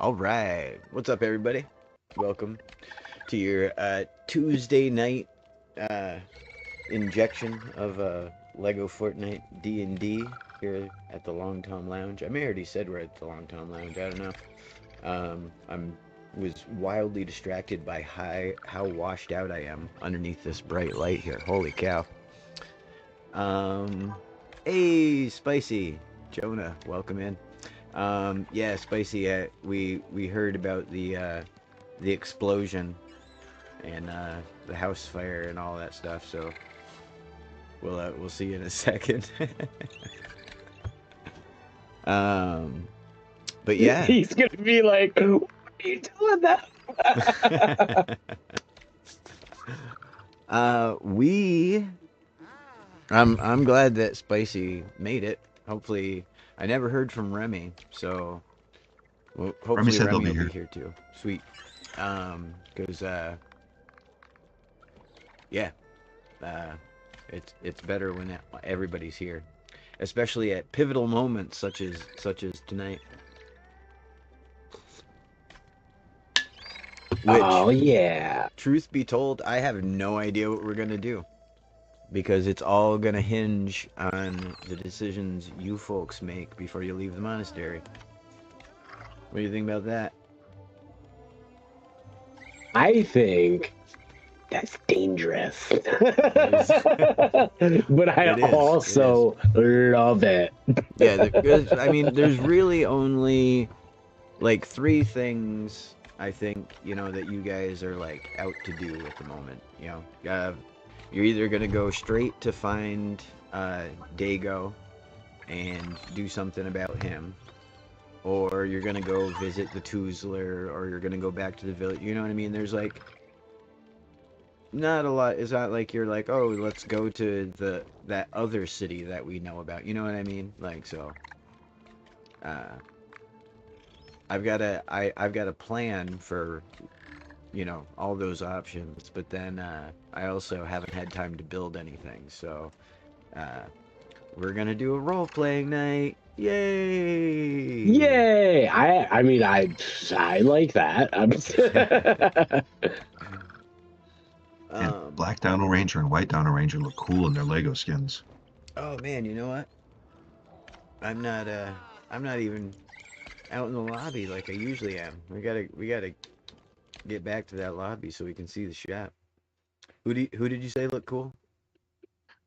All right. What's up, everybody? Welcome to your Tuesday night uh, injection of LEGO Fortnite D&D here at the Long Tom Lounge. I may already said we're at the Long Tom Lounge. I don't know. I'm was wildly distracted by how washed out I am underneath this bright light here. Holy cow. Hey, Spicy. Jonah, welcome in. Yeah, Spicy, we heard about the explosion and the house fire and all that stuff, so we'll see you in a second. But yeah. He's gonna be like, what are you doing that? I'm glad that Spicy made it. Hopefully, I never heard from Remy, so hopefully Remy will be here too. Sweet. Because yeah, it's better when everybody's here, especially at pivotal moments such as tonight. Which, oh yeah. Truth be told, I have no idea what we're gonna do, because it's all gonna hinge on the decisions you folks make before you leave the monastery. What do you think about that? I think that's dangerous. But I also love it. Yeah, I mean, there's really only like 3 things I think, that you guys are like out to do at the moment. You're either gonna go straight to find Dago and do something about him, or you're gonna go visit the Tuzler, or you're gonna go back to the village. You know what I mean? There's like not a lot. It's not like you're like, oh, let's go to that other city that we know about. You know what I mean? Like, so I've got a plan for all those options, but then I also haven't had time to build anything, so we're gonna do a role-playing night. Yay! Yay! I mean, I like that. And Black Dino Ranger and White Dino Ranger look cool in their Lego skins. Oh man, you know what? I'm not even out in the lobby like I usually am. We gotta get back to that lobby so we can see the shop. Who did you say looked cool?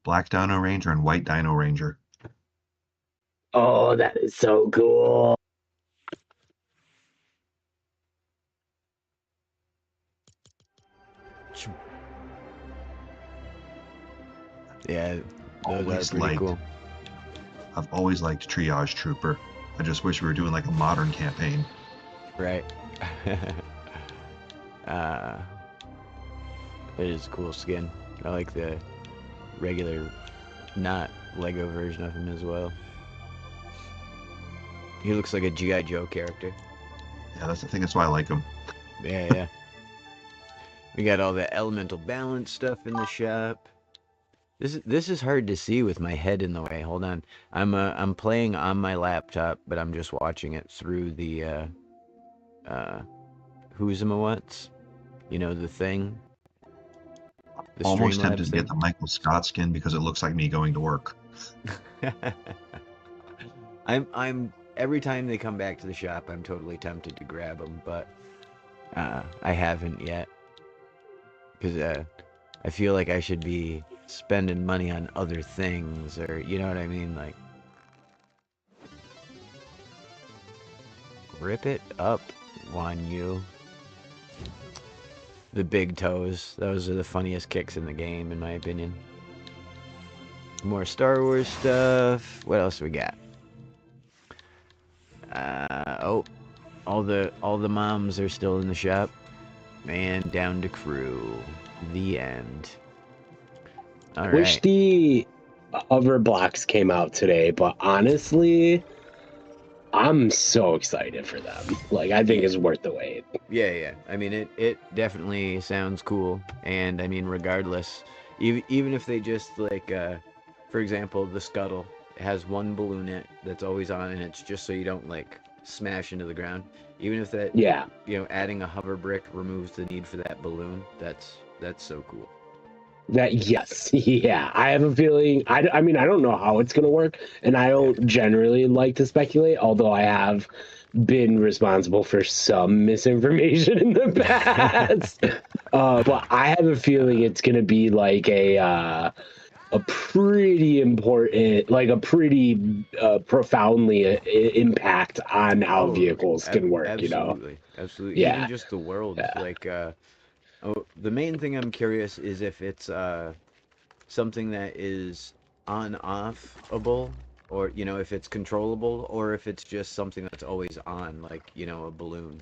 Black Dino Ranger and White Dino Ranger. Oh, that is so cool. Yeah, those are pretty cool. I've always liked Triage Trooper. I just wish we were doing like a modern campaign. Right. It is a cool skin. I like the regular, not Lego version of him as well. He looks like a G.I. Joe character. Yeah, I think that's why I like him. Yeah. We got all the elemental balance stuff in the shop. This is hard to see with my head in the way. Hold on. I'm playing on my laptop, but I'm just watching it through the Who's-a-ma-what's? The thing. The almost tempted to get the Michael Scott skin because it looks like me going to work. I'm every time they come back to the shop, I'm totally tempted to grab them, but I haven't yet, because I feel like I should be spending money on other things, or you know what I mean, like rip it up, Wan Yu. The big toes, those are the funniest kicks in the game, in my opinion. More Star Wars stuff. What else we got? Oh, all the moms are still in the shop. And down to crew. The end. All right. Wish the hover blocks came out today, but honestly, I'm so excited for them. Like, I think it's worth the wait. Yeah. I mean, it definitely sounds cool, and I mean, regardless, even if they just like, for example, the scuttle has one balloon that's always on, and it's just so you don't like smash into the ground. Even if that, Yeah. adding a hover brick removes the need for that balloon. That's so cool. Yes, yeah. I have a feeling. I mean, I don't know how it's gonna work, and I don't generally like to speculate. Although I have been responsible for some misinformation in the past, but I have a feeling it's gonna be like a pretty important, like a pretty profoundly impact on how vehicles can work. Absolutely, absolutely. Yeah. Even just the world, Yeah. like the main thing I'm curious is if it's something that is on-offable, or if it's controllable, or if it's just something that's always on, like a balloon.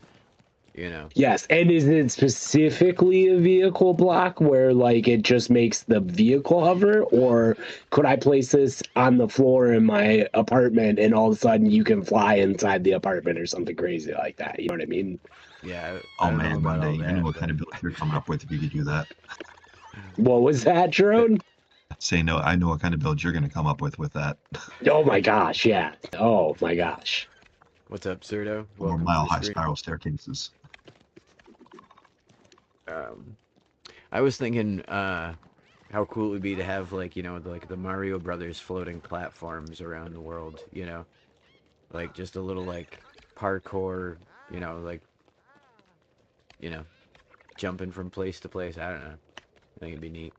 Yes, and is it specifically a vehicle block where like it just makes the vehicle hover, or could I place this on the floor in my apartment and all of a sudden you can fly inside the apartment or something crazy like that? You know what I mean? Yeah. Oh I don't know man, about all Monday, you know that, what kind of build you're coming up with if you could do that. What was that, Jerome? Say no, I know what kind of build you're going to come up with that. Oh my gosh, yeah. Oh my gosh. What's up, Serto? Or Welcome to the mile-high stream. spiral staircases. I was thinking how cool it would be to have like the Mario Brothers floating platforms around the world, like just a little like parkour, like jumping from place to place. I don't know. I think it'd be neat.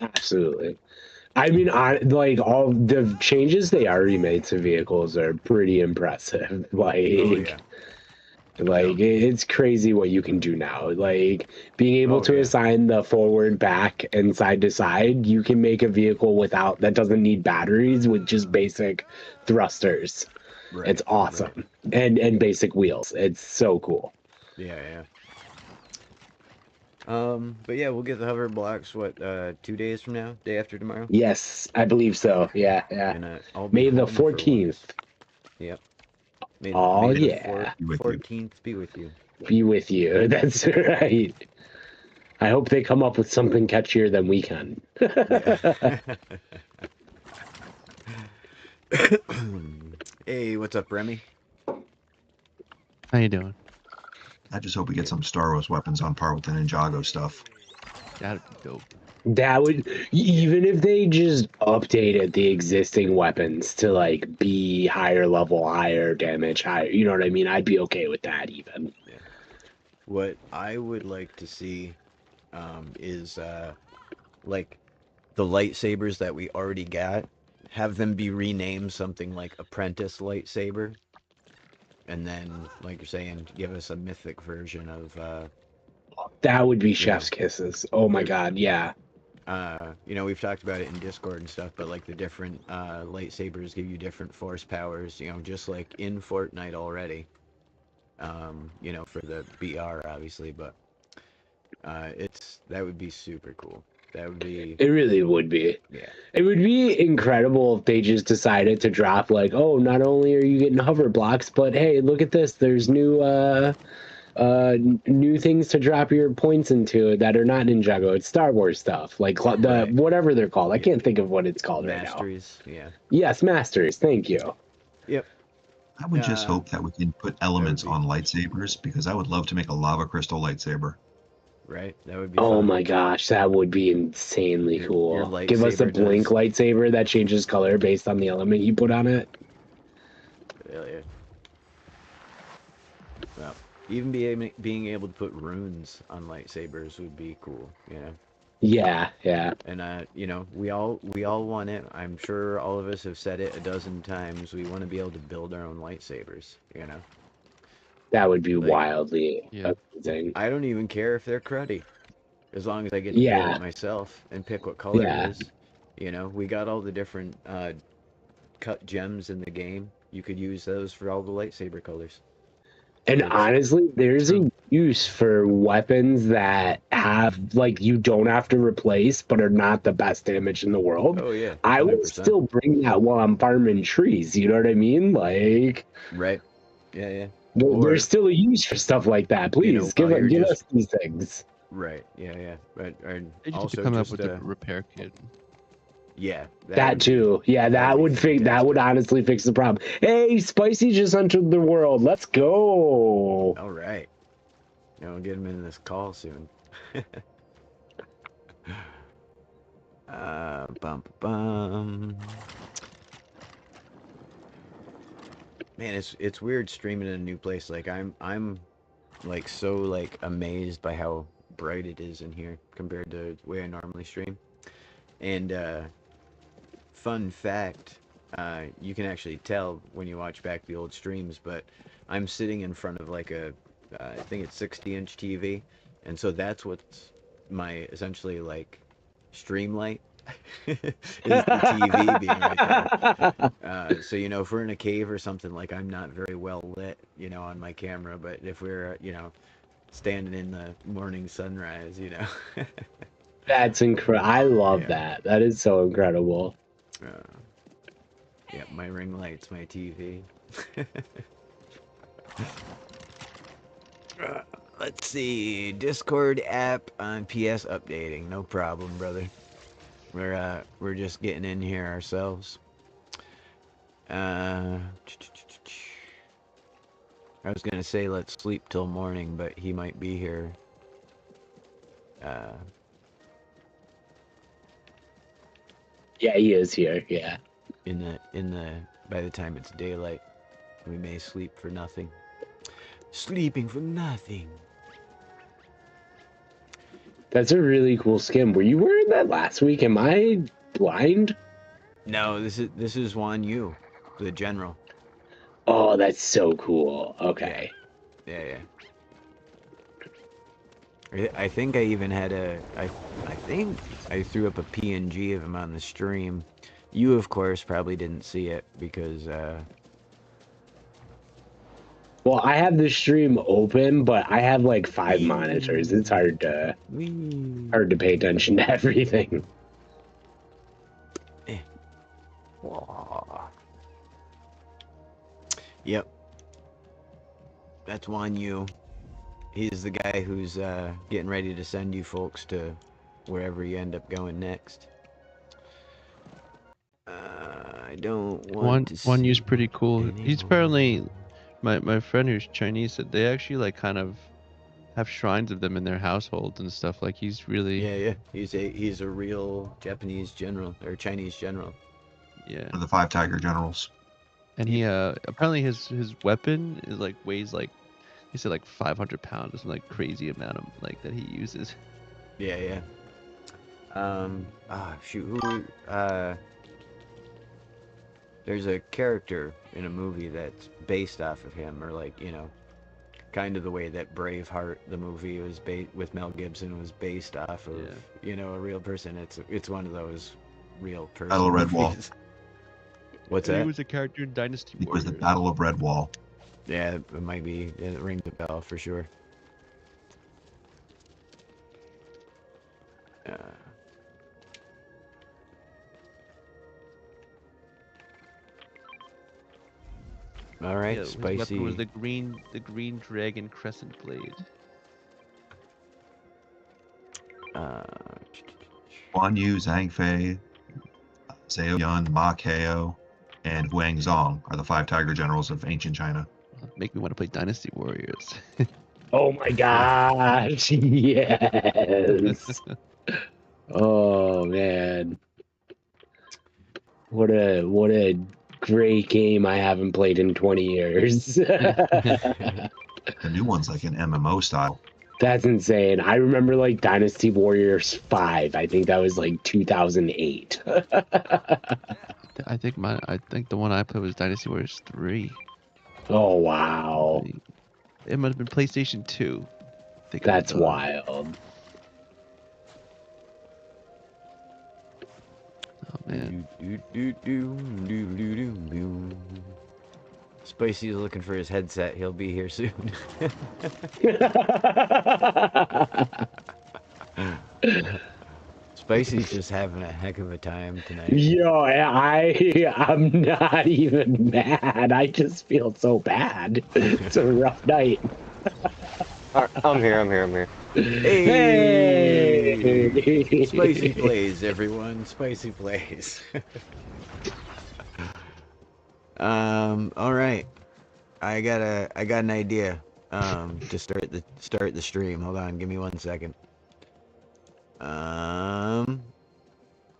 Absolutely. I mean, like all the changes they already made to vehicles are pretty impressive. It's crazy what you can do now. Like being able to assign the forward, back, and side to side, you can make a vehicle that doesn't need batteries with just basic thrusters. Right. It's awesome. Right. And basic wheels. It's so cool. Yeah. But yeah, we'll get the hover blocks 2 days from now, day after tomorrow. Yes, I believe so. Yeah. And I'll be May the home for 14th. once. Yep. May Oh, the yeah. 14th be with you. Be with you. That's right. I hope they come up with something catchier than we can. Hey, what's up, Remy? How you doing? I just hope we get some Star Wars weapons on par with the Ninjago stuff. That'd be dope. That would, even if they just updated the existing weapons to like be higher level, higher damage, higher, you know what I mean? I'd be okay with that even. Yeah. What I would like to see is like the lightsabers that we already got, have them be renamed something like Apprentice Lightsaber. And then, like you're saying, give us a mythic version of that would be chef's kisses. Oh my god, yeah. We've talked about it in Discord and stuff, but like the different lightsabers give you different force powers, just like in Fortnite already. For the BR obviously, but that would be super cool. That would be. It really would be. Yeah. It would be incredible if they just decided to drop like, oh, not only are you getting hover blocks, but hey, look at this. There's new things to drop your points into that are not Ninjago. It's Star Wars stuff, like whatever they're called. I can't think of what it's called Masteries, right now. Yeah. Yes, Masteries. Thank you. Yep. I would just hope that we can put elements on lightsabers, because I would love to make a lava crystal lightsaber. Right, that would be. Oh fun. my gosh, that would be insanely cool. Your Give us a blink lightsaber that changes color based on the element you put on it. Hell yeah. Well, even being able to put runes on lightsabers would be cool, Yeah. And we all want it. I'm sure all of us have said it a dozen times. We want to be able to build our own lightsabers, That would be wildly amazing. I don't even care if they're cruddy, as long as I get to build it myself and pick what color it is. We got all the different cut gems in the game. You could use those for all the lightsaber colors. And honestly, there's a use for weapons that have, like, you don't have to replace, but are not the best damage in the world. Oh, yeah. 100%. I would still bring that while I'm farming trees. You know what I mean? Like, right. Yeah. There's still a use for stuff like that. Please give us these things. Right. Yeah. But They just come up with a repair kit. Yeah. That too. Yeah, that would fix. That would honestly fix the problem. Hey, Spicy just entered the world. Let's go. All right. We'll get him in this call soon. Bum bum. Man, it's weird streaming in a new place. Like I'm like so like amazed by how bright it is in here compared to the way I normally stream. And fun fact, you can actually tell when you watch back the old streams, but I'm sitting in front of like a I think it's 60-inch TV, and so that's what's my essentially like stream light is the TV being right there. So if we're in a cave or something, like I'm not very well lit, on my camera, but if we're standing in the morning sunrise, That's incredible. I love that. That is so incredible. Yeah, my ring light's my TV. Let's see, Discord app on PS updating. No problem, brother. We're just getting in here ourselves. I was gonna say let's sleep till morning, but he might be here. Yeah, he is here. Yeah. By the time it's daylight, we may sleep for nothing. Sleeping for nothing. That's a really cool skin. Were you wearing that last week? Am I blind? No, this is Juan Yu, the general. Oh, that's so cool. Okay. Yeah. I think I even had I think I threw up a PNG of him on the stream. You, of course, probably didn't see it because Well, I have the stream open, but I have like 5 monitors. It's hard to pay attention to everything. Yep. That's Juan Yu. He's the guy who's getting ready to send you folks to wherever you end up going next. I don't want to Juan see Yu's pretty cool. anymore. He's apparently my friend who's Chinese said they actually like kind of have shrines of them in their household and stuff. Like he's really Yeah. He's a real Japanese general or Chinese general. Yeah. For the 5 Tiger Generals. And he apparently his weapon is like weighs like he said like 500 pounds or some like crazy amount of like that he uses. Yeah. Shoot, there's a character in a movie that's based off of him, or like, kind of the way that Braveheart, the movie was with Mel Gibson, was based off of, a real person. It's one of those real person Battle of Red Wall. What's that? He was a character in Dynasty It Warriors. was the Battle of Red Wall. Yeah, it might be. It rings a bell for sure. All right, His Spicy. weapon was the green dragon crescent blade. Guan Yu, Zhang Fei, Zhao Yun, Ma Kao, and Huang Zong are the 5 Tiger Generals of ancient China. Make me want to play Dynasty Warriors. Oh my gosh. Yes. Oh man. What a great game I haven't played in 20 years. The new one's like an MMO style. That's insane. I remember like Dynasty Warriors 5. I think that was like 2008. I think the one I played was Dynasty Warriors 3. Oh wow. It might have been PlayStation 2. That's wild. Oh man. Spicy is looking for his headset. He'll be here soon. Spicy's just having a heck of a time tonight. Yo, I'm not even mad. I just feel so bad. It's a rough night. All right, I'm here. Hey, spicy plays, everyone. Spicy plays. All right. I got an idea. To start the stream. Hold on, give me 1 second.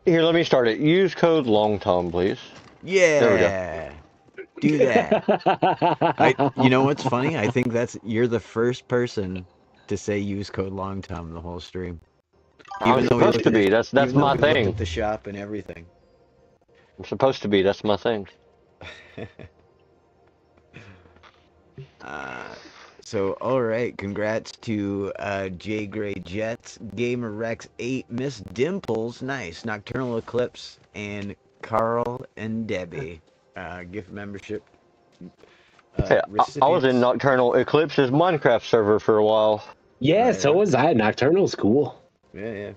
Here, let me start it. Use code LONGTOM, please. There we go. Yeah. Do that. You know what's funny? I think you're the first person to say use code LONGTOM the whole stream. I'm supposed to be. That's my thing. Looked at the shop and everything. I'm supposed to be. That's my thing. So all right, congrats to J Gray Jets, Gamer Rex 8, Miss Dimples, nice, Nocturnal Eclipse, and Carl and Debbie. Gift membership. Hey, I was in Nocturnal Eclipse's Minecraft server for a while. Yeah, so was I. Nocturnal's cool. Yeah.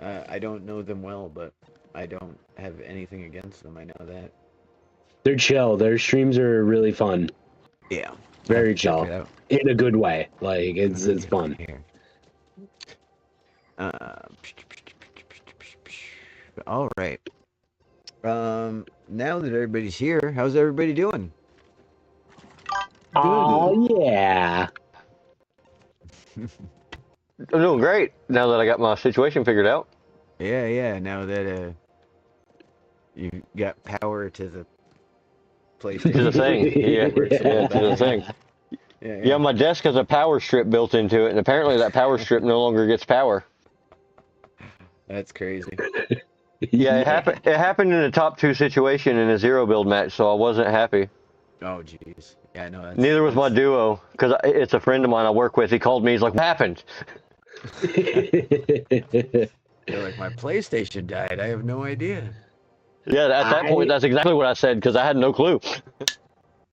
I don't know them well, but I don't have anything against them. I know that. They're chill. Their streams are really fun. Yeah. Very chill. In a good way. Like, it's fun. All right. Now that everybody's here, how's everybody doing? Oh, yeah. I'm doing great now that I got my situation figured out. Yeah. Now that you got power to the PlayStation. To the thing. Yeah, to the thing. Yeah, my desk has a power strip built into it, and apparently that power strip no longer gets power. That's crazy. Yeah, it happened in a top 2 situation in a 0 build match, so I wasn't happy. Oh, jeez. Yeah, no. Neither was my duo, because it's a friend of mine I work with. He called me. He's like, "What happened?" You're like, my PlayStation died. I have no idea. Yeah, at that point, that's exactly what I said, because I had no clue.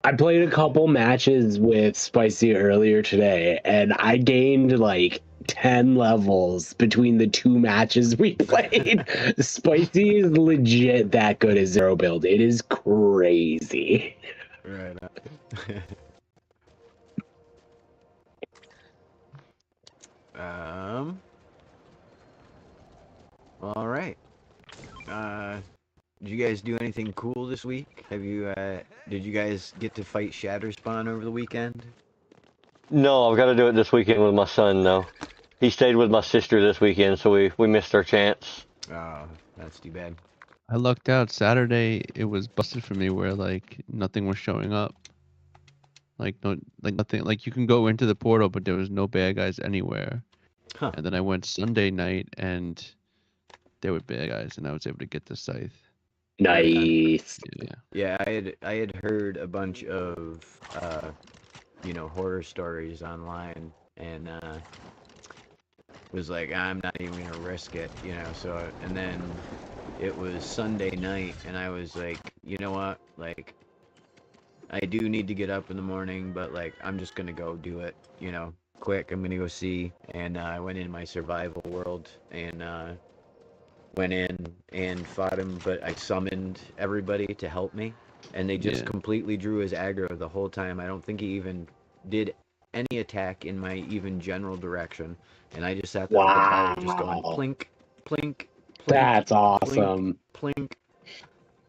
I played a couple matches with Spicy earlier today, and I gained like 10 levels between the 2 matches we played. Spicy is legit that good at 0 build. It is crazy. Right. All right. Did you guys do anything cool this week? Did you guys get to fight Shatterspawn over the weekend? No, I've got to do it this weekend with my son, though. He stayed with my sister this weekend, so we missed our chance. Oh, that's too bad. I lucked out. Saturday, it was busted for me where, like, nothing was showing up. Like, nothing. Like, you can go into the portal, but there was no bad guys anywhere. Huh. And then I went Sunday night, and there were bad guys, and I was able to get the scythe. Nice. Yeah, I had heard a bunch of horror stories online, and was like, I'm not even gonna risk it, so, and then it was Sunday night, and I was like, you know what, like, I do need to get up in the morning, but like, I'm just gonna go do it, quick. I'm gonna go see, and I went in my survival world, and went in and fought him, but I summoned everybody to help me, and they just completely drew his aggro the whole time. I don't think he even did any attack in my even general direction, and I just sat there with the power just going plink, plink, plink. That's awesome. Plink, plink.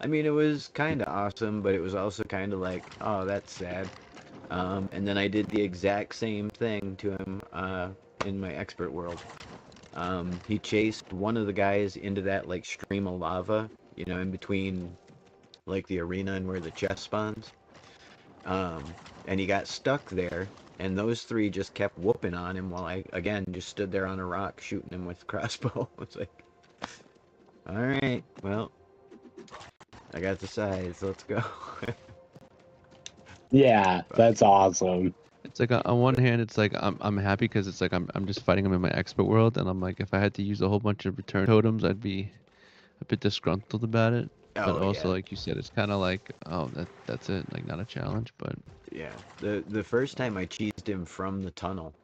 I mean, it was kind of awesome, but it was also kind of like, oh, that's sad. And then I did the exact same thing to him in my expert world. He chased one of the guys into that, like, stream of lava, in between, like, the arena and where the chest spawns. And he got stuck there, and those 3 just kept whooping on him while I, again, just stood there on a rock shooting him with crossbow. It's like, alright, well, I got the size, let's go. Yeah, that's awesome. It's like, on one hand, it's like I'm happy because it's like I'm just fighting him in my expert world, and I'm like, if I had to use a whole bunch of return totems, I'd be a bit disgruntled about it. But also, like you said, it's kind of like, oh, that's it, like, not a challenge, but yeah. The first time I cheesed him from the tunnel,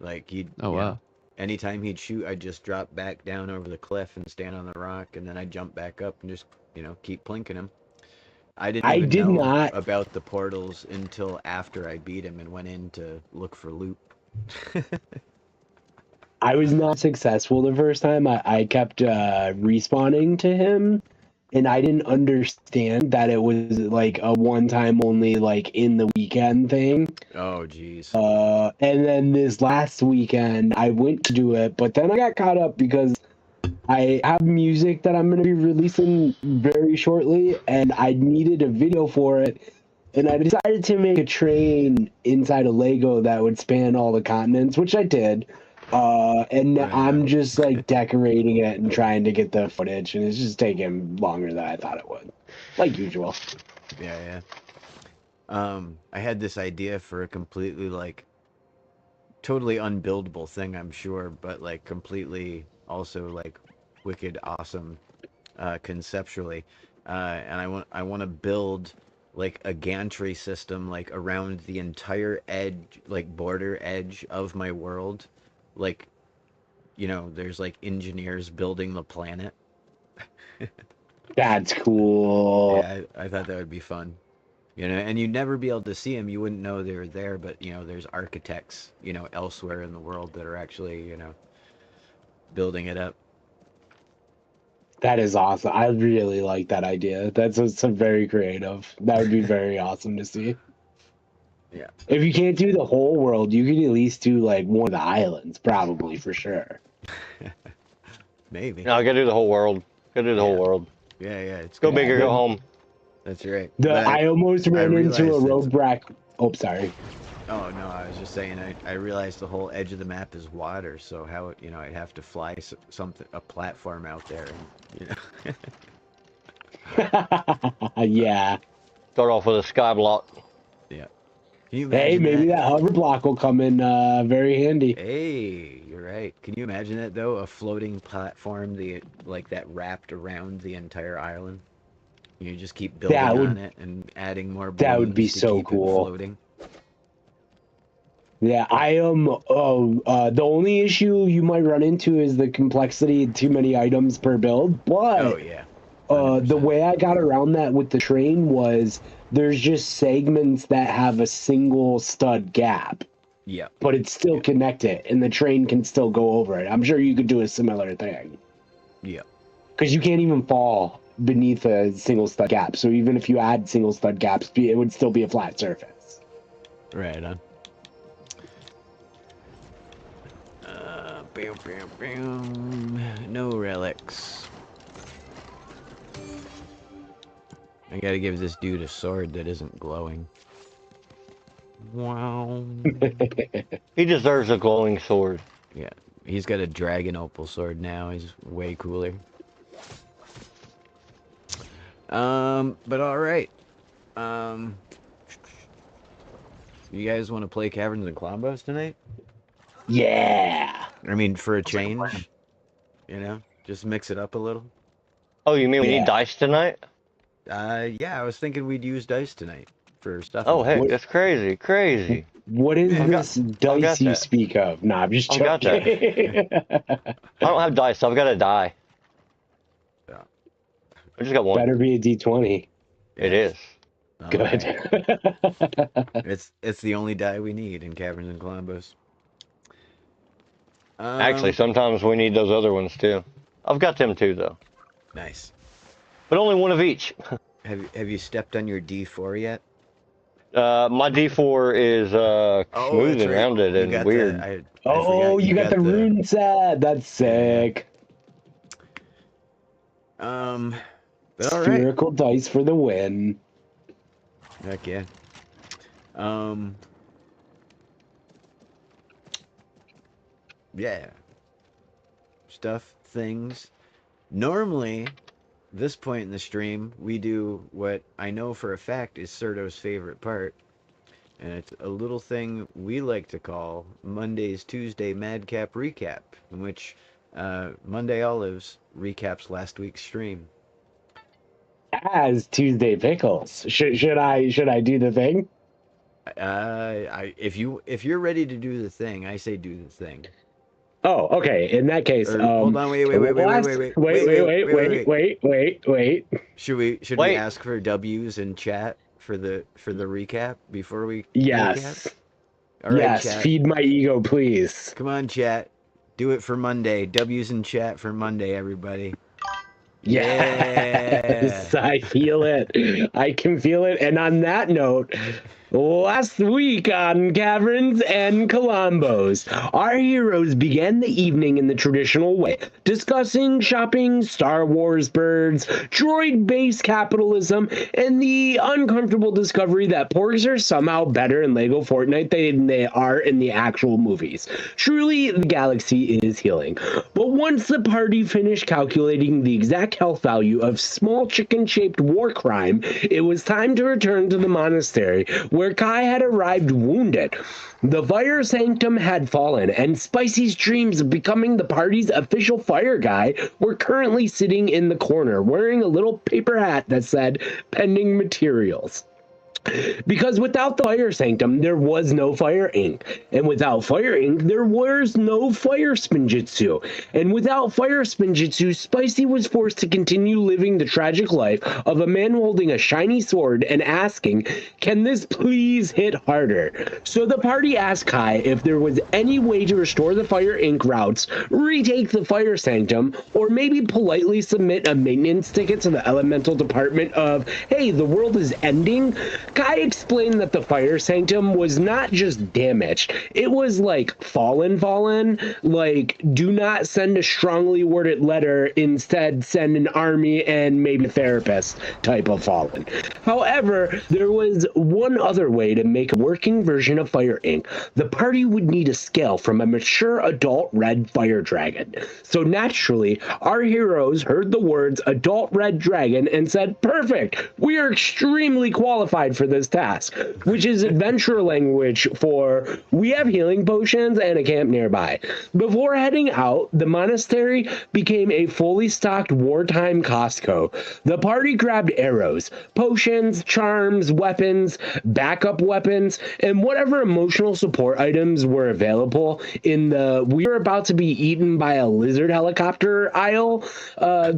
like, he'd wow. Anytime he'd shoot, I'd just drop back down over the cliff and stand on the rock, and then I'd jump back up and just keep plinking him. I didn't know about the portals until after I beat him and went in to look for loot. I was not successful the first time. I kept respawning to him, and I didn't understand that it was like a one-time only, like in the weekend thing. Oh, jeez. And then this last weekend, I went to do it, but then I got caught up because I have music that I'm going to be releasing very shortly, and I needed a video for it. And I decided to make a train inside of Lego that would span all the continents, which I did. And I'm just like decorating it and trying to get the footage, and it's just taking longer than I thought it would, like usual. Yeah. I had this idea for a completely like totally unbuildable thing, I'm sure, but like completely also like wicked awesome conceptually. And I want to build like a gantry system like around the entire edge, like border edge of my world. Like, you know, there's like engineers building the planet. That's cool. Yeah, I thought that would be fun. You know, and you'd never be able to see them. You wouldn't know they were there, but, you know, there's architects, you know, elsewhere in the world that are actually, you know, building it up. That is awesome. I really like that idea. That's some very creative. That would be very awesome to see. Yeah. If you can't do the whole world, you could at least do like one of the islands, probably, for sure. Maybe. No, I gotta do the whole world. Gotta do the whole world. Yeah, it's Go good. big or go home. That's right. I almost ran into a roadblock. Oh, sorry. Oh, no, I was just saying, I realized the whole edge of the map is water, so how, you know, I'd have to fly a platform out there, and, you know. Yeah. Start off with a sky block. Yeah. Can you imagine Hey, maybe that? that hover block will come in very handy. Hey, you're right. Can you imagine that, though? A floating platform, like that wrapped around the entire island? You just keep building on it and adding more balloons that would be to so keep cool. it floating. Yeah, I am. The only issue you might run into is the complexity of too many items per build. But Oh yeah. The way I got around that with the train was there's just segments that have a single stud gap. Yeah. But it's still connected, and the train can still go over it. I'm sure you could do a similar thing. Yeah. Because you can't even fall beneath a single stud gap. So even if you add single stud gaps, it would still be a flat surface. Right on. Bam, bam, bam. No relics. I gotta give this dude a sword that isn't glowing. Wow. He deserves a glowing sword. Yeah, he's got a dragon opal sword now. He's way cooler. But all right. You guys want to play Kaverns and Klombos tonight? Yeah. I mean, for a change, you know, just mix it up a little. Oh, you mean we need dice tonight? Yeah, I was thinking we'd use dice tonight for stuff. Oh, heck, that's crazy, crazy. What is this dice you speak of? Nah, I'm just joking. I don't have dice. I've got a die. Yeah. I just got one. Better be a D20. It is. Good. Right. It's the only die we need in Kaverns and Klombos. Actually, sometimes we need those other ones too. I've got them too, though. Nice. But only one of each. Have you stepped on your D4 yet? My D4 is smooth and rounded and weird. You got the rune set. That's sick. But all right. Spherical dice for the win. Heck yeah. Yeah. Stuff, things. Normally, this point in the stream, we do what I know for a fact is Serto's favorite part. And it's a little thing we like to call Monday's Tuesday Madcap Recap, in which Monday Olives recaps last week's stream. As Tuesday Pickles. Should I do the thing? If you're ready to do the thing, I say do the thing. Oh, okay. In that case, hold on, wait. Should we ask for W's in chat for the recap before we? Yes. Recap? All right, yes, chat. feed my ego, please. Come on, chat. Do it for Monday. W's in chat for Monday, everybody. Yes, I feel it. I can feel it. And on that note, last week on Kaverns Klombos, our heroes began the evening in the traditional way, discussing shopping, Star Wars birds, droid-based capitalism, and the uncomfortable discovery that porgs are somehow better in LEGO Fortnite than they are in the actual movies. Truly, the galaxy is healing. But once the party finished calculating the exact health value of small chicken-shaped war crime, it was time to return to the monastery, where Kai had arrived wounded. The fire sanctum had fallen, and Spicy's dreams of becoming the party's official fire guy were currently sitting in the corner, wearing a little paper hat that said, "Pending materials." Because without the fire sanctum, there was no fire ink. And without fire ink, there was no fire spinjitzu. And without fire spinjitzu, Spicy was forced to continue living the tragic life of a man holding a shiny sword and asking, "Can this please hit harder?" So the party asked Kai if there was any way to restore the fire ink routes, retake the fire sanctum, or maybe politely submit a maintenance ticket to the elemental department of, "Hey, the world is ending." Kai explained that the fire sanctum was not just damaged, it was like fallen, like do not send a strongly worded letter, instead send an army and maybe a therapist type of fallen. However, there was one other way to make a working version of fire ink. The party would need a scale from a mature adult red fire dragon. So naturally, our heroes heard the words adult red dragon and said, "Perfect, we are extremely qualified for this task," which is adventure language for "we have healing potions and a camp nearby." Before heading out, the monastery became a fully stocked wartime Costco. The party grabbed arrows, potions, charms, weapons, backup weapons, and whatever emotional support items were available in the "we are about to be eaten by a lizard helicopter" aisle.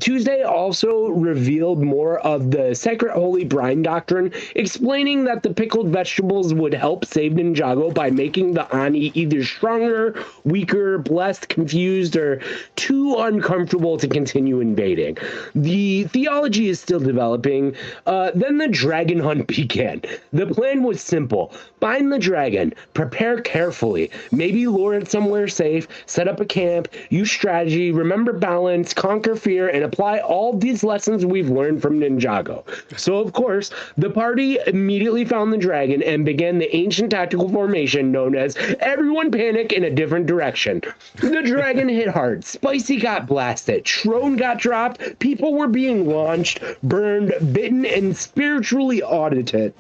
Tuesday also revealed more of the Sacred Holy Brine Doctrine, explaining that the pickled vegetables would help save Ninjago by making the Ani either stronger, weaker, blessed, confused, or too uncomfortable to continue invading. The theology is still developing. Then the dragon hunt began. The plan was simple. Find the dragon, prepare carefully, maybe lure it somewhere safe, set up a camp, use strategy, remember balance, conquer fear, and apply all these lessons we've learned from Ninjago. So, of course, the party immediately found the dragon and began the ancient tactical formation known as "everyone panic in a different direction." The dragon hit hard, Spicy got blasted, Trone got dropped, people were being launched, burned, bitten, and spiritually audited.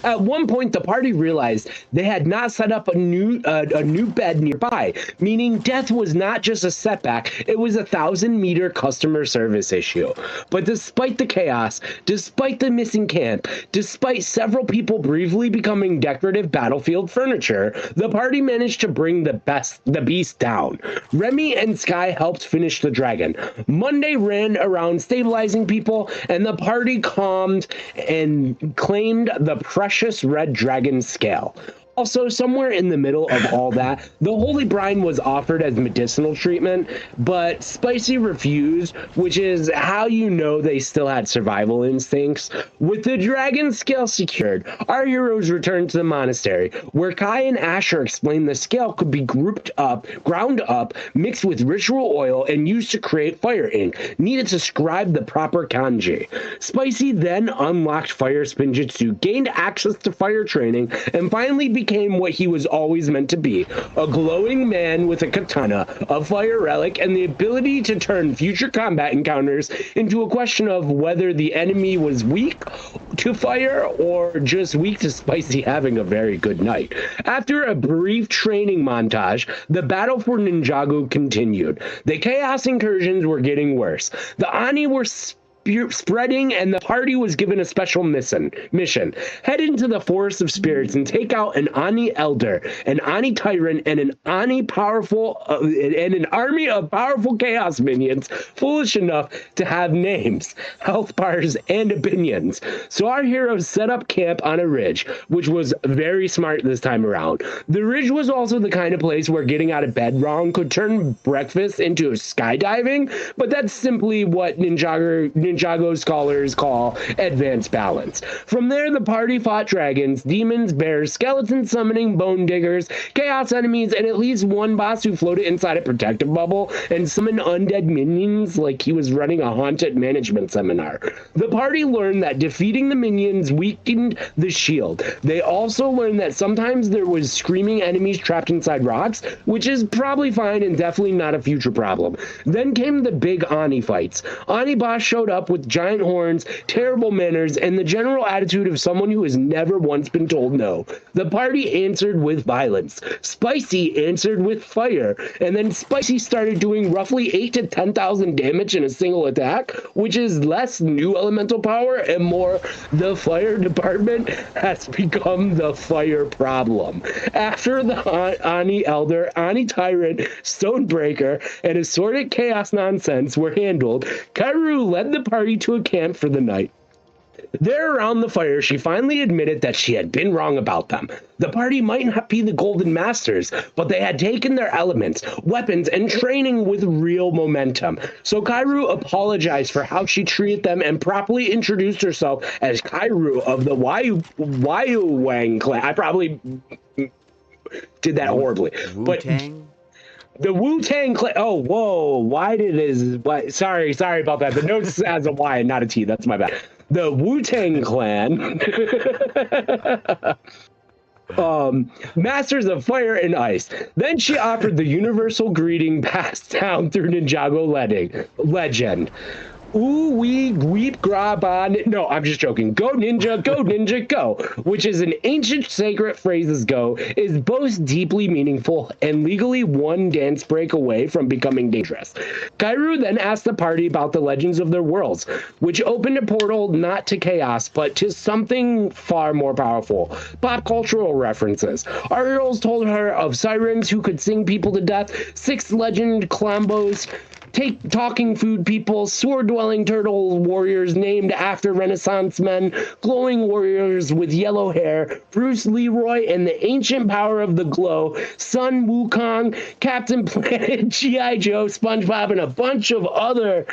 At one point, the party realized they had not set up a new bed nearby, meaning death was not just a setback, it was a 1,000-meter customer service issue. But despite the chaos, despite the missing camp, despite several people briefly becoming decorative battlefield furniture, the party managed to bring the beast down. Remy and Sky helped finish the dragon. Monday ran around stabilizing people, and the party calmed and claimed the precious red dragon scale. Also, somewhere in the middle of all that, the holy brine was offered as medicinal treatment, but Spicy refused, which is how you know they still had survival instincts. With the dragon scale secured, our heroes returned to the monastery, where Kai and Asher explained the scale could be ground up, mixed with ritual oil, and used to create fire ink, needed to scribe the proper kanji. Spicy then unlocked fire spinjitzu, gained access to fire training, and finally became what he was always meant to be, a glowing man with a katana, a fire relic, and the ability to turn future combat encounters into a question of whether the enemy was weak to fire or just weak to Spicy having a very good night. After a brief training montage, the battle for Ninjago continued. The chaos incursions were getting worse. The Ani were spreading, and the party was given a special mission. Head into the Forest of Spirits and take out an Ani Elder, an Ani Tyrant, and an army of powerful Chaos minions foolish enough to have names, health bars, and opinions. So our heroes set up camp on a ridge, which was very smart this time around. The ridge was also the kind of place where getting out of bed wrong could turn breakfast into skydiving, but that's simply what Ninjago scholars call advanced balance. From there, the party fought dragons, demons, bears, skeletons summoning bone diggers, chaos enemies, and at least one boss who floated inside a protective bubble and summoned undead minions like he was running a haunted management seminar. The party learned that defeating the minions weakened the shield. They also learned that sometimes there was screaming enemies trapped inside rocks, which is probably fine and definitely not a future problem. Then came the big Ani fights. Ani boss showed up with giant horns, terrible manners, and the general attitude of someone who has never once been told no. The party answered with violence. Spicy answered with fire, and then Spicy started doing roughly 8,000 to 10,000 damage in a single attack, which is less new elemental power and more the fire department has become the fire problem. After the Ani Elder, Ani Tyrant, Stonebreaker, and assorted chaos nonsense were handled, Kairu led the party to a camp for the night. There around the fire, she finally admitted that she had been wrong about them. The party might not be the Golden Masters, but they had taken their elements, weapons, and training with real momentum. So Kairu apologized for how she treated them and properly introduced herself as Kairu of the Wang clan. I probably did that horribly. Wu-Tang? The Wu-Tang clan. Oh, whoa. Why did it? Sorry about that. The note has a Y and not a T. That's my bad. The Wu-Tang clan. Masters of Fire and Ice. Then she offered the universal greeting passed down through Ninjago legend. Ooh, wee, weep, graban. No, I'm just joking. Go ninja, go, which is an ancient sacred phrases go, is both deeply meaningful and legally one dance break away from becoming dangerous. Kairu then asked the party about the legends of their worlds, which opened a portal not to chaos, but to something far more powerful. Pop cultural references. Our heroes told her of sirens who could sing people to death, 6 legend Klombos, talking food people, sword-dwelling turtle warriors named after Renaissance men, glowing warriors with yellow hair, Bruce Leroy and the ancient power of the glow, Sun Wukong, Captain Planet, G.I. Joe, SpongeBob, and a bunch of other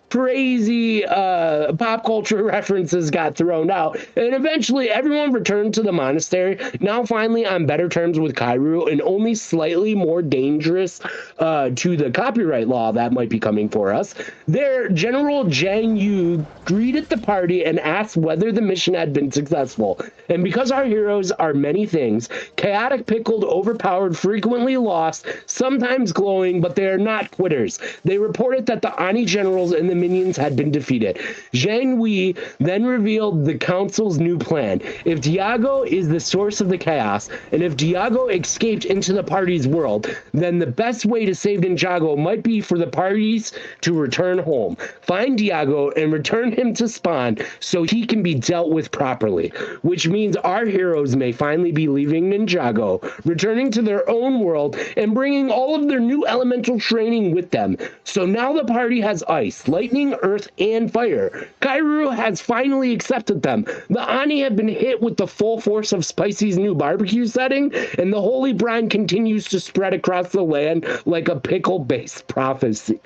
crazy pop culture references got thrown out, and eventually everyone returned to the monastery, now finally on better terms with Kairu and only slightly more dangerous to the copyright law that might be coming for us. There, General Zhang Yu greeted the party and asked whether the mission had been successful. And because our heroes are many things, chaotic, pickled, overpowered, frequently lost, sometimes glowing, but they are not quitters. They reported that the Ani generals and the minions had been defeated. Zhang Wei then revealed the council's new plan. If Diago is the source of the chaos, and if Diago escaped into the party's world, then the best way to save Ninjago might be for the parties to return home. Find Diago and return him to Spawn so he can be dealt with properly, which means our heroes may finally be leaving Ninjago, returning to their own world, and bringing all of their new elemental training with them. So now the party has ice, lightning, earth, and fire. Kairu has finally accepted them. The Ani have been hit with the full force of Spicy's new barbecue setting, and the holy brine continues to spread across the land like a pickle-based prophecy.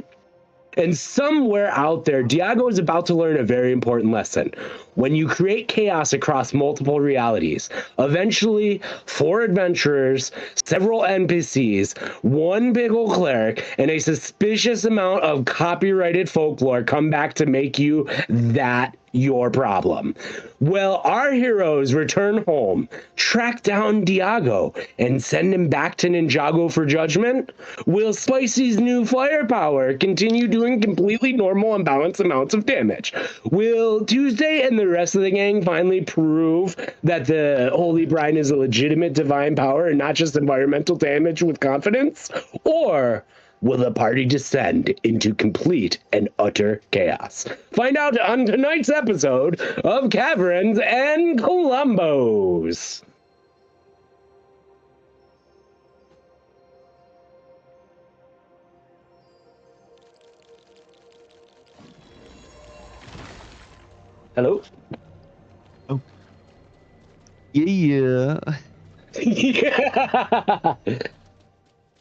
And somewhere out there, Diago is about to learn a very important lesson. When you create chaos across multiple realities, eventually 4 adventurers, several NPCs, 1 pickle cleric, and a suspicious amount of copyrighted folklore come back to make you that your problem. Well, our heroes return home, track down Diago, and send him back to Ninjago for judgment? Will Spicy's new firepower continue doing completely normal and balanced amounts of damage? Will Tuesday and the rest of the gang finally prove that the Holy Brine is a legitimate divine power and not just environmental damage with confidence? Or will the party descend into complete and utter chaos? Find out on tonight's episode of Kaverns and Klombos. Hello? Oh. Yeah.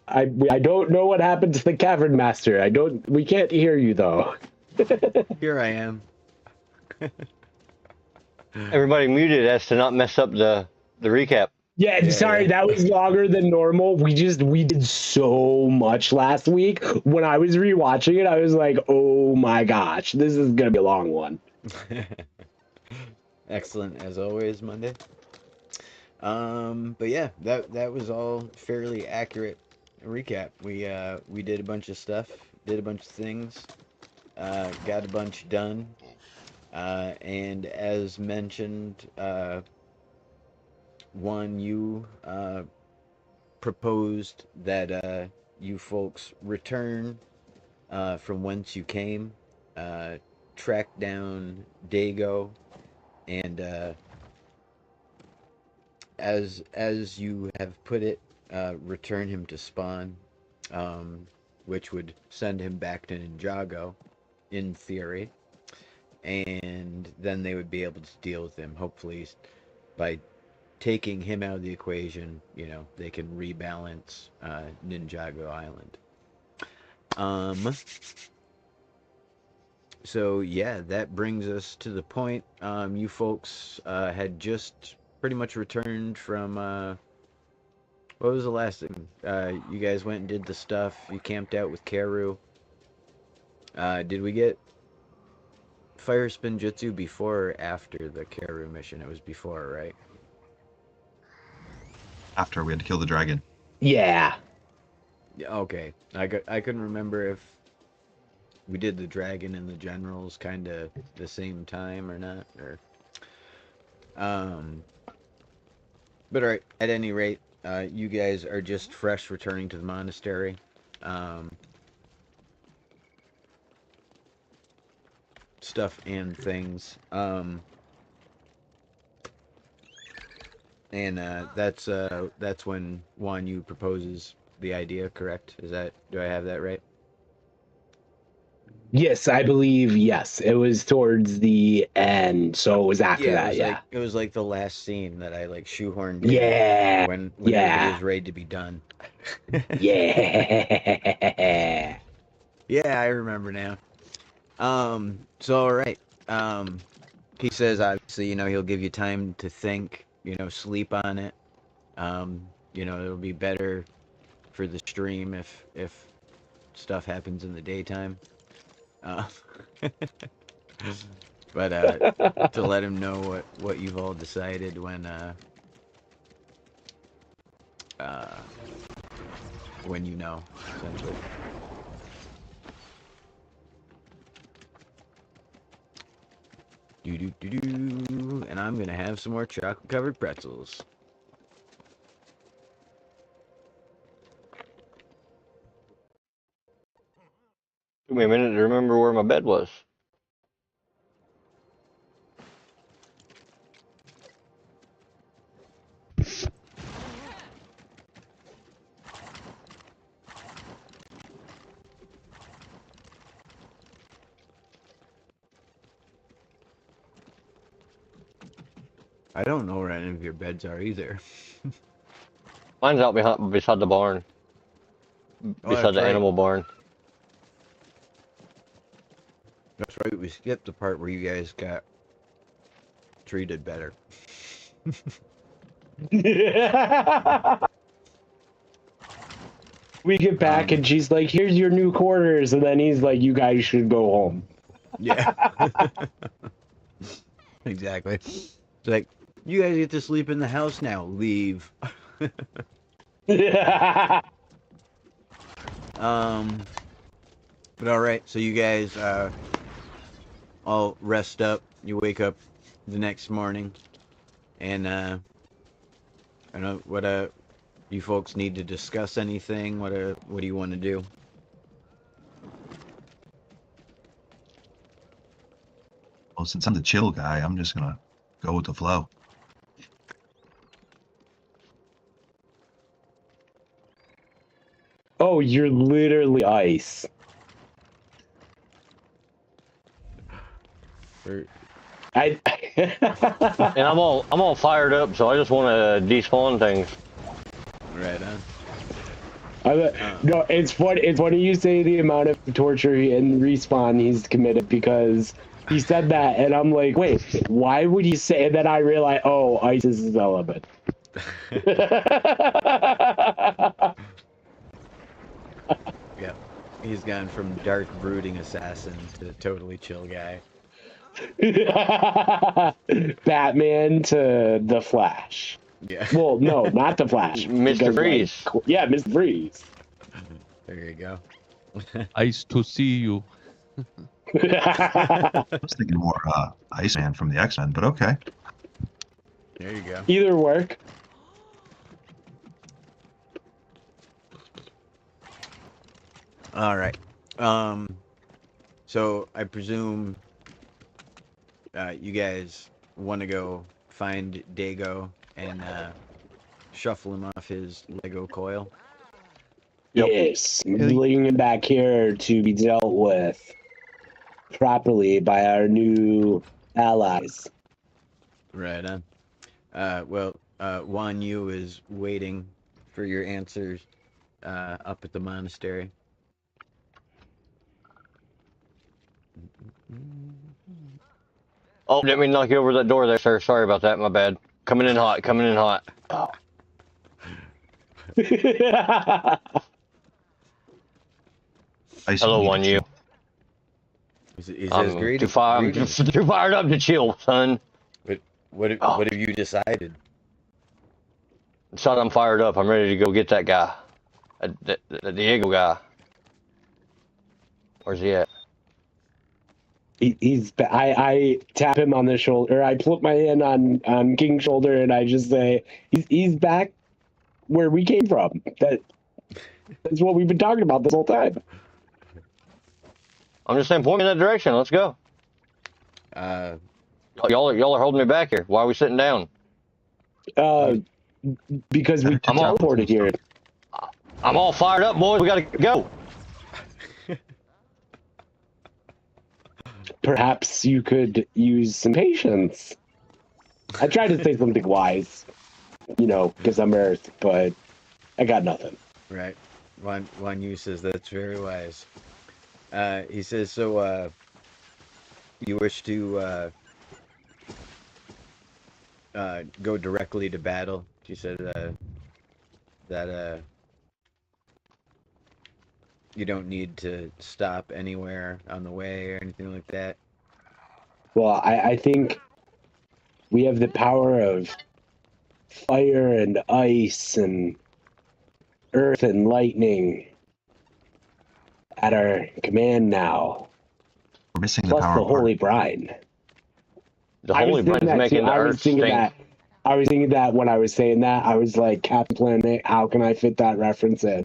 I don't know what happened to the Cavern Master. We can't hear you though. Here I am. Everybody muted as to not mess up the recap. Yeah, sorry, that was longer than normal. We did so much last week. When I was rewatching it, I was like, oh my gosh, this is gonna be a long one. Excellent as always, Monday. But yeah, that was all fairly accurate recap. We did a bunch of stuff, did a bunch of things, got a bunch done, and as mentioned, one, you proposed that you folks return from whence you came, track down Dago, and as you have put it, return him to spawn, which would send him back to Ninjago, in theory, and then they would be able to deal with him. Hopefully, by taking him out of the equation, you know, they can rebalance Ninjago Island. So yeah, that brings us to the point. You folks had just pretty much returned from what was the last thing? You guys went and did the stuff. You camped out with Karu. Did we get Fire Spin Jutsu before or after the Karu mission? It was before, right? After we had to kill the dragon. Yeah. Okay. I couldn't remember if we did the dragon and the generals kind of the same time or not, or but alright, at any rate, you guys are just fresh returning to the monastery. Stuff and things. And that's when Wan Yu proposes the idea, correct? Do I have that right? Yes, I believe, yes. It was towards the end, so it was after that, yeah. It was like the last scene that I like shoehorned in. Yeah. When everybody was ready to be done. Yeah. Yeah, I remember now. So alright. He says obviously, you know, he'll give you time to think, you know, sleep on it. You know, it'll be better for the stream if stuff happens in the daytime. But to let him know what you've all decided when you know, essentially. And I'm gonna have some more chocolate covered pretzels. Took me a minute to remember where my bed was. I don't know where any of your beds are either. Mine's out beside the barn. Beside the animal barn. That's right, we skipped the part where you guys got treated better. We get back and she's like, here's your new quarters, and then he's like, you guys should go home. Yeah. Exactly. It's like, you guys get to sleep in the house now. Leave. Yeah. But alright, so you guys all rest up. You wake up the next morning, and I don't know what you folks need to discuss anything. What do you want to do? since I'm the chill guy, I'm just gonna go with the flow. Oh, you're literally ice. And I'm all fired up, so I just want to despawn things. Right on. No, it's funny. It's funny you say the amount of torture and respawn he's committed, because he said that, and I'm like, wait, why would he say? And then I realize, oh, ice is his element. Yeah, he's gone from dark brooding assassin to totally chill guy. Batman to the Flash. Yeah. Well, no, not the Flash. Mr. Freeze. Like, yeah, Mr. Freeze. There you go. Ice to see you. I was thinking more Iceman from the X-Men, but okay. There you go. Either work. All right. So I presume you guys want to go find Dago and shuffle him off his Lego coil. Yep. Yes, bringing him back here to be dealt with properly by our new allies. Right on. Well, Wan Yu is waiting for your answers up at the monastery. Oh, didn't mean to knock you over that door there, sir. Sorry about that. My bad. Coming in hot. Coming in hot. Oh. Hello, Wan Yu. He says, I'm too fired up to chill, son. What have you decided? Son, I'm fired up. I'm ready to go get that guy. The Diego guy. Where's he at? I tap him on the shoulder. I put my hand on King's shoulder, and I just say, he's back where we came from. That's what we've been talking about this whole time. I'm just saying, point me in that direction. Let's go. Y'all are holding me back here. Why are we sitting down? Because we teleported here. I'm all fired up, boys. We gotta go. Perhaps you could use some patience. I tried to say something wise, because I'm Earth, but I got nothing. Right. Wan Yu says that's very wise. He says, so you wish to go directly to battle? He said that you don't need to stop anywhere on the way or anything like that. Well, I think we have the power of fire and ice and earth and lightning at our command now. We're missing Plus the power the of Holy art. Brine. The Holy Brine's making the earth stink. I was thinking that when I was saying that, I was like, Captain Planet, how can I fit that reference in?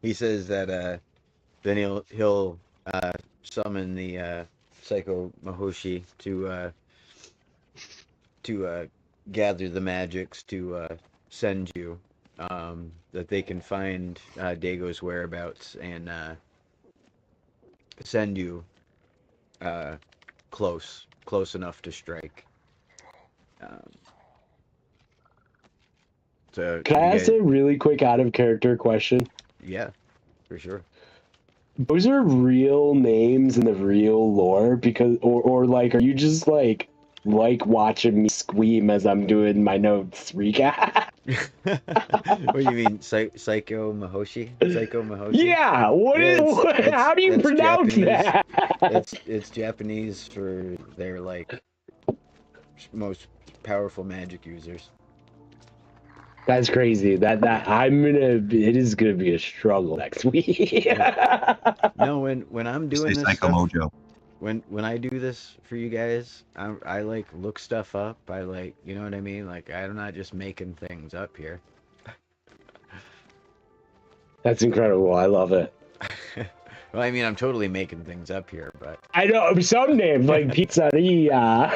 He says that then he'll summon the Psycho Mahoshi to gather the magics to send you, that they can find Dago's whereabouts and send you close enough to strike. So can I ask a really quick out of character question? Yeah, for sure. Those are real names in the real lore, because or like, are you just like watching me scream as I'm doing my notes recap? What do you mean, Psycho Mahoshi? Psycho Mahoshi? Yeah. How do you pronounce Japanese. that? It's Japanese for their like most powerful magic users. That's crazy. It is gonna be a struggle next week. No, when I'm doing this Psycho stuff, Mojo. when I do this for you guys, I like look stuff up. I like, you know what I mean? Like, I'm not just making things up here. That's incredible. I love it. Well, I mean, I'm totally making things up here, but I know some names like pizzeria.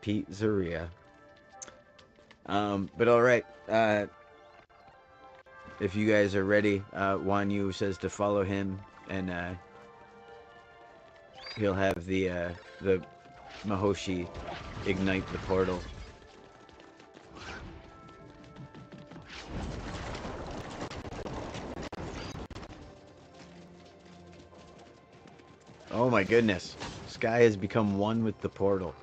Pizzeria. But all right. If you guys are ready, Wan Yu says to follow him, and he'll have the Mahoshi ignite the portal. Oh my goodness. Sky has become one with the portal.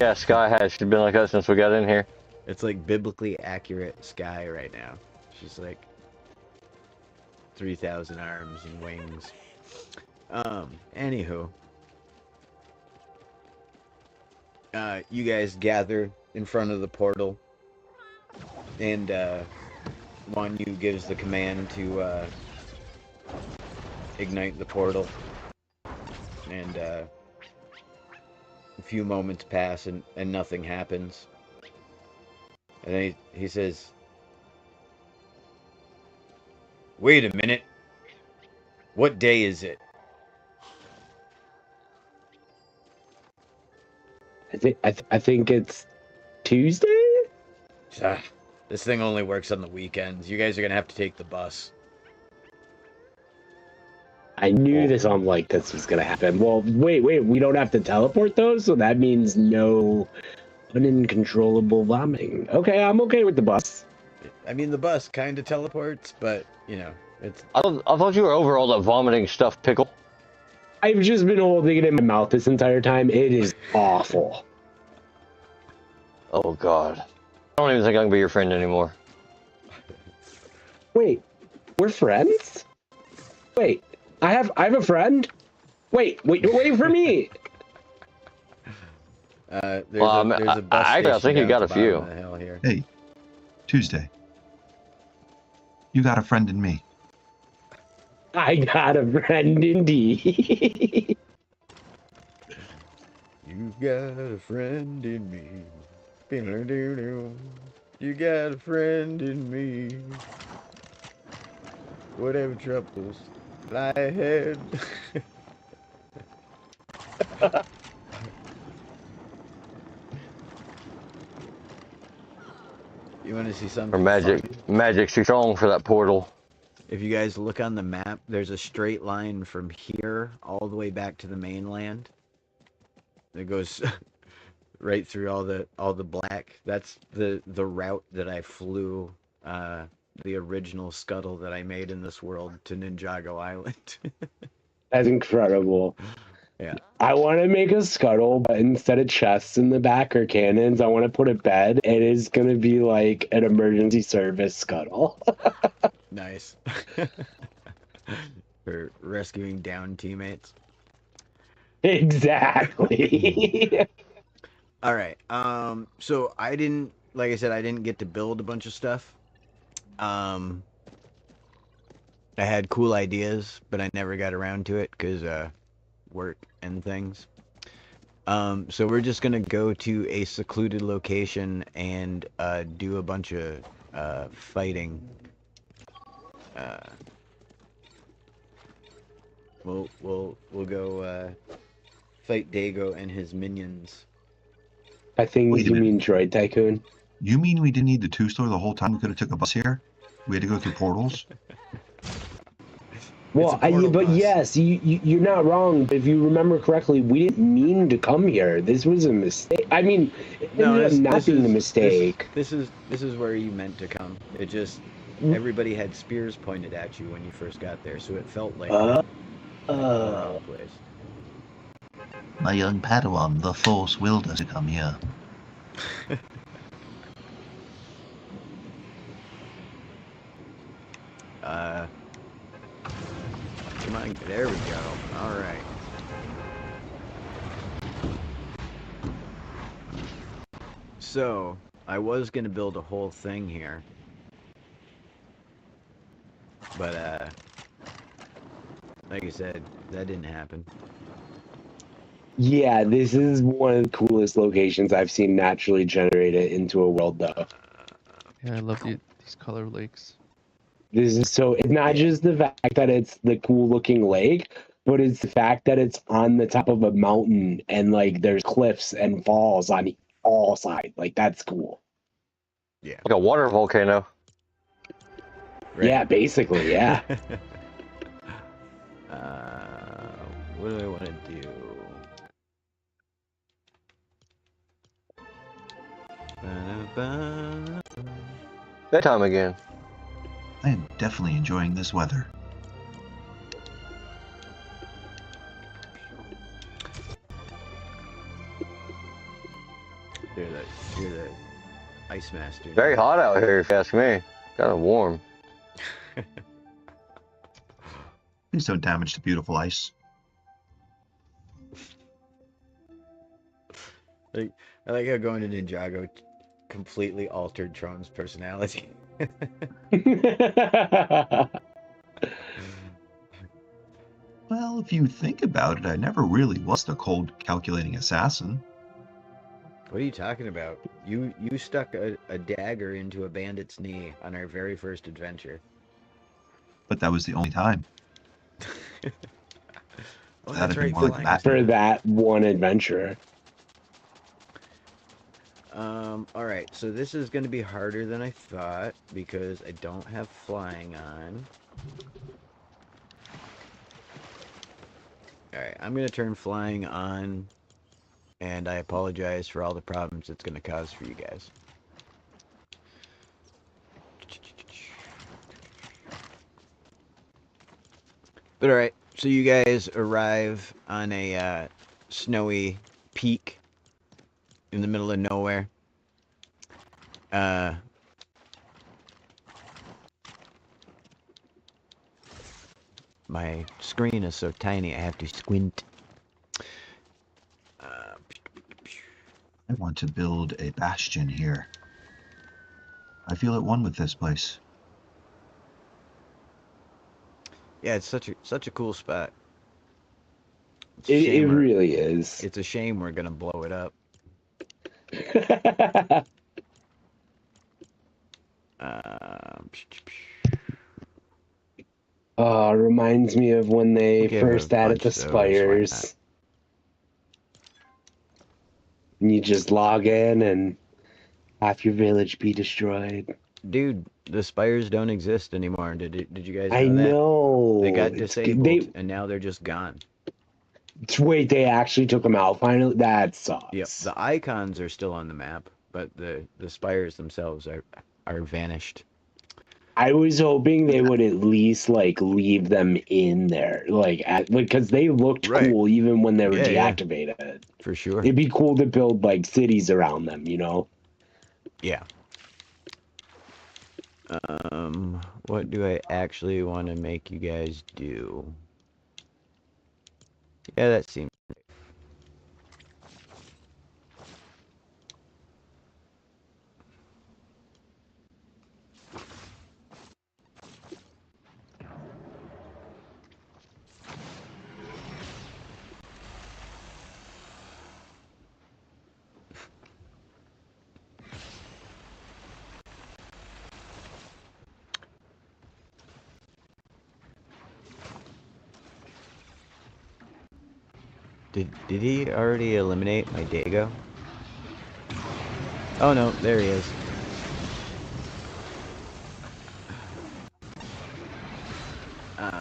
Yeah, Sky has. She's been like that since we got in here. It's like biblically accurate Sky right now. She's like 3,000 arms and wings. Anywho. You guys gather in front of the portal. And, Wan Yu gives the command to, ignite the portal. And, a few moments pass and nothing happens. And then he says, "Wait a minute. What day is it?" I think it's Tuesday? This thing only works on the weekends. You guys are gonna have to take the bus. I knew this was gonna happen. Well, wait, we don't have to teleport those, so that means no uncontrollable vomiting. Okay, I'm okay with the bus. I mean, the bus kind of teleports, but, you know, it's... I thought you were over all that vomiting stuff, Pickle. I've just been holding it in my mouth this entire time. It is awful. Oh, God. I don't even think I can be your friend anymore. Wait, we're friends? Wait, I have a friend? Wait for me! There's a bus I think you got a few. the hill here. Hey, Tuesday. You got a friend in me. I got a friend indeed. You got a friend in me. You got a friend in me. Whatever troubles lie ahead. You want to see something? Or magic's too strong for that portal. If you guys look on the map, there's a straight line from here all the way back to the mainland. It goes right through all the black. That's the route that I flew, the original scuttle that I made in this world to Ninjago Island. That's incredible. Yeah. I want to make a scuttle, but instead of chests in the back or cannons, I want to put a bed. It is going to be like an emergency service scuttle. Nice. For rescuing downed teammates. Exactly. All right. So I didn't, like I said, I didn't get to build a bunch of stuff. I had cool ideas, but I never got around to it because work and things. So we're just gonna go to a secluded location and do a bunch of fighting. We'll go fight Dago and his minions. I think Wait a you minute. mean Droid Tycoon. You mean we didn't need the two-store the whole time? We could have took a bus here? We had to go through portals? Well, but bus. yes, you're not wrong. If you remember correctly, we didn't mean to come here. This was a mistake. I mean, it ended up not being a mistake. This is where you meant to come. It just everybody had spears pointed at you when you first got there, so it felt like the wrong place. My young Padawan, the Force willed us to come here. Come on, there we go. All right. So, I was going to build a whole thing here. But, like I said, that didn't happen. Yeah, this is one of the coolest locations I've seen naturally generated into a world, though. Yeah, I love these color lakes. This is so, it's not just the fact that it's the cool looking lake, but it's the fact that it's on the top of a mountain and like there's cliffs and falls on all sides. Like that's cool. Yeah. Like a water volcano. Right. Yeah, basically, yeah. What do I want to do? Bedtime again. I am definitely enjoying this weather. You're the ice master. Very hot out here, if you ask me. Kind of warm. Please don't damage the beautiful ice. I like how going to Ninjago completely altered Tron's personality. Well, if you think about it, I never really was the cold, calculating assassin. What are you talking about? You stuck a dagger into a bandit's knee on our very first adventure. But that was the only time. Oh, That'd that's have been right. more like flying. that. For that one adventure. All right. So this is going to be harder than I thought because I don't have flying on. All right. I'm going to turn flying on, and I apologize for all the problems it's going to cause for you guys. But all right. So you guys arrive on a snowy peak in the middle of nowhere. My screen is so tiny I have to squint. I want to build a bastion here. I feel at one with this place. Yeah, it's such a cool spot. It really is. It's a shame we're gonna blow it up. Reminds me of when they Give first a added bunch the of those, why not? spires. And you just log in and half your village be destroyed. Dude, the spires don't exist anymore. Did you guys know I that? know. They got disabled, and now they're just gone. Wait, they actually took them out finally? That sucks. Yep, the icons are still on the map, but the spires themselves are vanished. I was hoping they would at least like leave them in there, because they looked cool even when they were deactivated. Yeah. For sure. It'd be cool to build like cities around them, you know? Yeah. What do I actually want to make you guys do? Yeah, that seems right. Did he already eliminate my Dago? Oh no, there he is. It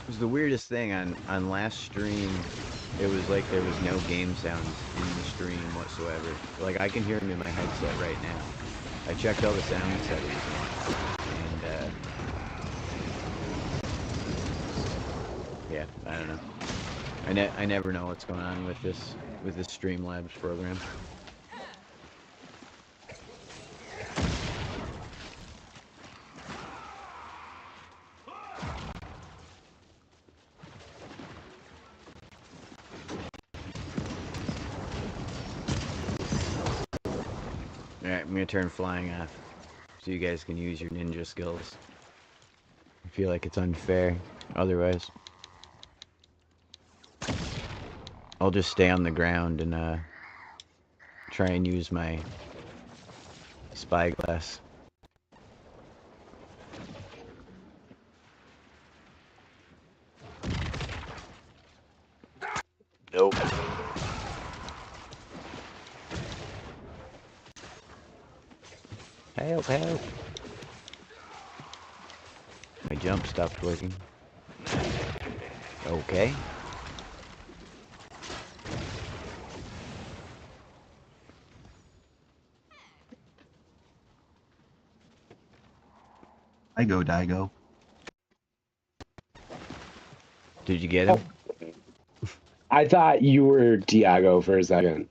was the weirdest thing on last stream. It was like there was no game sounds in the stream whatsoever. Like I can hear him in my headset right now. I checked all the sound settings and yeah, I don't know. I never know what's going on with this Streamlabs program. Alright, I'm gonna turn flying off so you guys can use your ninja skills. I feel like it's unfair otherwise. I'll just stay on the ground and try and use my spyglass. Nope. Help, help. My jump stopped working. Okay. Daigo. Did you get him? I thought you were Diago for a second.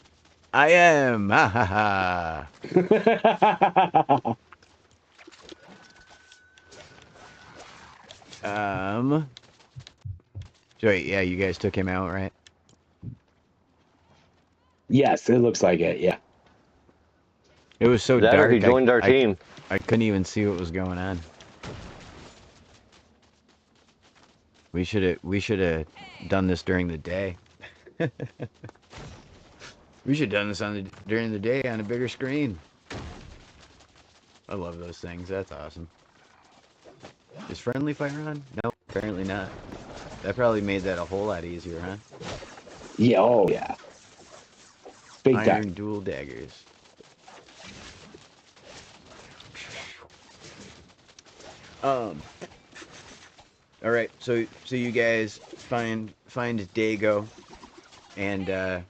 I am. Ha ha ha. So wait, yeah, you guys took him out, right? Yes, it looks like it. Yeah. It was so That dark. or he joined our team. I couldn't even see what was going on. We should have done this during the day. We should have done this during the day on a bigger screen. I love those things. That's awesome. Is friendly fire on? No, apparently not. That probably made that a whole lot easier, huh? Yeah. Oh yeah. Big Iron time. dual daggers. All right, so you guys find Dago, and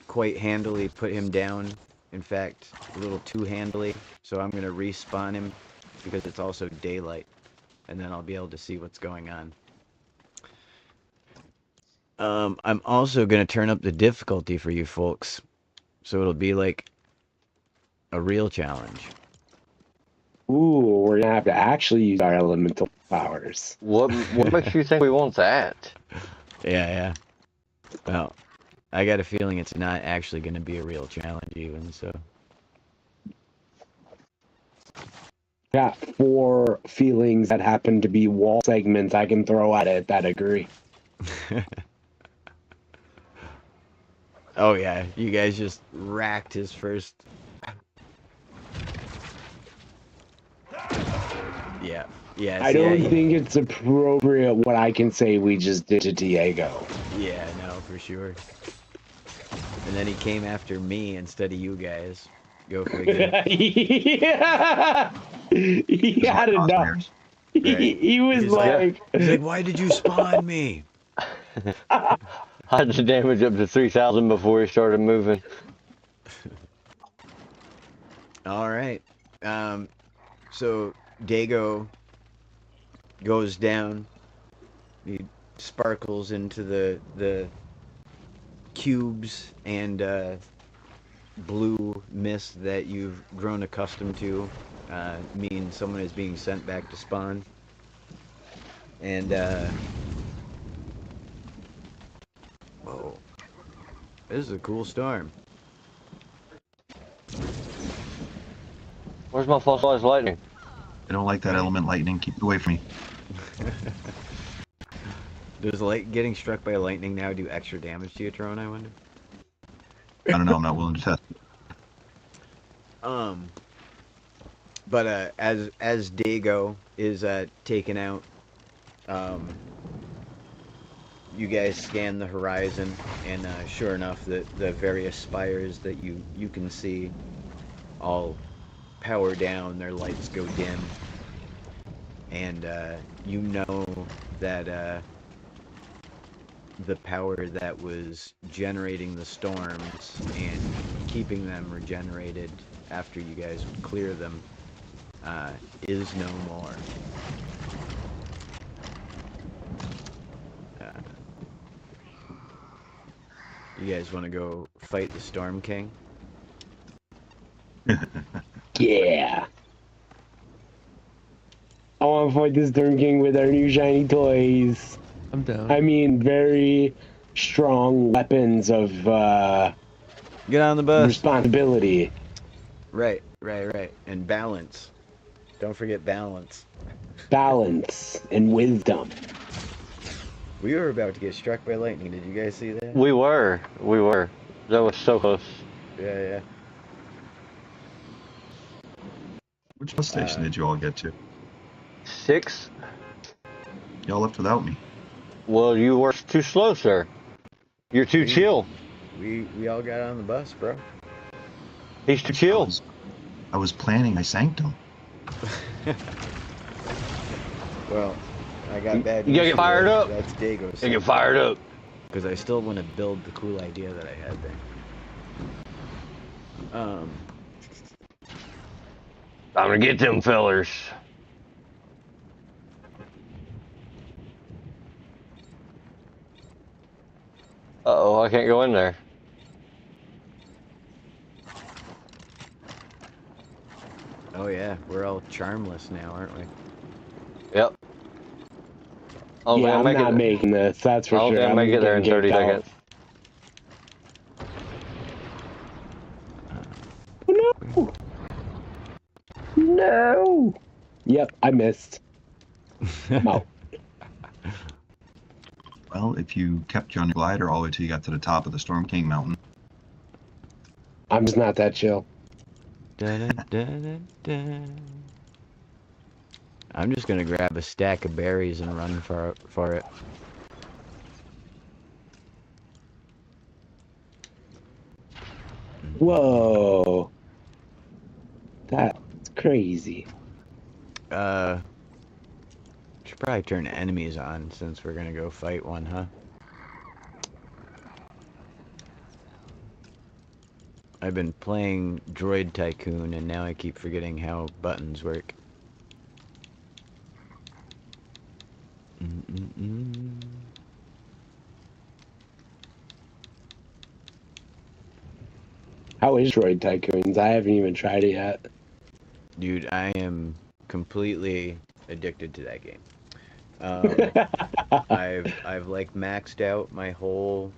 quite handily put him down. In fact, a little too handily. So I'm gonna respawn him because it's also daylight, and then I'll be able to see what's going on. I'm also gonna turn up the difficulty for you folks, so it'll be like a real challenge. Ooh, we're gonna have to actually use our elemental powers. What makes you think we want that? Yeah. Well, I got a feeling it's not actually going to be a real challenge even, so. Got 4 feelings that happen to be wall segments I can throw at it that agree. Oh yeah, you guys just racked his first. Yeah. I don't think it's appropriate what I can say we just did to Diego. Yeah, no, for sure. And then he came after me instead of you guys. Go figure. Yeah. He had enough. Right. He was he's like, why did you spawn me? I had the damage up to 3,000 before he started moving. All right. So Dago goes down. He sparkles into the cubes and blue mist that you've grown accustomed to. Means someone is being sent back to spawn. And whoa, this is a cool storm. Where's my fossilized lightning? I don't like that element lightning. Keep it away from me. Does getting struck by lightning now do extra damage to your drone, I wonder? I don't know. I'm not willing to test. But as Dago is taken out, you guys scan the horizon, and sure enough, the various spires that you can see all power down, their lights go dim, and you know that the power that was generating the storms and keeping them regenerated after you guys would clear them is no more. You guys want to go fight the Storm King? yeah. I want to fight this Storm King with our new shiny toys. I'm down. I mean, very strong weapons of Get on the bus. responsibility. Right. And balance. Don't forget balance. Balance and wisdom. We were about to get struck by lightning. Did you guys see that? We were. That was so close. Yeah. Which bus station did you all get to? 6. Y'all left without me. Well, you were too slow, sir. You're too chill. We all got on the bus, bro. He's too chill. I was planning my sanctum. Well, I got bad You news. gotta get fired up. That's Dago's. You get fired up. Because I still want to build the cool idea that I had there. I'm gonna get them fellers. Uh-oh, I can't go in there. Oh yeah, we're all charmless now, aren't we? Yep. Oh, yeah, I'm not making this. That's for sure. I'll make it there in 30 seconds. No. No. Yep, I missed. No. Well, if you kept you on your glider all the way till you got to the top of the Storm King Mountain. I'm just not that chill. I'm just gonna grab a stack of berries and run for it. Whoa. That's crazy. Should probably turn enemies on since we're gonna go fight one, huh? I've been playing Droid Tycoon and now I keep forgetting how buttons work. How is Droid Tycoons? I haven't even tried it yet. Dude, I am completely addicted to that game. I've like maxed out my whole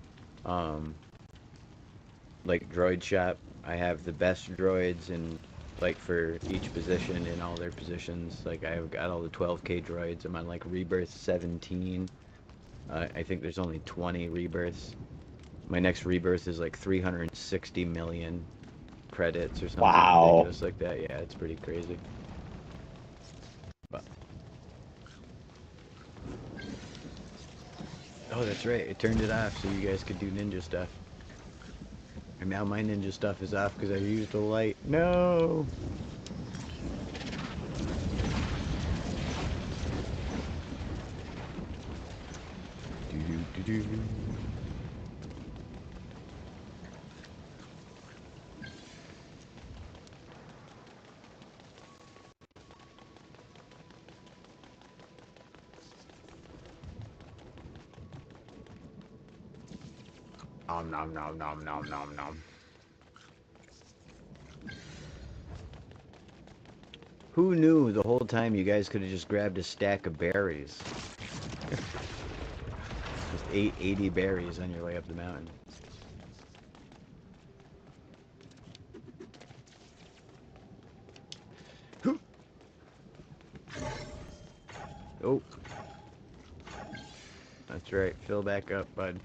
like droid shop. I have the best droids and like for each position in all their positions. Like I've got all the 12K droids. I'm on like Rebirth 17. I think there's only 20 rebirths. My next rebirth is like 360 million credits or something ridiculous like that. Yeah, it's pretty crazy. But... Oh, that's right. It turned it off so you guys could do ninja stuff. And now my ninja stuff is off because I used a light. No! Do-do-do-do. Nom nom nom nom nom nom. Who knew the whole time you guys could have just grabbed a stack of berries? Just ate 80 berries on your way up the mountain. Oh. That's right. Fill back up, bud.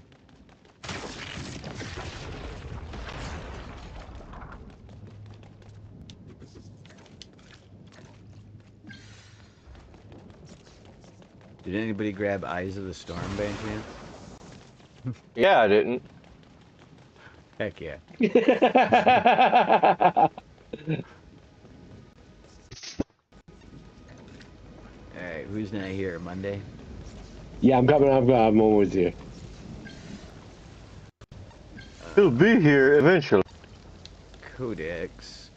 Did anybody grab Eyes of the Storm by any chance? Yeah, I didn't. Heck yeah. Alright, who's not here? Monday? Yeah, I'm coming. I'm almost here. He'll be here eventually. Codex.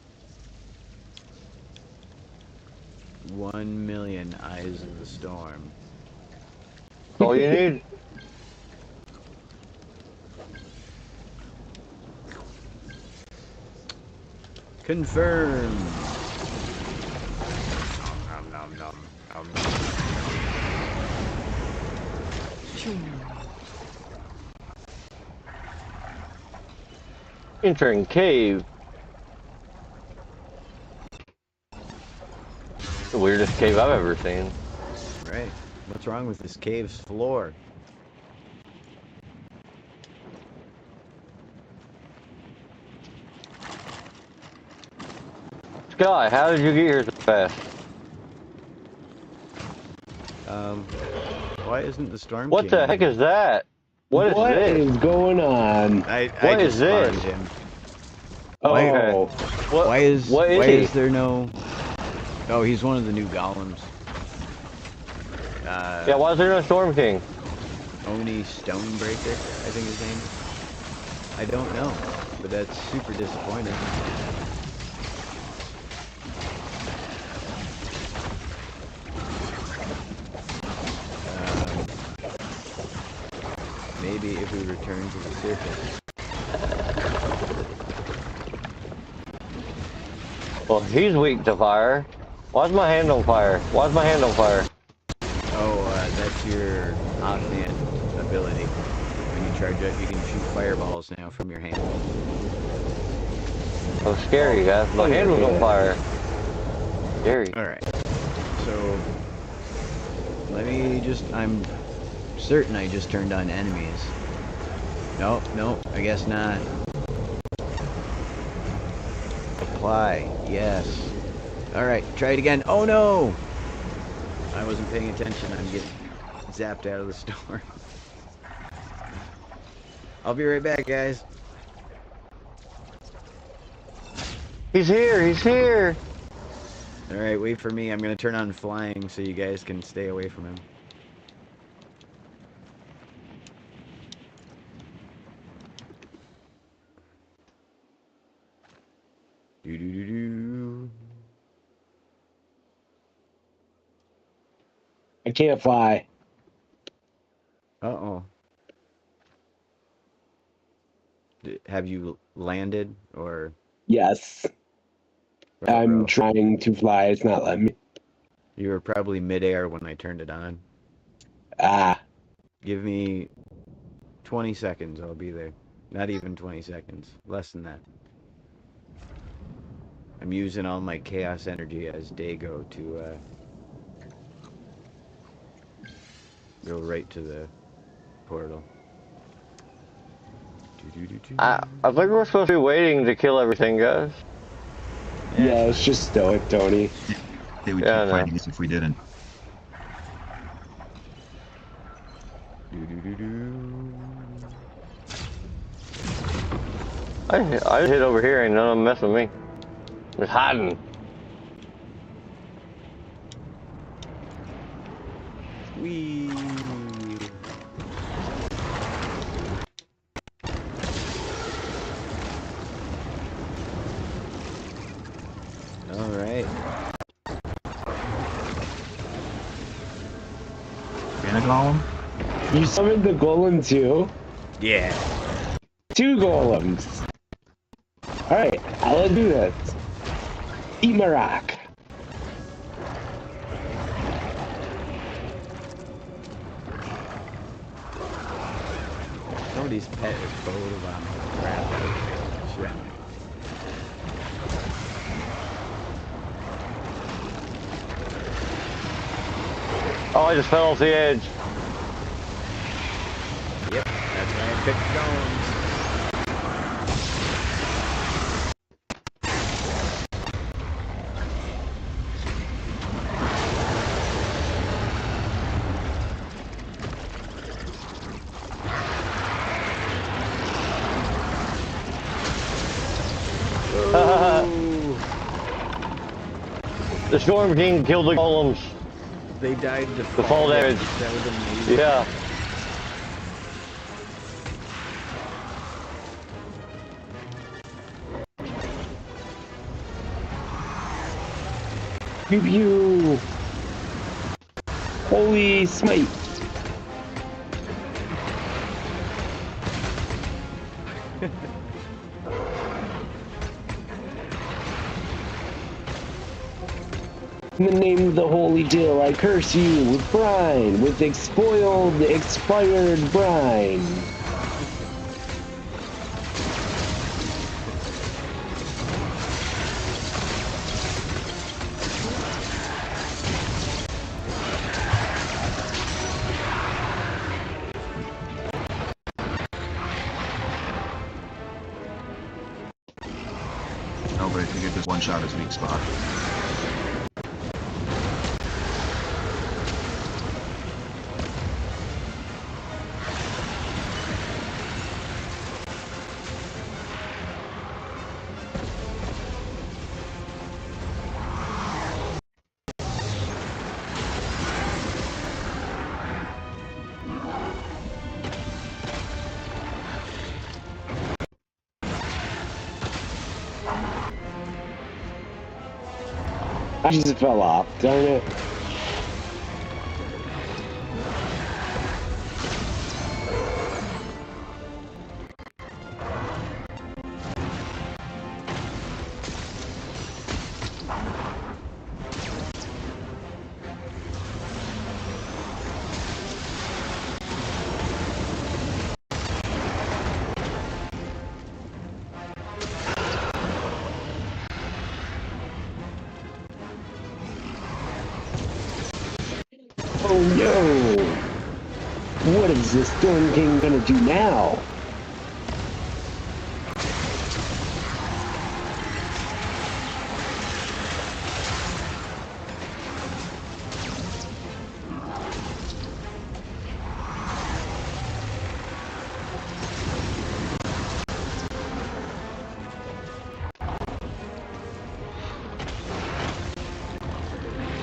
1 million Eyes of the Storm. That's all you need. Confirmed. Nom nom nom nom. Entering cave. The weirdest cave I've ever seen. Right. What's wrong with this cave's floor? Scott, how did you get here so fast? Why isn't the Storm What King the heck here? is that? What is What this? is going on? I What just is this? spawned him. Oh, Why is what is why he? is there no? Oh, he's one of the new golems. Yeah, why is there no Storm King? Oni Stonebreaker, I think his name is. I don't know, but that's super disappointing. Maybe if we return to the surface. Well, he's weak to fire. Why's my hand on fire? Why's my hand on fire? Oh, that's your offhand ability. When you charge up, you can shoot fireballs now from your hand. Oh, scary, guys. My hand was on fire. Scary. Alright. So, let me just... I'm certain I just turned on enemies. Nope, I guess not. Apply. Yes. Alright, try it again. Oh no! I wasn't paying attention. I'm getting zapped out of the storm. I'll be right back, guys. He's here, he's here! Alright, wait for me. I'm gonna turn on flying so you guys can stay away from him. Do-do-do-do. I can't fly. Uh-oh. Have you landed, or... Yes. I'm Bro. trying to fly. It's not letting me. You were probably midair when I turned it on. Ah. Give me 20 seconds, I'll be there. Not even 20 seconds. Less than that. I'm using all my chaos energy as Dago to go right to the portal. I think we're supposed to be waiting to kill everything, guys. Yeah, it's just stoic, Tony. They would Yeah, I keep know. fighting us if we didn't. I hit over here, ain't none of them messing with me. It's hiding. Whee! Alright. And a golem? You summoned the golem too? Yeah. 2 golems. Alright, I'll do this. Eat my rock. Somebody's pet is bold on crap. Shit. Oh, I just fell off the edge. Yep, that's why I picked stones. The Storm King killed the golems. They died to The fall damage. That was amazing. Yeah. Pew pew. Holy smite. In the name of the holy dill, I curse you with brine, with expired brine. Oh, but if you get this one shot his weak spot. I just fell off, darn it. Oh no! What is this Storm King gonna do now?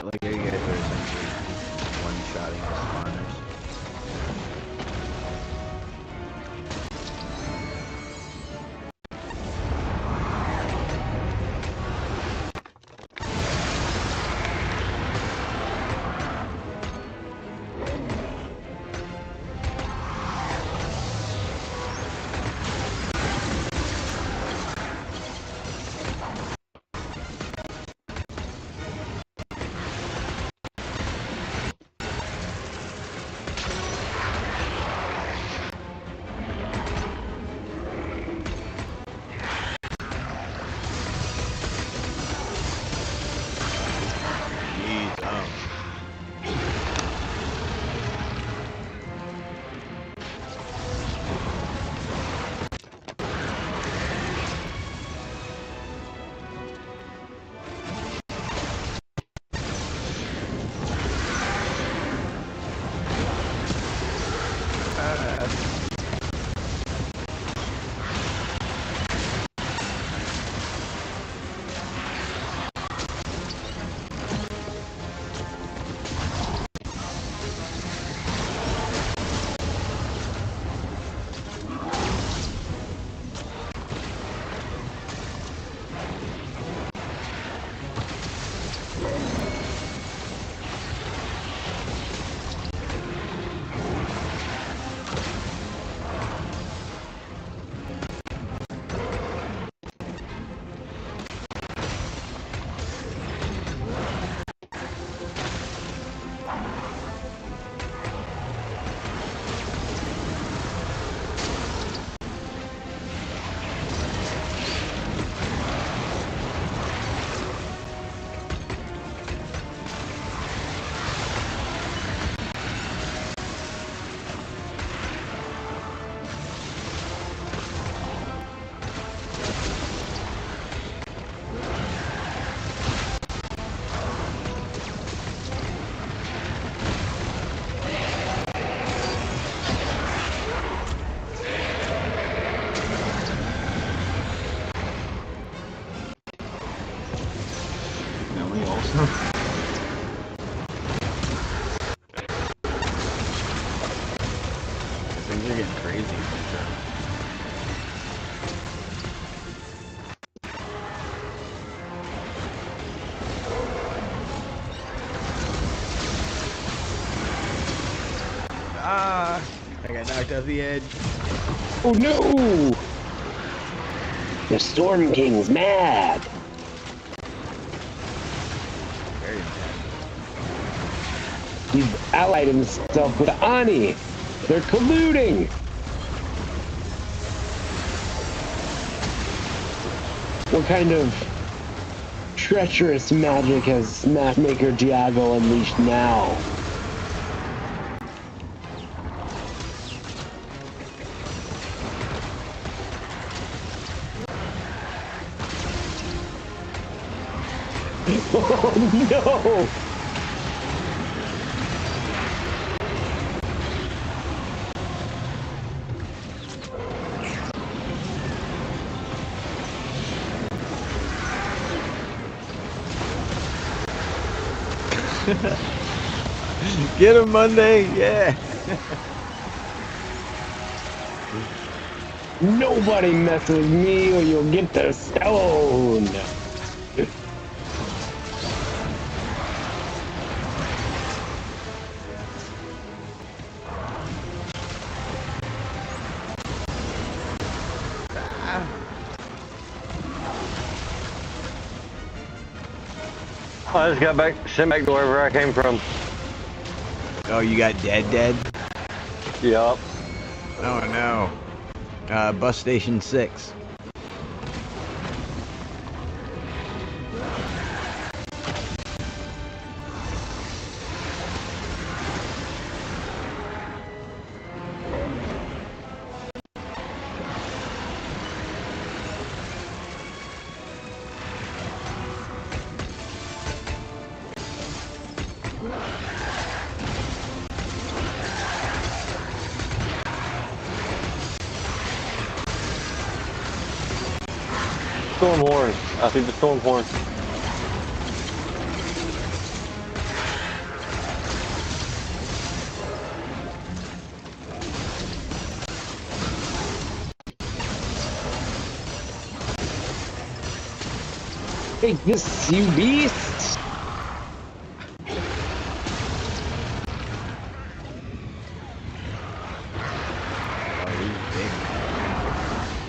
Like you guys are essentially one-shotting the spawners. Things are getting crazy for sure. Ah! I got knocked off the edge. Oh no! The Storm King's mad! Very mad. He's allied himself with Ani! They're colluding! What kind of treacherous magic has Matchmaker Diago unleashed now? no! Get him, Monday! Yeah! Nobody mess with me or you'll get the stone! I just got sent back to wherever I came from. Oh, you got dead? Yup. Oh no. Bus station 6. Storm horn. I see the storm horn. Take this, you beast! Oh, he's big.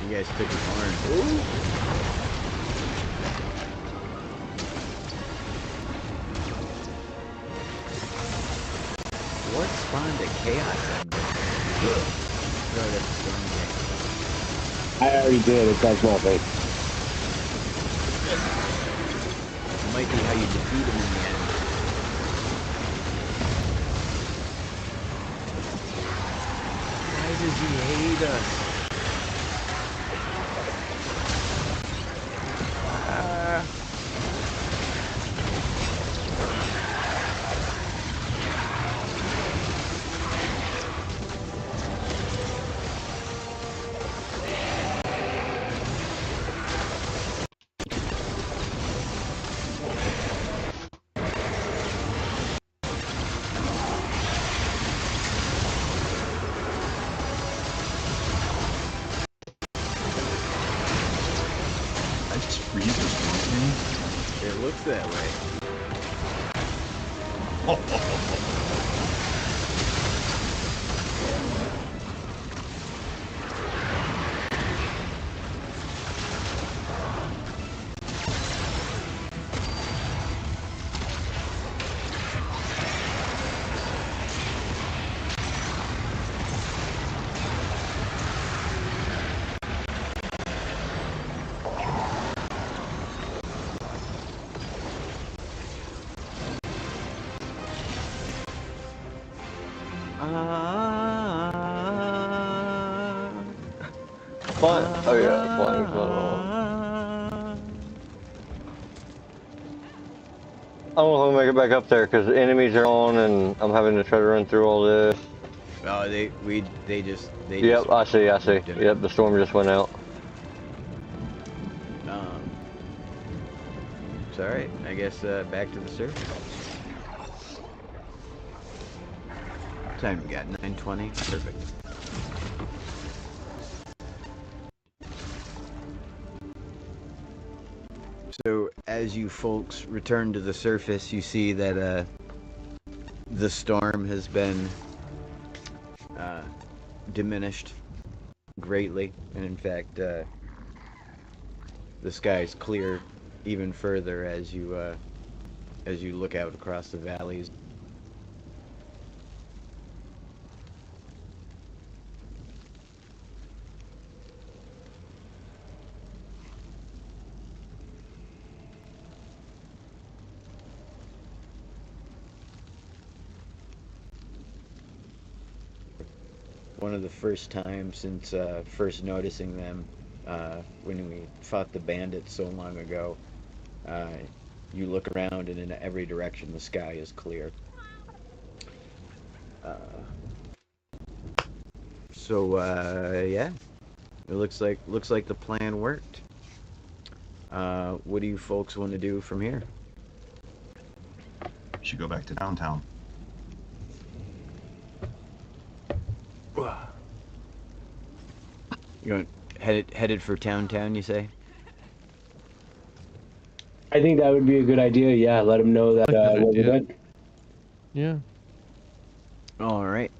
You guys took his horn. Ooh. What spawned a chaos ember? Throw it at the storm king. I already did, it does nothing. It might be how you defeat him in the end. Why does he hate us? It looks that way. Fun. Oh yeah, flying funnel. I don't know if I'll make it back up there because the enemies are on and I'm having to try to run through all this. Oh, they just. Yep, I see. Yep, the storm just went out. It's alright. I guess back to the surface. What time we got? 9:20? Perfect. So, as you folks return to the surface, you see that the storm has been diminished greatly, and in fact, the sky's clear even further as you look out across the valleys. One of the first times since first noticing them when we fought the bandits so long ago, you look around, and in every direction the sky is clear. Yeah, it looks like the plan worked. What do you folks want to do from here? We should go back to downtown. You headed for town, you say? I think that would be a good idea. Yeah, let him know that what we're doing. Yeah. All right.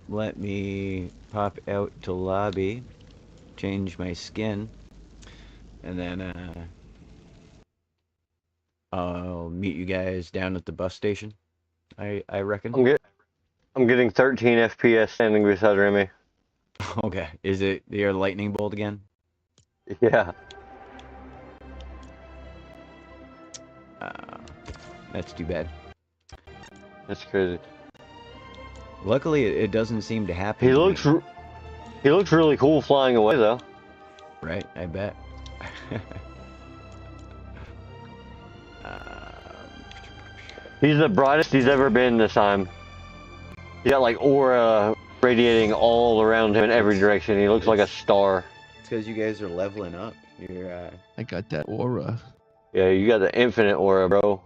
Let me pop out to lobby, change my skin, and then I'll meet you guys down at the bus station. I reckon. I'm getting 13 FPS standing beside Remy. Okay. Is it your lightning bolt again? Yeah. That's too bad. That's crazy. Luckily, it doesn't seem to happen. He looks really cool flying away, though. Right, I bet. He's the brightest he's ever been this time. He got like aura radiating all around him in every direction. He looks like a star. It's because you guys are leveling up. You're I got that aura. Yeah, you got the infinite aura, bro.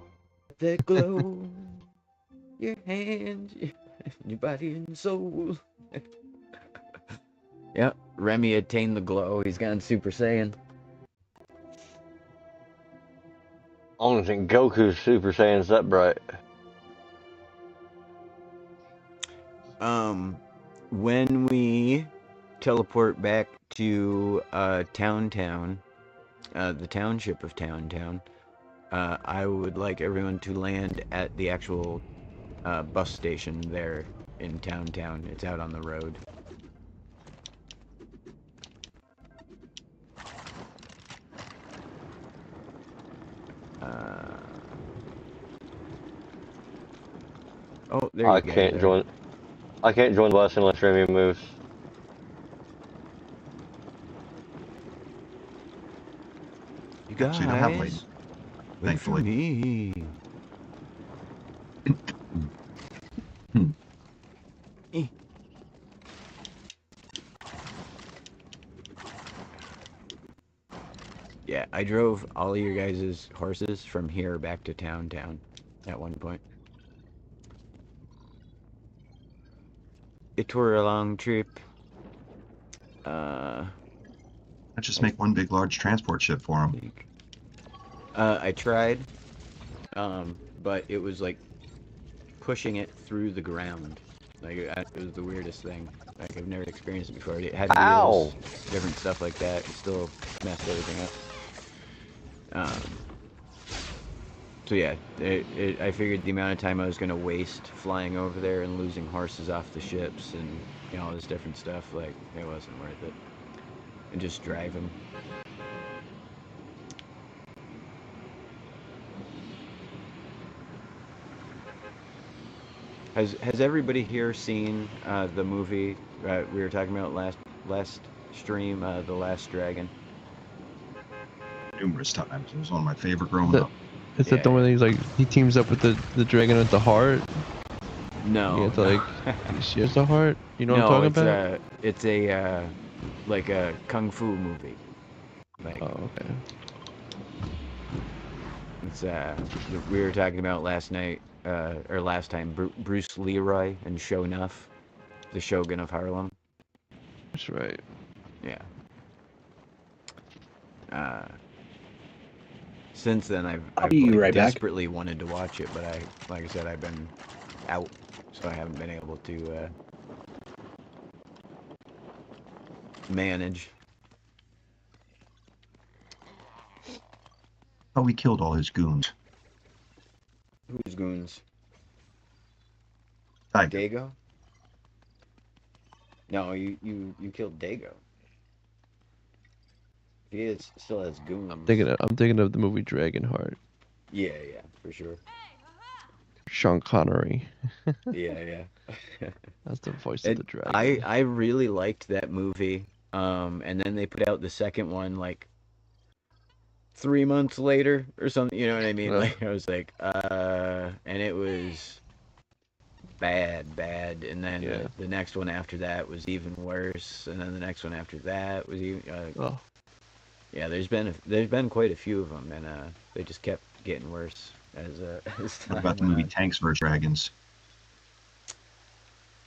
the glow, your hands, your body and soul. Yep, Remy attained the glow. He's gone Super Saiyan. I don't think Goku's Super Saiyan's that bright. When we teleport back to Town, the township of Town, I would like everyone to land at the actual bus station there in Town. It's out on the road. Oh, there you go. I can't join the bus unless Remy moves. You guys, So you don't have light, wait for me. Yeah, I drove all of your guys' horses from here back to Town at one point. It were a long trip. Let's just make one big large transport ship for him. I tried, but it was like pushing it through the ground. Like it was the weirdest thing. Like I've never experienced it before. It had wheels, different stuff like that. It still messed everything up. So yeah, I figured the amount of time I was gonna waste flying over there and losing horses off the ships and all this different stuff, like it wasn't worth it. And just drive them. Has everybody here seen the movie we were talking about last stream, The Last Dragon? Numerous times. It was one of my favorite growing up. Is that the one that he's like, he teams up with the dragon with the heart? No. It's like, she has the heart? You know what I'm talking about? It's a, like a kung fu movie. Like, oh, okay. It's, we were talking about last night, or last time, Bruce Leroy and Sho'nuff, the Shogun of Harlem. That's right. Yeah. Since then, I've right desperately wanted to watch it, but like I said, I've been out, so I haven't been able to manage. Oh, we killed all his goons. Who's goons? Dago. No, you killed Dago. He still has goons. I'm thinking of the movie Dragonheart. Yeah, for sure. Sean Connery. Yeah. That's the voice of the dragon. I really liked that movie. And then they put out the second one like 3 months later or something. You know what I mean? Yeah. Like I was like, and it was bad, and then Yeah. the next one after that was even worse, and then the next one after that was even. Oh. Yeah, there's been quite a few of them, and they just kept getting worse as as time What about the went movie on. Tanks vs. Dragons?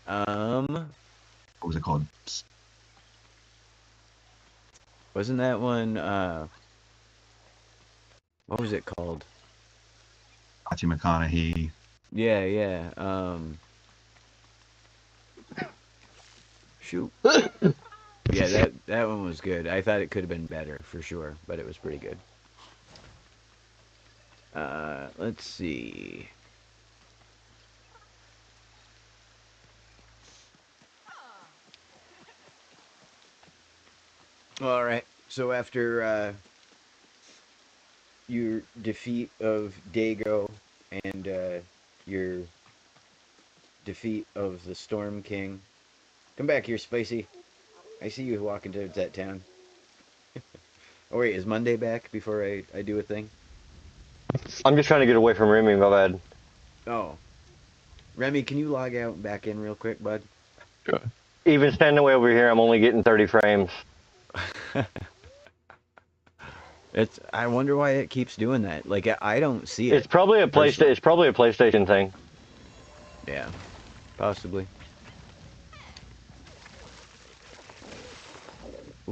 Um, What was it called? wasn't that one? What was it called? Matthew McConaughey. Yeah, yeah. Shoot. Yeah, that one was good. I thought it could have been better for sure, but it was pretty good. Let's see. All right. So after your defeat of Dago and your defeat of the Storm King, come back here, Spicy. I see you walking towards that town. Oh wait, is Monday back before I do a thing? I'm just trying to get away from Remy, my bad. Oh. Remy, can you log out and back in real quick, bud? Sure. Even standing away over here, I'm only getting 30 frames. I wonder why it keeps doing that. Like I don't see it. It's probably a PlayStation. It's probably a PlayStation thing. Yeah, possibly.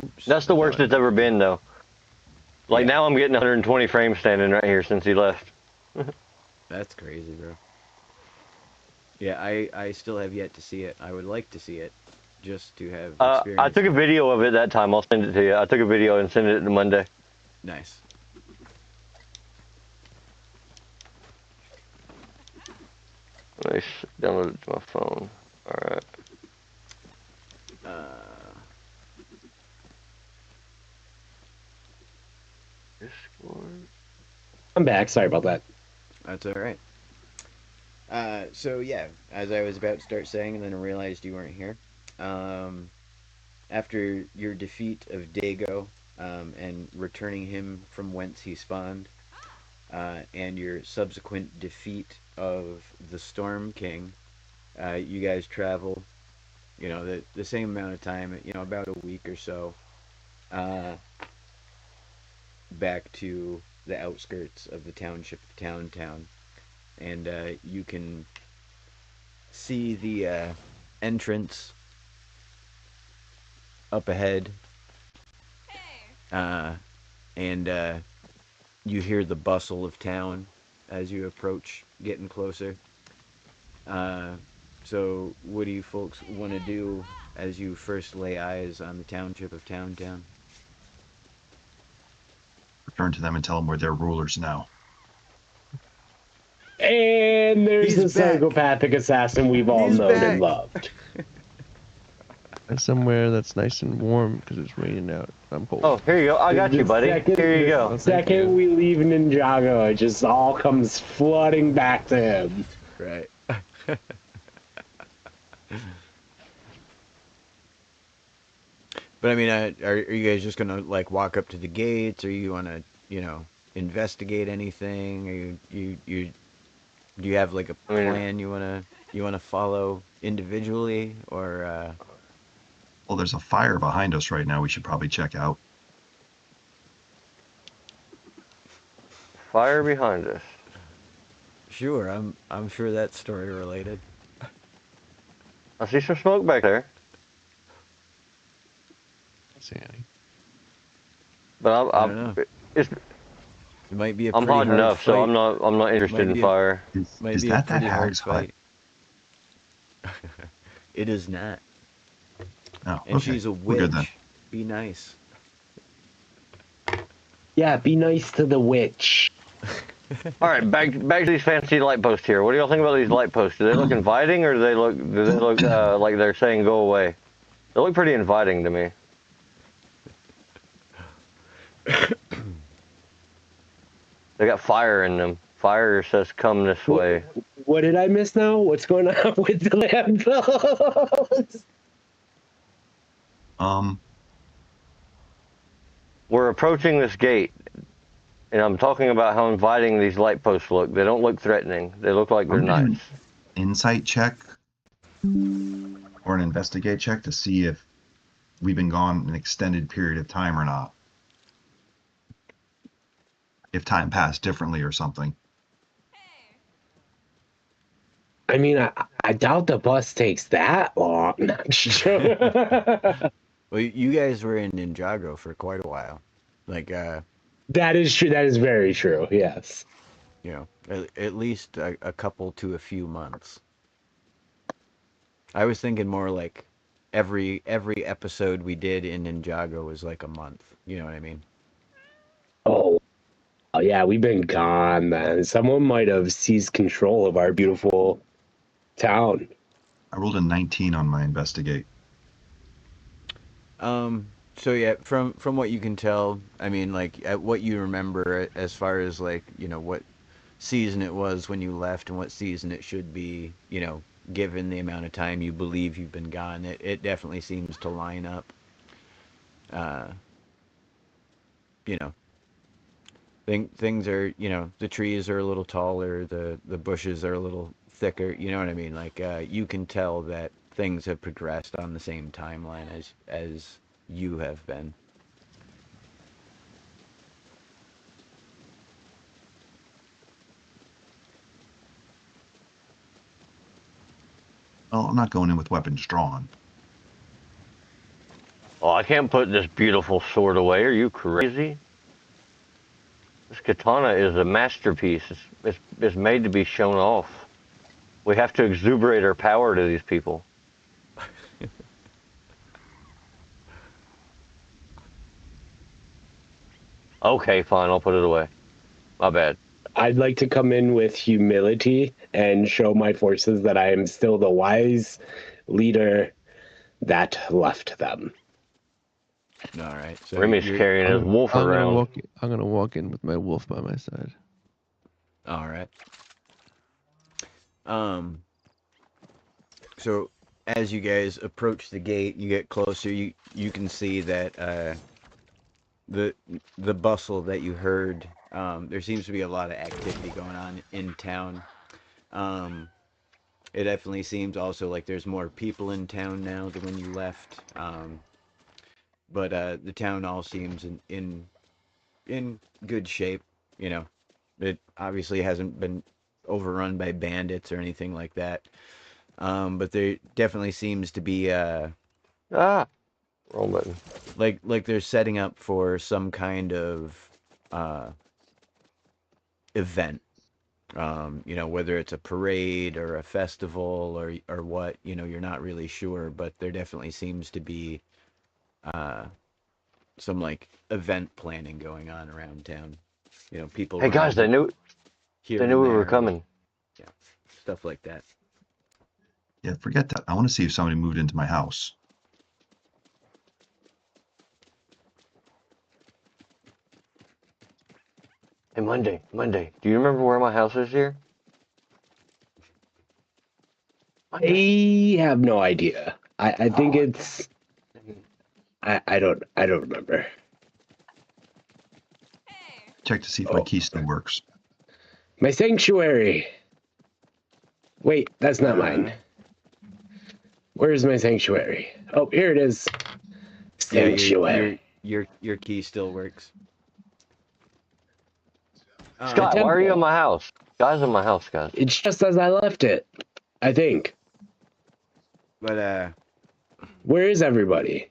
Oops. That's the worst it's ever been, though. Like, Yeah. now I'm getting 120 frames standing right here since he left. That's crazy, bro. Yeah, I still have yet to see it. I would like to see it, just to have experience. I took a video of it that time. I'll send it to you. I took a video and sent it to Monday. Nice. Let me download it to my phone. Alright. Discord. I'm back. Sorry about that. That's all right. So yeah, as I was about to start saying, and then I realized you weren't here. After your defeat of Dago, and returning him from whence he spawned, and your subsequent defeat of the Storm King, you guys travel, the same amount of time, about a week or so, back to the outskirts of the township of Town, and you can see the entrance up ahead, and you hear the bustle of town as you approach, getting closer. So what do you folks want to do as you first lay eyes on the township of Town? Return to them and tell them we're their rulers now. And there's He's the back. psychopathic assassin we've all He's known back. and loved. Somewhere that's nice and warm because it's raining out. I'm cold. Oh, here you go. I got you, buddy. Here you The go. Thank you. second we leave Ninjago, it just all comes flooding back to him. Right. But I mean, are you guys just gonna like walk up to the gates, or you wanna, investigate anything? Or do you have like a plan you wanna follow individually, or Well, there's a fire behind us right now. We should probably check out. Fire behind us. Sure, I'm sure that's story related. I see some smoke back there. See any? But I don't know. It's, It might be a I'm pretty hot hard enough, fight. so I'm not interested Might in be a- fire. Might Is be a that pretty hard hag's hut? fight. It is not. Oh, And okay. she's a We're good then. witch. Be nice. Yeah, be nice to the witch. All right, back to these fancy light posts here. What do y'all think about these light posts? Do they look inviting, or do they look like they're saying go away? They look pretty inviting to me. They got fire in them. Fire says come this way. What did I miss now? What's going on with the lamppost? Um, We're approaching this gate. And I'm talking about how inviting these light posts look. They don't look threatening. They look like they're I'm gonna do nice. an insight check or an investigate check to see if we've been gone an extended period of time or not. If time passed differently or something. I mean, I doubt the bus takes that long. No, I'm sure. Well, you guys were in Ninjago for quite a while. Like, That is true. That is very true. Yes. you know, at least a couple to a few months. I was thinking more like every episode we did in Ninjago was like a month. You know what I mean? Oh, yeah, we've been gone, man. Someone might have seized control of our beautiful town. I rolled a 19 on my investigate. So yeah, from what you can tell, I mean, like at what you remember as far as like, you know, what season it was when you left and what season it should be, you know, given the amount of time you believe you've been gone, it definitely seems to line up. You know, things are, you know, the trees are a little taller, the bushes are a little thicker, you know what I mean? Like you can tell that things have progressed on the same timeline as you have been. Well, I'm not going in with weapons drawn. Oh, I can't put this beautiful sword away. Are you crazy? This katana is a masterpiece. It's made to be shown off. We have to exuberate our power to these people. Okay, fine. I'll put it away. My bad. I'd like to come in with humility and show my forces that I am still the wise leader that left them. All right. So Remy's carrying his wolf around. I'm gonna walk in with my wolf by my side. all right. So as you guys approach the gate, you get closer, you can see that the bustle that you heard, there seems to be a lot of activity going on in town. It definitely seems also like there's more people in town now than when you left. But the town all seems in good shape. You know, it obviously hasn't been overrun by bandits or anything like that. But there definitely seems to be Ah, wrong button. like they're setting up for some kind of event. You know, whether it's a parade or a festival or what, you know, you're not really sure, but there definitely seems to be some like event planning going on around town. You know, people. Hey guys, they knew here we and were there, coming. yeah, stuff like that. Yeah, forget that. I want to see if somebody moved into my house. Hey, Monday. Do you remember where my house is here? I have no idea. I think it's. I don't remember. Check to see if my key still works. My sanctuary. Wait, that's not mine. Where's my sanctuary? Oh, here it is. Sanctuary. Yeah, your key still works. Scott, why are you in my house? Guys in my house, guys. It's just as I left it, I think. But where is everybody?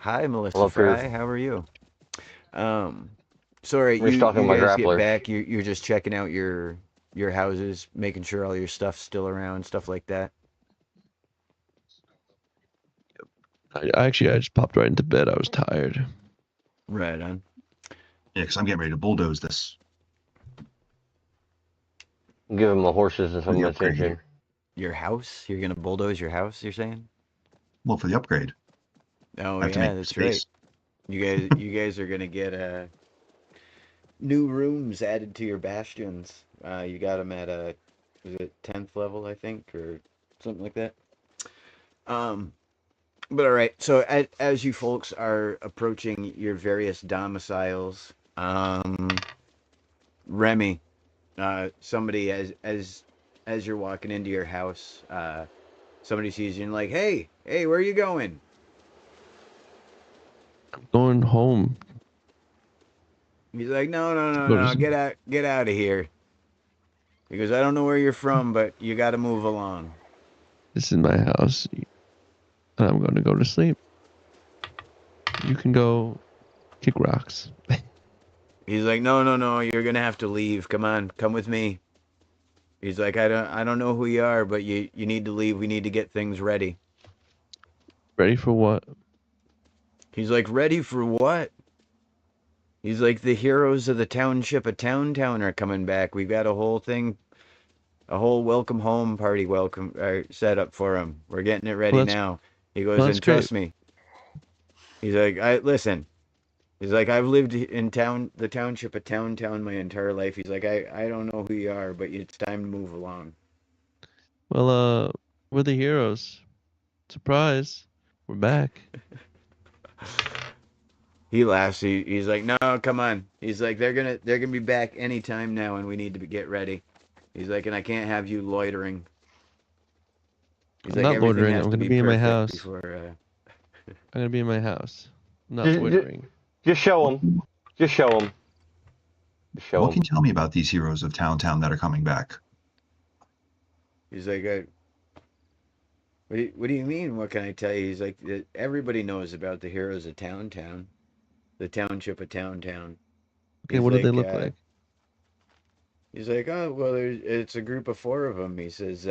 hi, Melissa Fry. How are you? Sorry, you guys get back. You're just checking out your houses, making sure all your stuff's still around, stuff like that. I just popped right into bed. I was tired. Right on. Yeah, because I'm getting ready to bulldoze this. Give him my horses and some attention. Your house? You're gonna bulldoze your house? You're saying? Well, for the upgrade. Oh yeah, that's right. You guys are gonna get new rooms added to your bastions. You got them at was it 10th level, I think, or something like that. But all right. So as you folks are approaching your various domiciles, Remy, somebody as you're walking into your house, somebody sees you and like, hey, where are you going? I'm going home. He's like, no, Go to no, get out of here. He goes, I don't know where you're from, but you got to move along. This is my house, and I'm going to go to sleep. You can go kick rocks. He's like, no, you're gonna have to leave. Come on, come with me. He's like, I don't know who you are, but you need to leave. We need to get things ready. Ready for what? He's like, ready for what? He's like, the heroes of the township of Town are coming back. We've got a whole thing, a whole welcome home party set up for them. We're getting it ready now. He goes, and trust me. He's like, listen. He's like, I've lived in the township of Town my entire life. He's like, I don't know who you are, but it's time to move along. Well, we're the heroes. Surprise. We're back. He laughs. He's like, no, come on. He's like, they're gonna be back anytime now, and we need to get ready. He's like, and I can't have you loitering. I'm not loitering. I'm gonna be in my house. I'm gonna be in my house. I'm not loitering. Just show them. Just show them. What can you tell me about these heroes of Town that are coming back? He's like, what do you mean? What can I tell you? He's like, everybody knows about the heroes of Town, the township of Town. Okay, what do they look like? He's like, oh, well, it's a group of 4 of them. He says,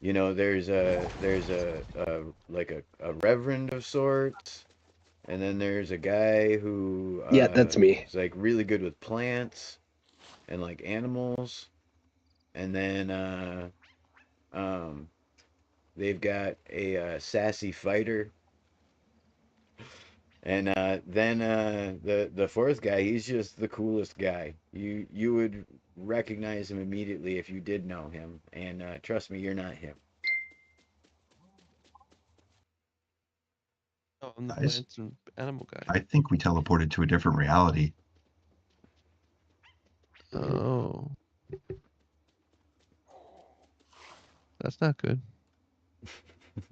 you know, there's a reverend of sorts, and then there's a guy who yeah, that's me. He's like really good with plants and like animals, and then they've got a sassy fighter. And then the 4th guy, he's just the coolest guy. You would recognize him immediately if you did know him. And trust me, you're not him. Oh, I'm the plants and animal guy. I think we teleported to a different reality. Oh. That's not good. I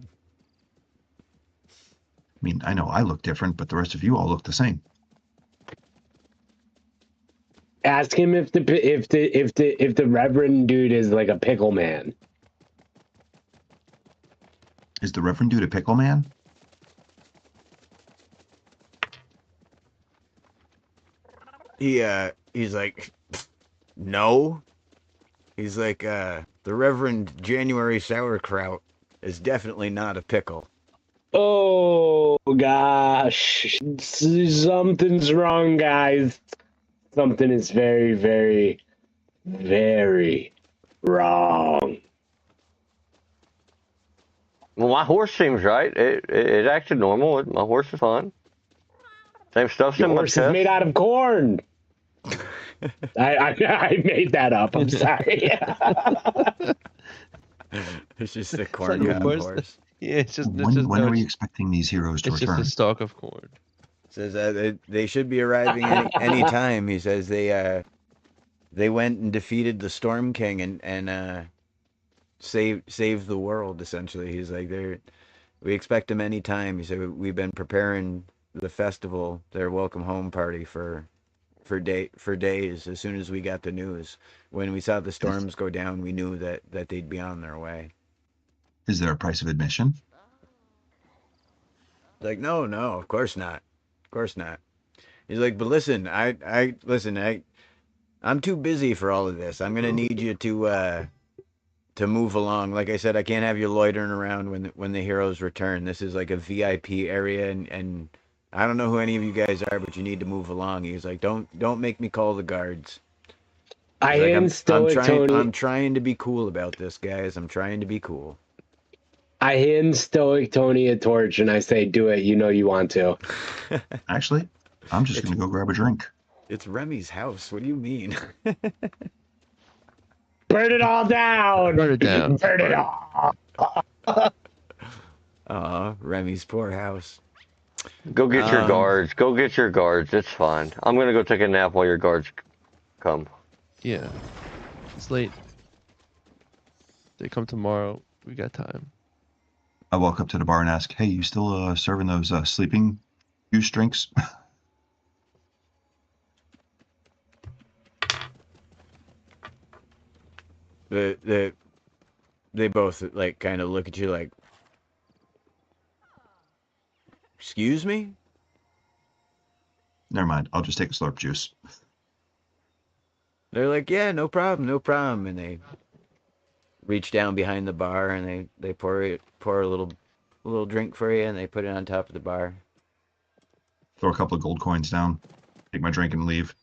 mean, I know I look different, but the rest of you all look the same. Ask him if the Reverend dude is like a pickle man. Is the Reverend dude a pickle man? He's like, no. He's like, the Reverend January Sauerkraut is definitely not a pickle. Oh gosh, something's wrong, guys. Something is very, very, very wrong. Well, my horse seems right. It acted normal. My horse is fine. Same stuff's in my chest. Your horse is made out of corn. I made that up. I'm sorry. It's just a corn cob horse. Yeah, it's just. When are we expecting these heroes to return? It's just a stalk of corn. Says they should be arriving any time. He says they went and defeated the Storm King and saved the world essentially. He's like we expect them any time. He said we've been preparing the festival, their welcome home party for days. As soon as we got the news, when we saw the storms go down, we knew that they'd be on their way. Is there a price of admission? Like, no, of course not. Of course not. He's like, but listen, I'm too busy for all of this. I'm gonna need you to move along. Like I said, I can't have you loitering around when the heroes return. This is like a VIP area, and I don't know who any of you guys are, but you need to move along. He's like, don't make me call the guards. I'm trying to be cool about this, guys. I'm trying to be cool. I hand Stoic Tony a torch and I say, do it. You know you want to. Actually, I'm just going to go grab a drink. It's Remy's house. What do you mean? Burn it all down. Burn it down. Burn it all. Remy's poor house. Go get your guards. Go get your guards. It's fine. I'm gonna go take a nap while your guards come. Yeah. It's late. They come tomorrow. We got time. I walk up to the bar and ask, "Hey, you still serving those sleeping juice drinks?" They both like kind of look at you like, "Excuse me?" Never mind. I'll just take a slurp juice. They're like, "Yeah, no problem, no problem." And they reach down behind the bar and they pour a little drink for you and they put it on top of the bar. Throw a couple of gold coins down, take my drink, and leave.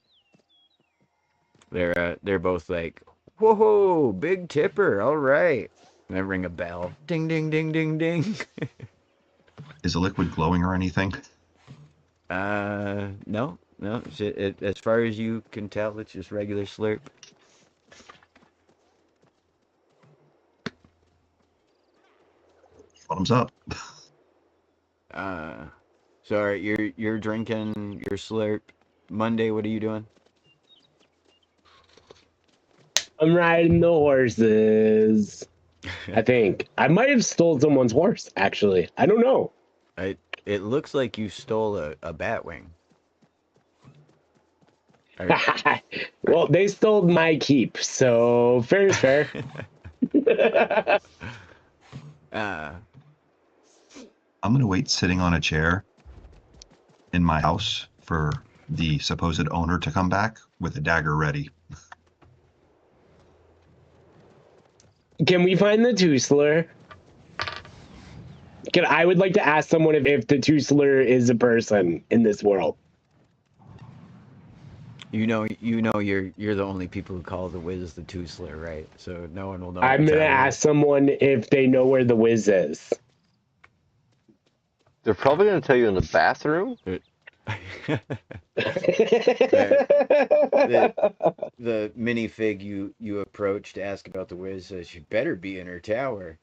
They're both like, "Whoa, big tipper, all right." And they ring a bell. Ding, ding, ding, ding, ding. Is the liquid glowing or anything? No. As far as you can tell, it's just regular slurp. Bottoms up. So all right, you're drinking your slurp. Monday, what are you doing? I'm riding the horses. I think I might have stole someone's horse. Actually, I don't know. It looks like you stole a Batwing. Well, they stole my keep, so fair is fair. I'm gonna wait sitting on a chair in my house for the supposed owner to come back with a dagger ready. Can we find the Toosler? I would like to ask someone if the Toosler is a person in this world. You know, you're the only people who call the Wiz the Toosler, right? So no one will know. I'm gonna ask someone if they know where the Wiz is. They're probably gonna tell you in the bathroom. The minifig you approach to ask about the Wiz says she better be in her tower.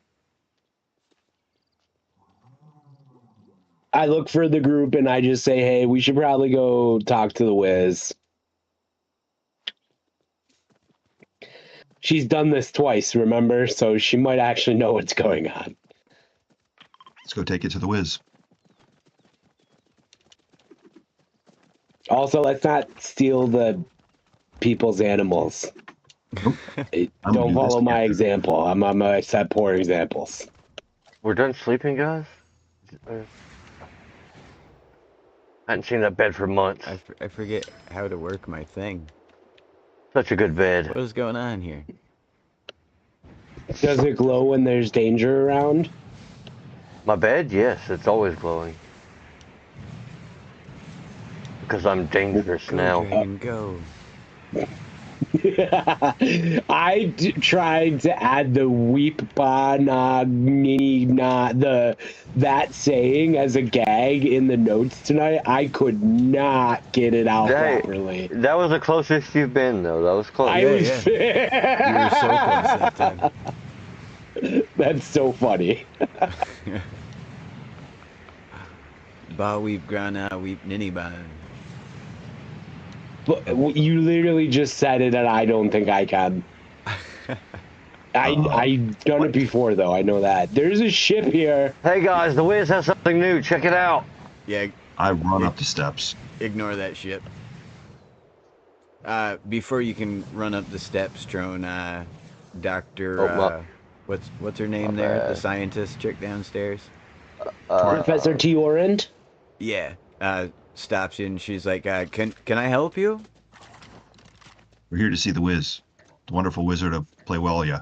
I look for the group and I just say, hey, we should probably go talk to the Wiz. She's done this twice, remember? So she might actually know what's going on. Let's go take it to the Wiz. Also, let's not steal the people's animals. Nope. Don't follow my example. I'm gonna set poor examples. We're done sleeping, guys? I hadn't seen that bed for months. I forget how to work my thing. Such a good bed. What is going on here? Does it glow when there's danger around? My bed? Yes, it's always glowing. Because I'm dangerous now. Dragon, go. I tried to add the weep ba na nini na that saying as a gag in the notes tonight. I could not get it out properly. That was the closest you've been, though. That was close. You were so close that time. That's so funny. Ba weep grana weep nini ba. But you literally just said it, and I don't think I can. I've done it before, though. I know that. There's a ship here. Hey, guys, the Wiz has something new. Check it out. Yeah. I run up the steps. Ignore that ship. Before you can run up the steps, Trone, Dr. What's her name there? The scientist chick downstairs? Professor T. Orand? Yeah. Stops you and she's like, can I help you? We're here to see the Wiz, the wonderful wizard of Play Well Ya.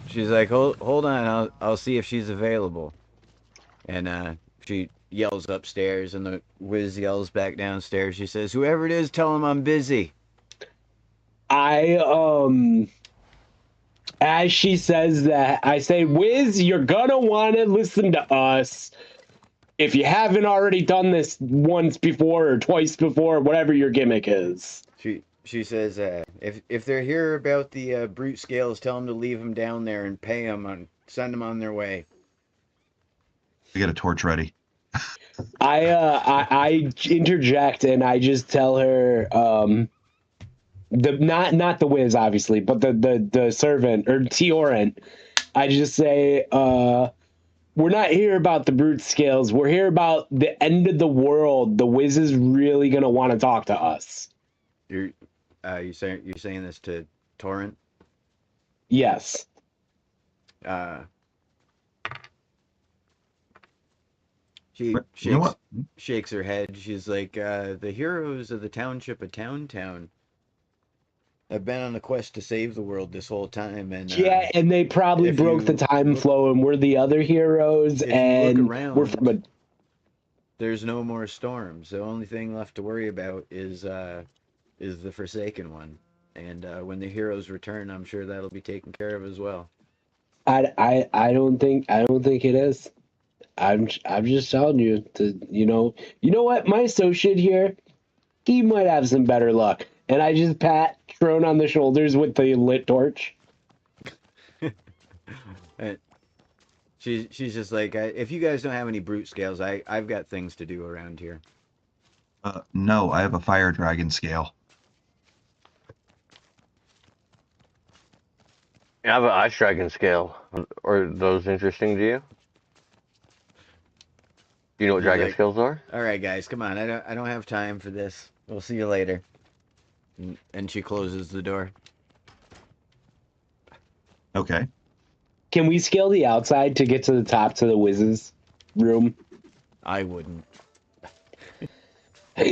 She's like, hold on, I'll see if she's available. And she yells upstairs and the Wiz yells back downstairs. She says, whoever it is, tell him I'm busy. As she says that, I say, Wiz, you're gonna want to listen to us. If you haven't already done this once before or twice before, whatever your gimmick is. She says, if they're here about the brute scales, tell them to leave them down there and pay them and send them on their way. I get a torch ready. I interject and I just tell her the not the Wiz obviously, but the servant or Tiorent. I just say we're not here about the brute scales. We're here about the end of the world. The Wiz is really gonna want to talk to us. You're saying this to Torrent? Yes. She You know what? shakes her head. She's like, the heroes of the township of Town have been on a quest to save the world this whole time, and yeah, and they probably broke the time flow, and we're the other heroes, and we're from a. There's no more storms. The only thing left to worry about is the Forsaken One, and when the heroes return, I'm sure that'll be taken care of as well. I don't think it is. I'm just telling you to you know what, my associate here, he might have some better luck, and I just pat Tron on the shoulders with the lit torch. And she's just like, if you guys don't have any brute scales, I've got things to do around here. No, I have a fire dragon scale. I have an ice dragon scale. Are those interesting to you? Do you know what dragon scales are? All right, guys, come on. I don't have time for this. We'll see you later. And she closes the door. Okay. Can we scale the outside to get to the top to the Wiz's room? I wouldn't. I'll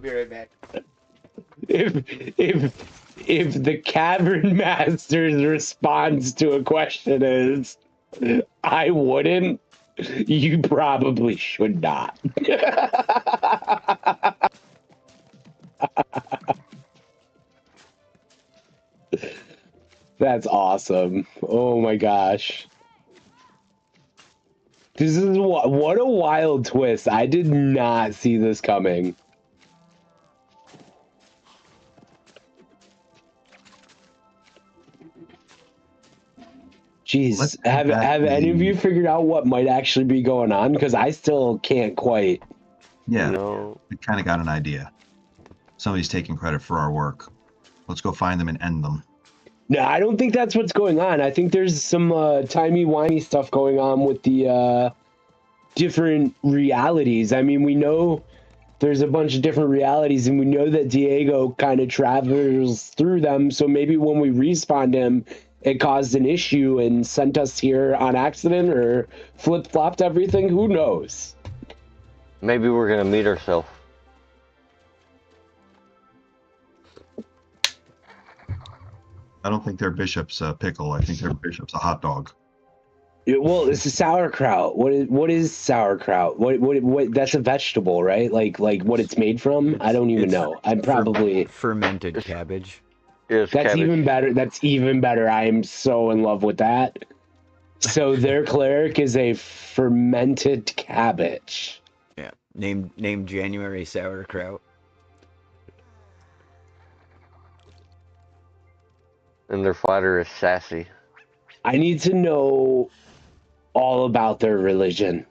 be right back. If the Cavern Master's response to a question is, I wouldn't, you probably should not. That's awesome. Oh my gosh. This is what a wild twist. I did not see this coming. Jeez, have any of you figured out what might actually be going on? Because I still can't quite. Yeah, no. I kind of got an idea. Somebody's taking credit for our work. Let's go find them and end them. No, I don't think that's what's going on. I think there's some timey-wimey stuff going on with the different realities. I mean, we know there's a bunch of different realities, and we know that Diego kind of travels through them, so maybe when we respawned him, it caused an issue and sent us here on accident or flip-flopped everything. Who knows? Maybe we're going to meet ourselves. I don't think their bishop's a pickle. I think their bishop's a hot dog. Well, it's a sauerkraut. What is sauerkraut? What? That's a vegetable, right? Like what it's made from? I don't even know. I'm probably fermented cabbage. That's cabbage. Even better. That's even better. I am so in love with that. So their cleric is a fermented cabbage. Yeah, named January sauerkraut. And their fighter is sassy. I need to know all about their religion.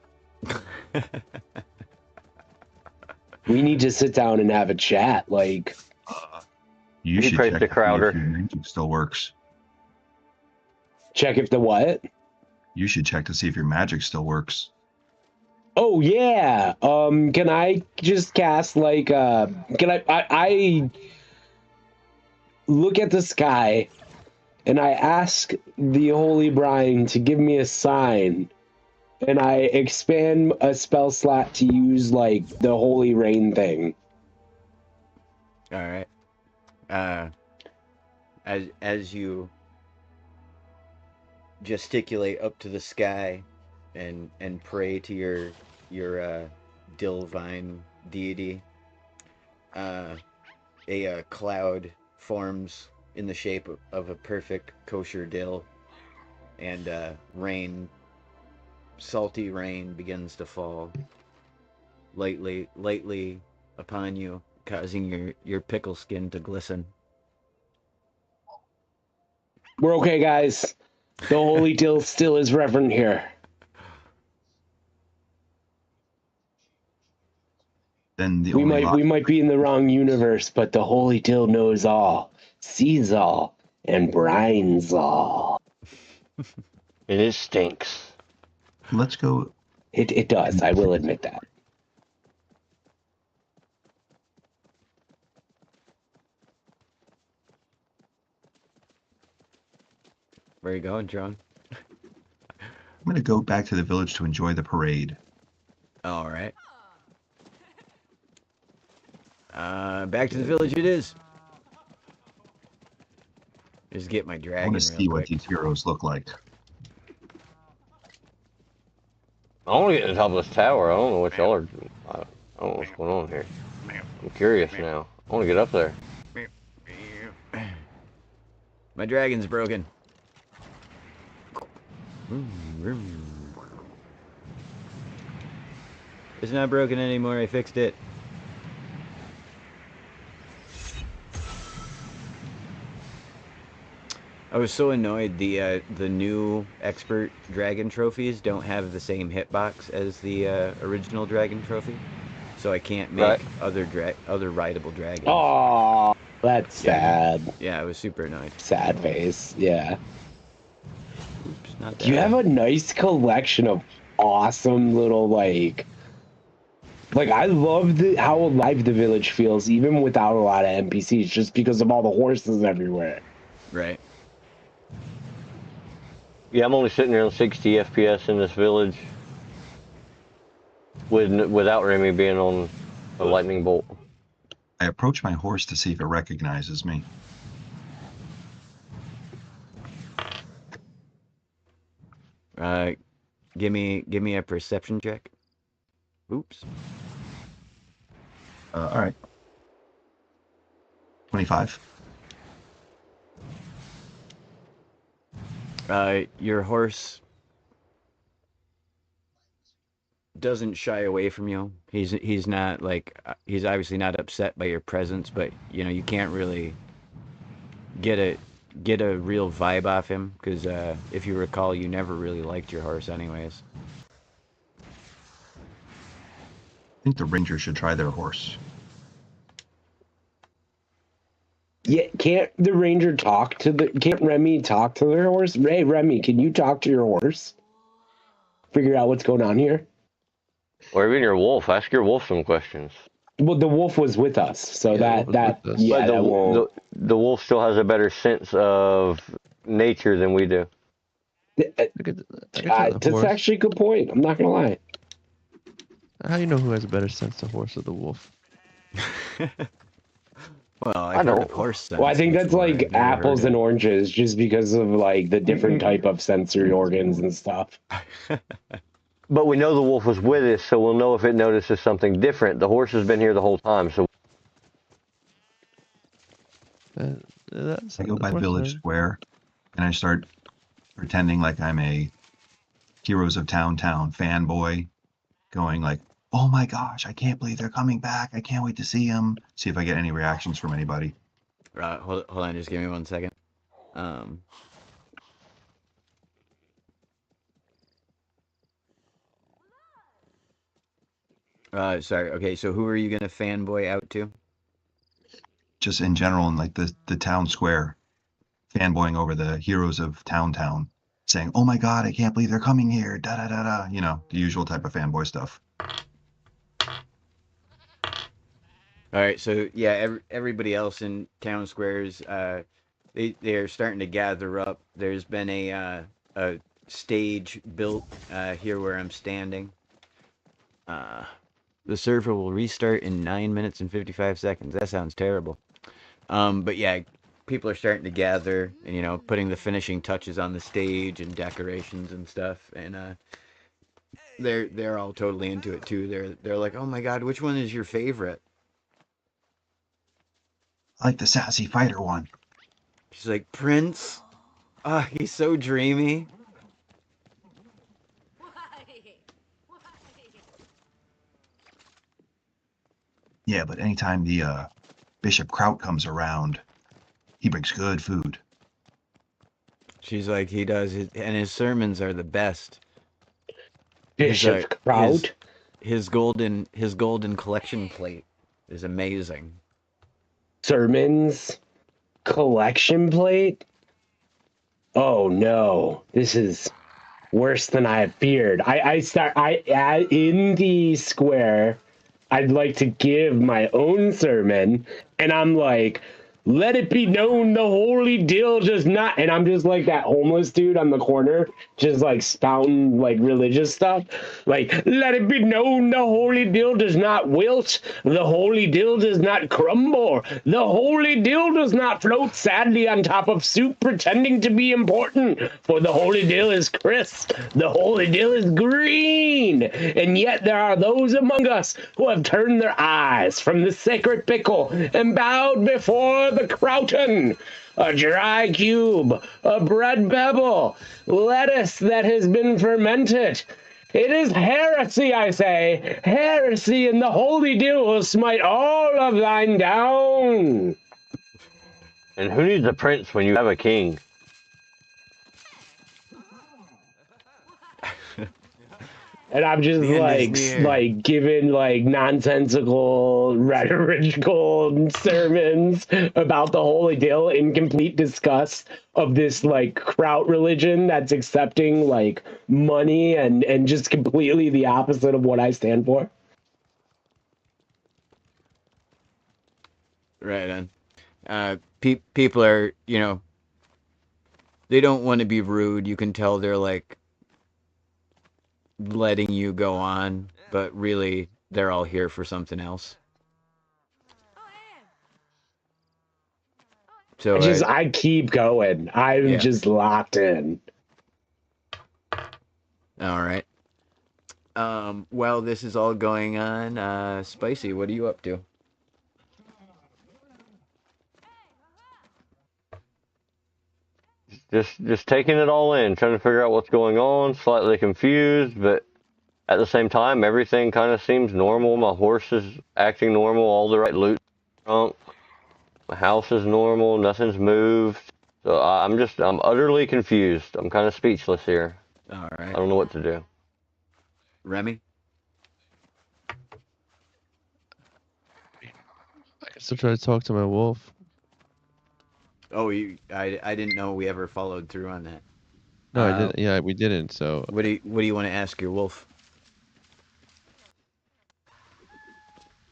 We need to sit down and have a chat. Like, you should check the Crowder. if your magic still works. Check if the what? You should check to see if your magic still works. Oh yeah. Can I just cast like can I look at the sky and I ask the Holy Brine to give me a sign, and I expand a spell slot to use like the Holy Rain thing. All right. As you gesticulate up to the sky and pray to your dill vine deity, a cloud forms in the shape of a perfect kosher dill, and salty rain begins to fall lightly upon you, causing your pickle skin to glisten. We're okay, guys. The holy dill still is reverent here. Then the we might be in the wrong universe, but the holy dill knows all, sees all, and brines all. And it stinks. Let's go. It does. I will admit that. Where are you going, John? I'm going to go back to the village to enjoy the parade. All right. Back to the village it is. Just get my I dragon want to real see what quick. these heroes look like. I want to get to the top of this tower. I don't know what y'all are. I don't know what's going on here. I'm curious now. I want to get up there. My dragon's broken. It's not broken anymore. I fixed it. I was so annoyed. The new expert dragon trophies don't have the same hitbox as the original dragon trophy, so I can't make other rideable dragons. Oh, that's sad. Yeah, I was super annoyed. Sad face. Yeah. Oops, not that. You have a nice collection of awesome little like I love how alive the village feels, even without a lot of NPCs, just because of all the horses everywhere. Right. Yeah, I'm only sitting here on 60 FPS in this village, without Remy being on a lightning bolt. I approach my horse to see if it recognizes me. Give me a perception check. Oops. All right. 25. Your horse doesn't shy away from you. He's not like he's obviously not upset by your presence, but you know you can't really get a real vibe off him because if you recall, you never really liked your horse anyways. I think the ranger should try their horse. Yeah, can't the ranger can't Remy talk to their horse? Hey, Remy, can you talk to your horse? Figure out what's going on here? Or even your wolf. Ask your wolf some questions. Well, the wolf was with us, so Yeah, that the wolf still has a better sense of nature than we do. That's actually a good point. I'm not gonna lie. How do you know who has a better sense, the horse or the wolf? Well, I know horse sense. Well, I think that's before. like apples and oranges, just because of like the different type of sensory organs and stuff. But we know the wolf was with us, so we'll know if it notices something different. The horse has been here the whole time, so. I go by Village Square, and I start pretending like I'm a Heroes of Town fanboy, going like, "Oh my gosh, I can't believe they're coming back! I can't wait to see them." See if I get any reactions from anybody. Hold on, just give me 1 second. Sorry. Okay, so who are you gonna fanboy out to? Just in general, in like the town square, fanboying over the Heroes of Town, saying, "Oh my god, I can't believe they're coming here!" Da da da da. You know, the usual type of fanboy stuff. All right, so yeah, everybody else in town squares, they're starting to gather up. There's been a stage built here where I'm standing. The server will restart in 9 minutes and 55 seconds. That sounds terrible. But yeah, people are starting to gather and, you know, putting the finishing touches on the stage and decorations and stuff. And they're all totally into it too. They're like, "Oh my god, which one is your favorite?" I like the sassy fighter one. She's like, "Prince? Ah, he's so dreamy." Yeah, but anytime the Bishop Kraut comes around, he brings good food. She's like, he does, and his sermons are the best. Bishop Kraut. His golden collection plate is amazing. Sermons collection plate? Oh no, this is worse than I had feared. In the square, I'd like to give my own sermon, and I'm like, let it be known the holy dill does not, and I'm just like that homeless dude on the corner, just like spouting like religious stuff. Like, let it be known the holy dill does not wilt, the holy dill does not crumble, the holy dill does not float sadly on top of soup pretending to be important, for the holy dill is crisp, the holy dill is green, and yet there are those among us who have turned their eyes from the sacred pickle and bowed before the croton, a dry cube, a bread pebble, lettuce that has been fermented. It is heresy, I say, heresy, and the holy dill will smite all of thine down. And who needs a prince when you have a king? And I'm just like giving like nonsensical rhetorical sermons about the holy dill in complete disgust of this like kraut religion that's accepting like money and just completely the opposite of what I stand for. Right on. People are, they don't want to be rude. You can tell they're like letting you go on, but really they're all here for something else. So I keep going. I'm just locked in. All right. While this is all going on, Spicy, what are you up to? Just taking it all in, trying to figure out what's going on, slightly confused, but at the same time, everything kind of seems normal. My horse is acting normal, all the right loot drunk. My house is normal, nothing's moved. So I'm utterly confused. I'm kind of speechless here. All right. I don't know what to do. Remy? I can still try to talk to my wolf. Oh, I didn't know we ever followed through on that. No, I didn't. Yeah, we didn't. So what do you want to ask your wolf?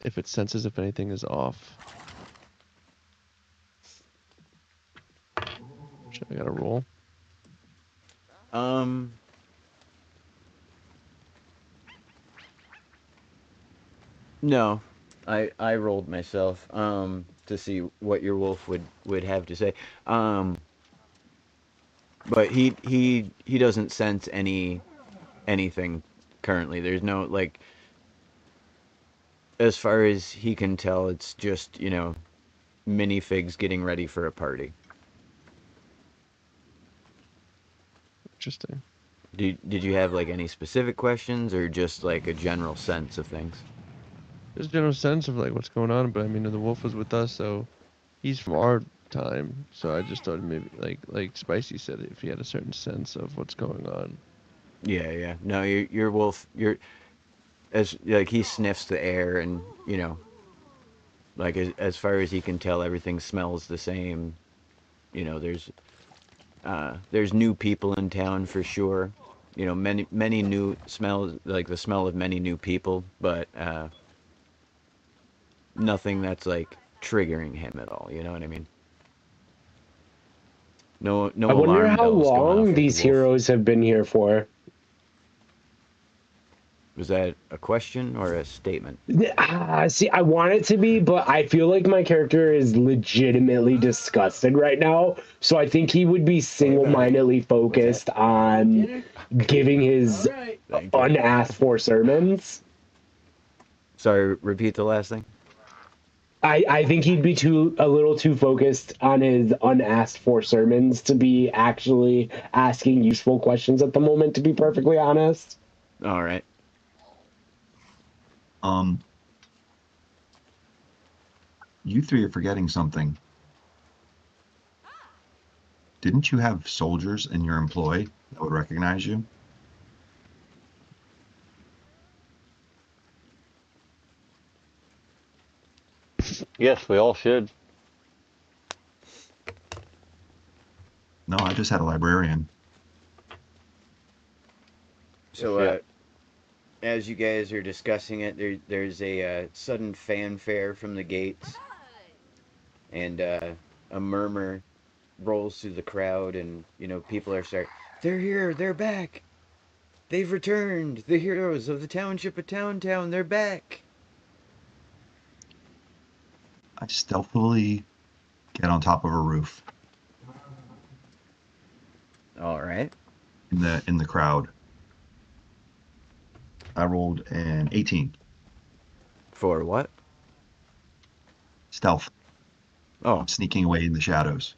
If it senses if anything is off. I gotta roll. No, I rolled myself to see what your wolf would have to say. But he doesn't sense anything currently. There's no like, as far as he can tell, it's just minifigs getting ready for a party. Interesting. Did you have like any specific questions or just like a general sense of things? There's a general sense of like what's going on, but I mean the wolf was with us, so he's from our time. So I just thought maybe like Spicy said, if he had a certain sense of what's going on. Yeah. No, your wolf, as like he sniffs the air and like as far as he can tell, everything smells the same. There's new people in town for sure. Many new smells, like the smell of many new people, but nothing that's like triggering him at all. You know what I mean? No. I wonder how long these the heroes have been here for. Was that a question or a statement? See, I want it to be, but I feel like my character is legitimately disgusted right now. So I think he would be single-mindedly focused on giving his unasked for sermons. Sorry, repeat the last thing. I think he'd be a little too focused on his unasked for sermons to be actually asking useful questions at the moment, to be perfectly honest. All right. You three are forgetting something. didn't you have soldiers in your employ that would recognize you? Yes, we all should. No, I just had a librarian. So, as you guys are discussing it, there's a sudden fanfare from the gates, and a murmur rolls through the crowd, and people are starting. They're here. They're back. They've returned. The heroes of the township of Town, they're back. I stealthily get on top of a roof. All right. In the crowd. I rolled an 18. For what? Stealth. Oh. I'm sneaking away in the shadows.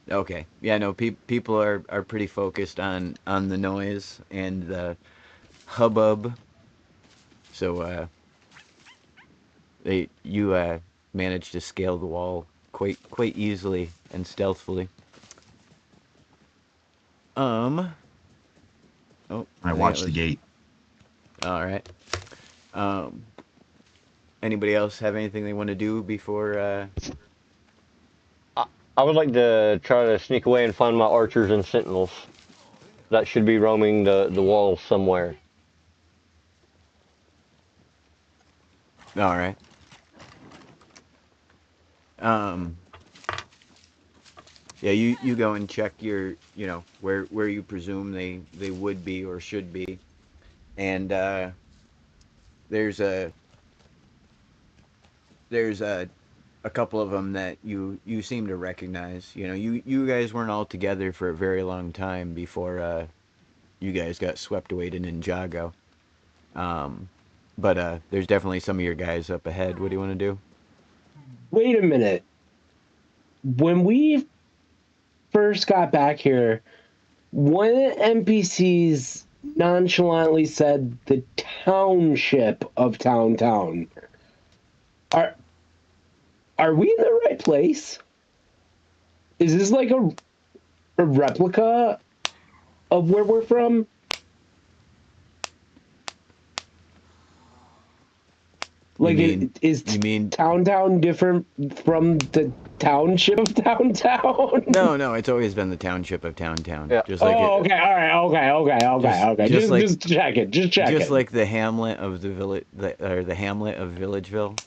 Okay. Yeah, no, people are pretty focused on the noise and the hubbub. So you managed to scale the wall quite easily and stealthily. Oh. I watched the gate. All right. Anybody else have anything they want to do before? I would like to try to sneak away and find my archers and sentinels. That should be roaming the walls somewhere. All right. Yeah, you go and check your, where you presume they would be or should be, and there's a couple of them that you seem to recognize. You guys weren't all together for a very long time before you guys got swept away to Ninjago. But there's definitely some of your guys up ahead. What do you want to do? Wait a minute. When we first got back here, one of the NPCs nonchalantly said the township of Town. Are we in the right place? Is this like a replica of where we're from? Like, you mean Town different from the township of Town? No, it's always been the township of Town. Yeah. Just like okay, all right, okay. Just check it. Just like the hamlet of the village, or the hamlet of Villageville.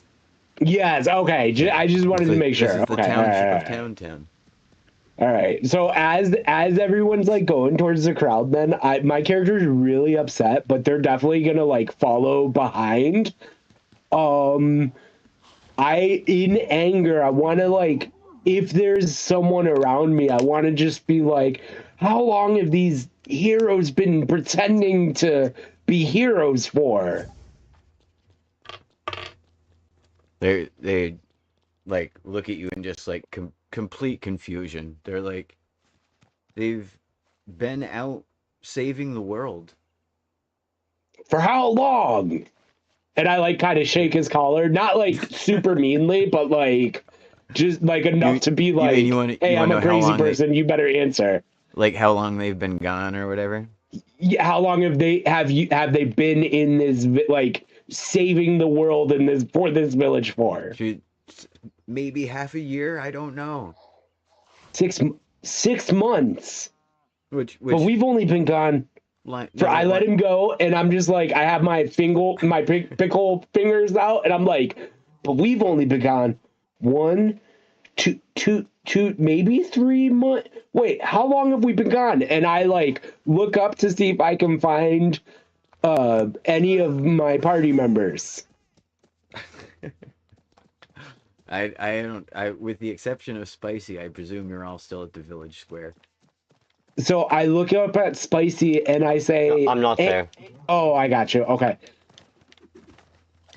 Yes, okay. I just wanted to make sure. This is the township of Town. All right. So as everyone's like going towards the crowd, then my character's really upset, but they're definitely gonna like follow behind. In anger, I want to like, if there's someone around me, I want to just be like, how long have these heroes been pretending to be heroes for? They like look at you and just like complete confusion. They're like, they've been out saving the world. For how long? And I like kind of shake his collar, not like super meanly, but like just like enough to be like, hey, I'm a crazy person. You better answer. Like how long they've been gone or whatever. Yeah, how long have they been in this like saving the world in this village for? Maybe half a year. I don't know. 6 months. Which but we've only been gone. I let him go, and I'm just like, I have my pickle fingers out, and I'm like, but we've only been gone 1, 2, maybe 3 months. Wait, how long have we been gone? And I like look up to see if I can find any of my party members. I don't. With the exception of Spicy, I presume you're all still at the village square. So I look up at Spicy and I say, I'm not there. Oh, I got you. Okay.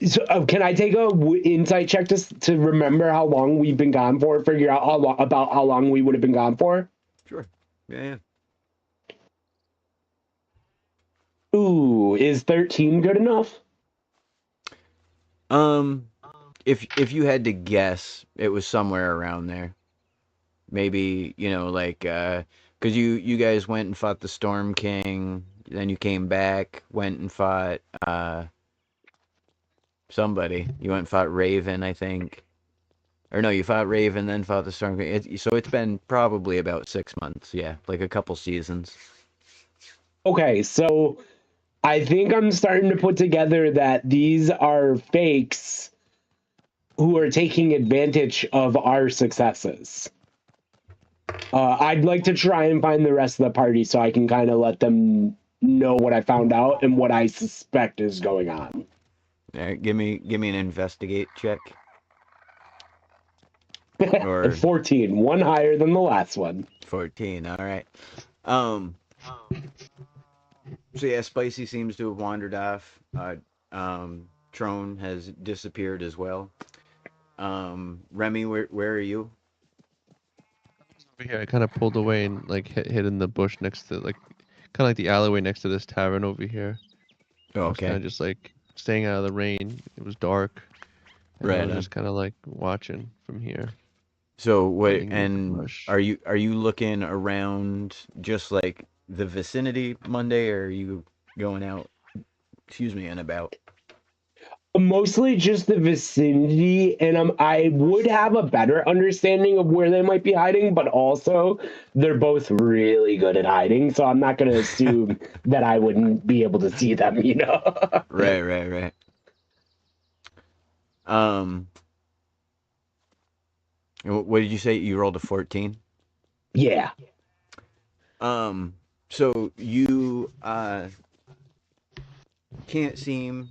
So can I take a insight check to remember how long we've been gone for? Figure out how long we would have been gone for? Sure. Yeah. Ooh, is 13 good enough? If you had to guess, it was somewhere around there. Maybe, you know, like, because you guys went and fought the Storm King, then you came back, went and fought somebody. You went and fought Raven, I think. Or no, you fought Raven, then fought the Storm King. So it's been probably about 6 months, yeah, like a couple seasons. Okay, so I think I'm starting to put together that these are fakes who are taking advantage of our successes. I'd like to try and find the rest of the party so I can kind of let them know what I found out and what I suspect is going on. All right, give me an investigate check. Or 14, one higher than the last one. 14, all right. So yeah, Spicy seems to have wandered off. Trone has disappeared as well. Remy, where are you? Over here, I kind of pulled away and like hid in the bush next to like, kind of like the alleyway next to this tavern over here. I was kind Okay. of just like staying out of the rain. It was dark. And I Right. was just kind of like watching from here. So what? hiding in the And bush. are you looking around just like the vicinity Monday, or are you going out? Excuse me, and about? Mostly just the vicinity, and I would have a better understanding of where they might be hiding, but also they're both really good at hiding, so I'm not going to assume that I wouldn't be able to see them, you know? Right. What did you say? You rolled a 14? Yeah. So you can't seem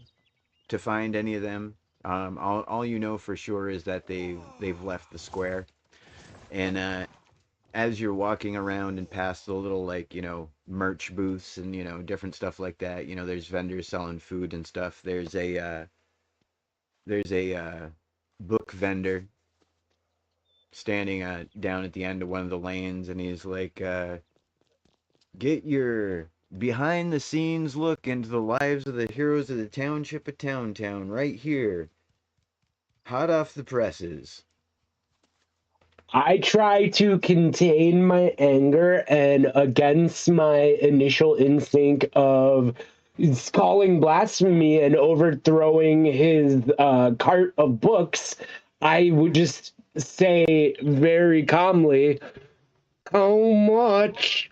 to find any of them. All you know for sure is that they've left the square, and as you're walking around and past the little, like, you know, merch booths and, you know, different stuff like that, you know, there's vendors selling food and stuff. There's a book vendor standing down at the end of one of the lanes, and he's like, get your behind the scenes look into the lives of the heroes of the township of Town right here, hot off the presses. I try to contain my anger, and against my initial instinct of calling blasphemy and overthrowing his cart of books, I would just say very calmly, "How much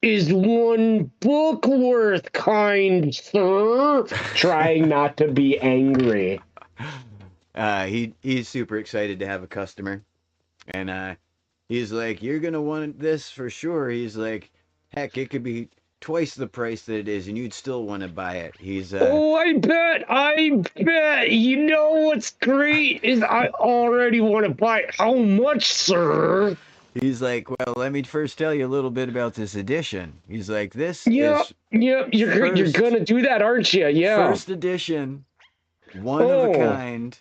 is one book worth, kind sir?" Trying not to be angry. He's super excited to have a customer. And he's like, "You're gonna want this for sure." He's like, "Heck, it could be twice the price that it is, and you'd still want to buy it." Oh, I bet. You know what's great is I already want to buy it. How much, sir? He's like, "Well, let me first tell you a little bit about this edition." He's like, "This Yeah, is you're gonna do that, aren't you? Yeah. first edition, one of a kind."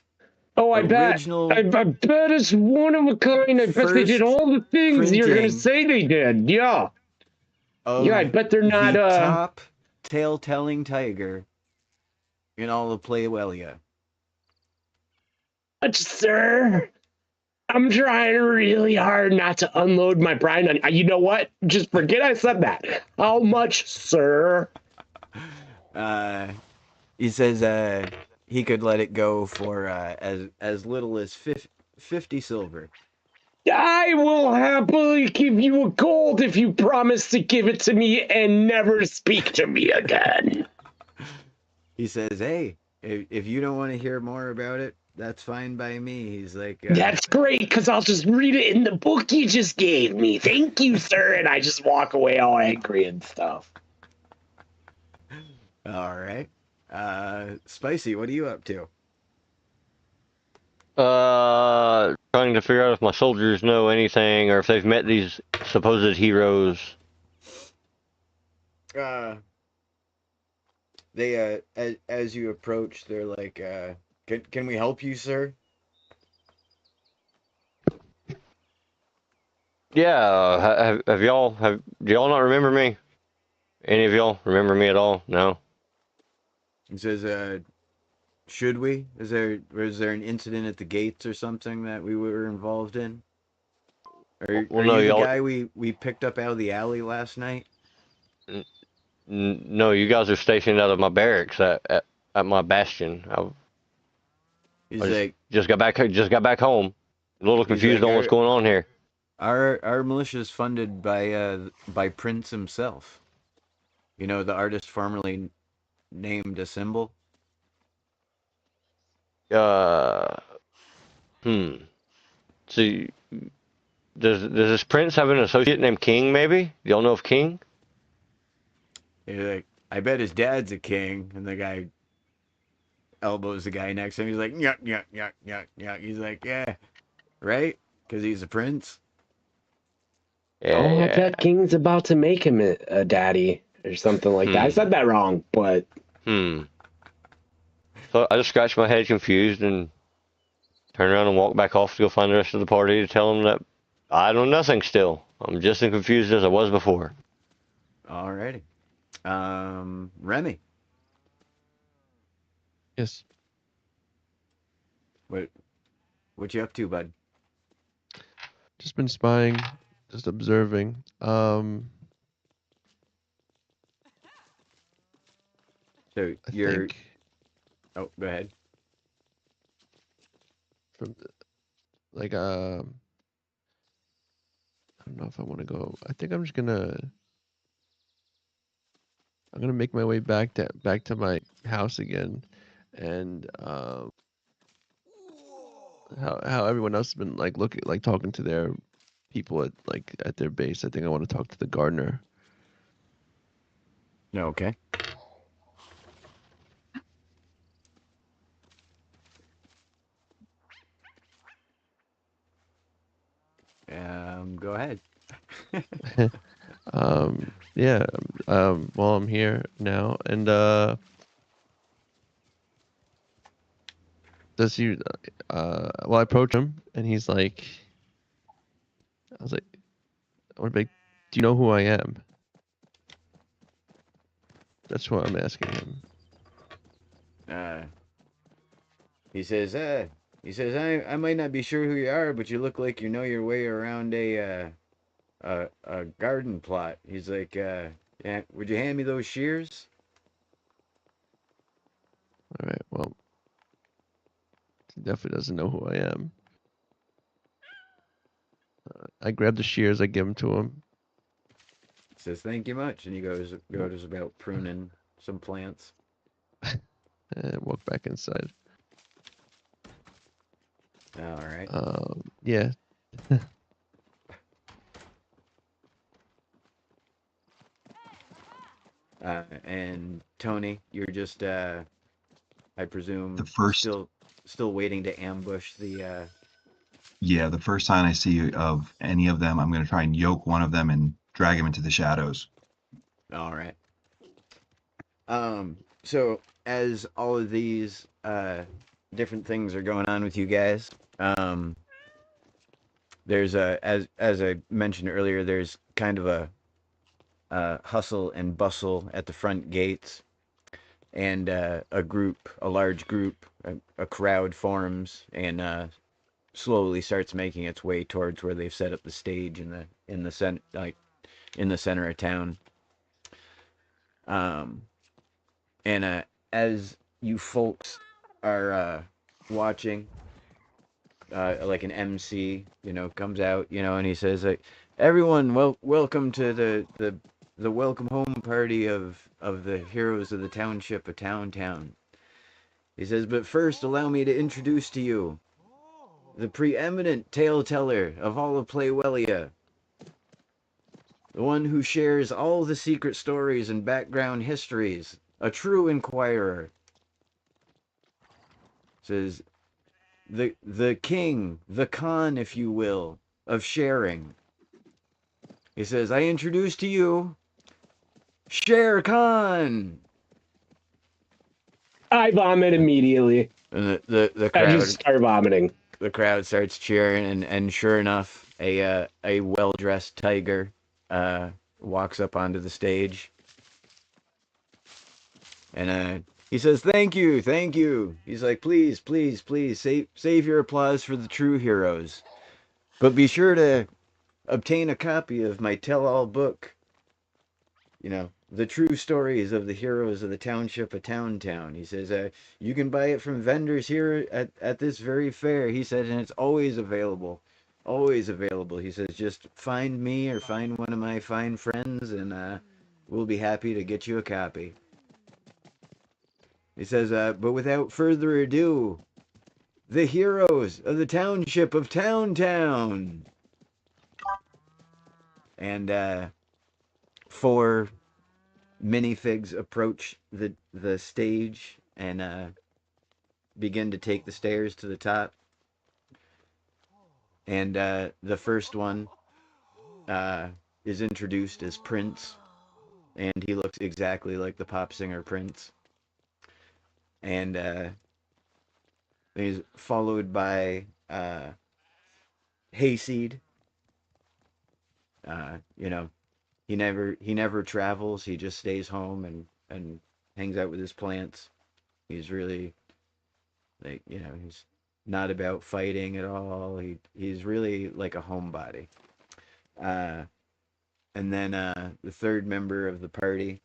Oh, I original bet. I bet it's one of a kind. I bet they did all the things you're gonna say they did. Yeah. Yeah, I bet they're not the top tale-telling tiger in all of Playewelia. Sir, I'm trying really hard not to unload my pride on you. You know what? Just forget I said that. How much, sir? He says he could let it go for as little as 50 silver. I will happily give you a gold if you promise to give it to me and never speak to me again. He says, "Hey, if you don't want to hear more about it, that's fine by me." He's like, "That's great, because I'll just read it in the book you just gave me. Thank you, sir." And I just walk away all angry and stuff. All right. Spicy, what are you up to? Trying to figure out if my soldiers know anything or if they've met these supposed heroes. They as you approach, they're like, can we help you, sir?" Yeah, do y'all not remember me? Any of y'all remember me at all? No. He says, "Should we? Was there an incident at the gates or something that we were involved in?" Are Well, you no, the y'all. guy we picked up out of the alley last night? No, you guys are stationed out of my barracks at my bastion. He's I like, just got back. Just got back home. A little he's confused like, on what's going on here. our militia is funded by Prince himself. You know, the artist formerly named a symbol. Uh, hmm. See, does this prince have an associate named King? Maybe y'all know of King? He's like, I bet his dad's a king, and the guy elbows the guy next to him. He's like, yuck, yuck, yuck, yuck, yuck. He's like, yeah, right? Because he's a prince. Yeah, Oh, I yeah. bet King's about to make him a daddy or something like that. I said that wrong, but So I just scratched my head confused and turned around and walked back off to go find the rest of the party to tell them that I know nothing still. I'm just as confused as I was before. Alrighty. Remy, Yes. what you up to, bud? Just been spying, just observing. So I you're. think Oh, go ahead. from like I don't know if I want to go. I think I'm gonna make my way back to my house again, and how everyone else has been like talking to their people at their base. I think I want to talk to the gardener. No, okay. Go ahead. Yeah. Well, I'm here now, and does he? Well, I approach him, and he's like, I was like, I want to be, do you know who I am? That's what I'm asking him. He says, I might not be sure who you are, but you look like you know your way around a garden plot. He's like, yeah, would you hand me those shears? All right. Well, he definitely doesn't know who I am. I grab the shears. I give them to him. He says, thank you much, and he goes about pruning some plants. And walk back inside. All right. Yeah. And Tony, you're just, I presume, The first, still waiting to ambush the. yeah, the first sign I see of any of them, I'm going to try and yoke one of them and drag him into the shadows. All right. So as all of these different things are going on with you guys, there's as I mentioned earlier, there's kind of a hustle and bustle at the front gates, and a large group, a crowd forms and slowly starts making its way towards where they've set up the stage in the center of town. And as you folks are watching, like an MC, comes out, and he says, "Everyone, welcome to the welcome home party of the heroes of the township of Town." He says, "But first, allow me to introduce to you the preeminent tale teller of all of Playwellia, the one who shares all the secret stories and background histories, a true inquirer." Says, the king, the Khan, if you will, of sharing. He says, I introduce to you Shere Khan. I vomit immediately. And the crowd, I just start vomiting. The crowd starts cheering, and sure enough, a well-dressed tiger walks up onto the stage. And he says, thank you, thank you. He's like, please, please, please, save your applause for the true heroes. But be sure to obtain a copy of my tell-all book. You know, the true stories of the heroes of the township of Town. He says, you can buy it from vendors here at this very fair. He said, and it's always available. Always available. He says, just find me or find one of my fine friends, and we'll be happy to get you a copy. He says, but without further ado, the heroes of the township of Town. And 4 minifigs approach the stage and begin to take the stairs to the top. And the first one is introduced as Prince, and he looks exactly like the pop singer Prince. And he's followed by Hayseed. You know, he never travels. He just stays home and hangs out with his plants. He's really, like, you know, he's not about fighting at all. He's really like a homebody. And then the third member of the party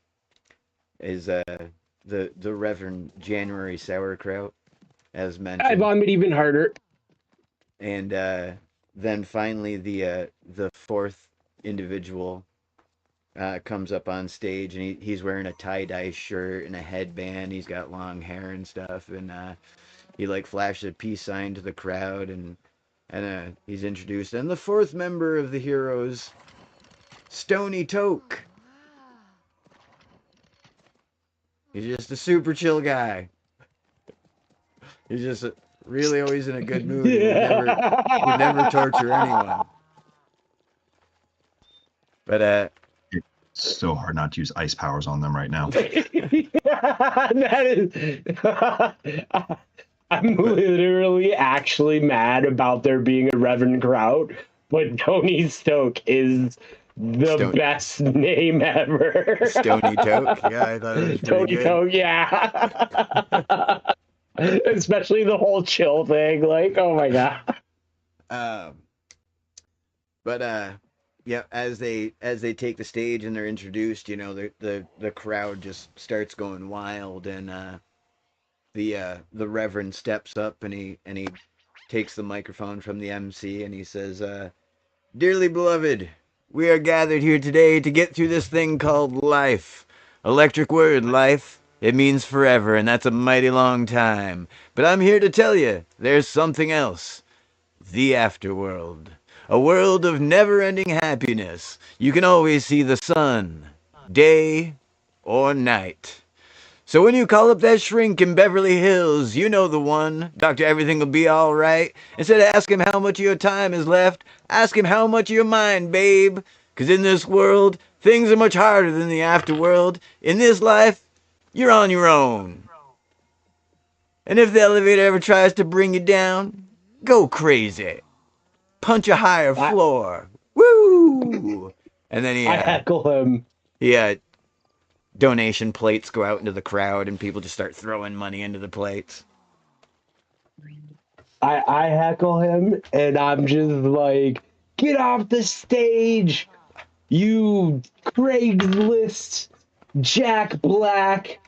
is the Reverend January Sauerkraut, as mentioned. I vomit even harder. And then finally the fourth individual comes up on stage, and he's wearing a tie-dye shirt and a headband. He's got long hair and stuff, and he like flashes a peace sign to the crowd, and he's introduced. And the fourth member of the heroes, Stony Toke. He's just a super chill guy. He's just really always in a good mood. He'd never torture anyone. But it's so hard not to use ice powers on them right now. That is. I'm literally actually mad about there being a Reverend Kraut, but Tony Stoke is the best name ever. Stony Toke? Yeah, I thought it was Tony Toke, yeah. Especially the whole chill thing. Like, oh my god. Yeah, as they take the stage and they're introduced, you know, the crowd just starts going wild, and the Reverend steps up and he takes the microphone from the MC, and he says, "Dearly beloved, we are gathered here today to get through this thing called life. Electric word, life. It means forever, and that's a mighty long time. But I'm here to tell you, there's something else. The afterworld. A world of never-ending happiness. You can always see the sun, day or night. So when you call up that shrink in Beverly Hills, you know the one. Doctor, everything will be all right. Instead of asking him how much of your time is left, ask him how much of your mind, babe. Because in this world, things are much harder than the afterworld. In this life, you're on your own. And if the elevator ever tries to bring you down, go crazy. Punch a higher floor. Woo! And then I heckle him. Donation plates go out into the crowd, and people just start throwing money into the plates. I heckle him, and I'm just like, get off the stage, you Craigslist Jack Black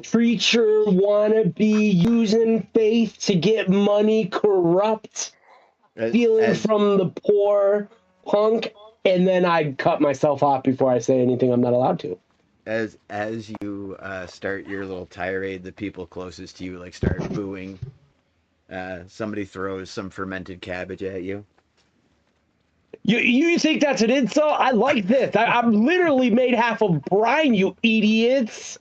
preacher wannabe using faith to get money corrupt, stealing from the poor punk. And then I cut myself off before I say anything I'm not allowed to. As you start your little tirade, the people closest to you like start booing. Somebody throws some fermented cabbage at you. You think that's an insult? I like this. I'm literally made half of brine, you idiots.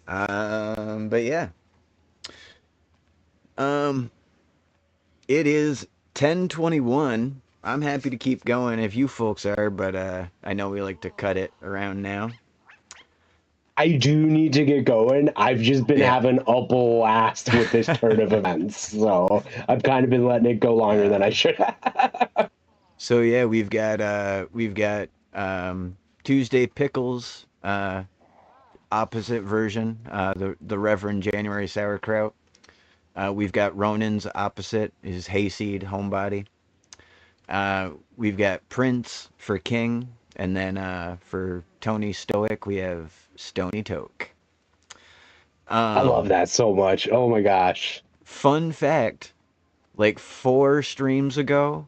But yeah. It is 10:21. I'm happy to keep going if you folks are, but I know we like to cut it around now. I do need to get going. I've just been having a blast with this turn of events, so I've kind of been letting it go longer than I should have. So yeah, we've got Tuesday Pickles, opposite version, the Reverend January Sauerkraut. We've got Ronan's opposite, his Hayseed homebody. We've got Prince for King, and then for Tony Stoic, we have Stony Toke. I love that so much. Oh my gosh. Fun fact, like 4 streams ago,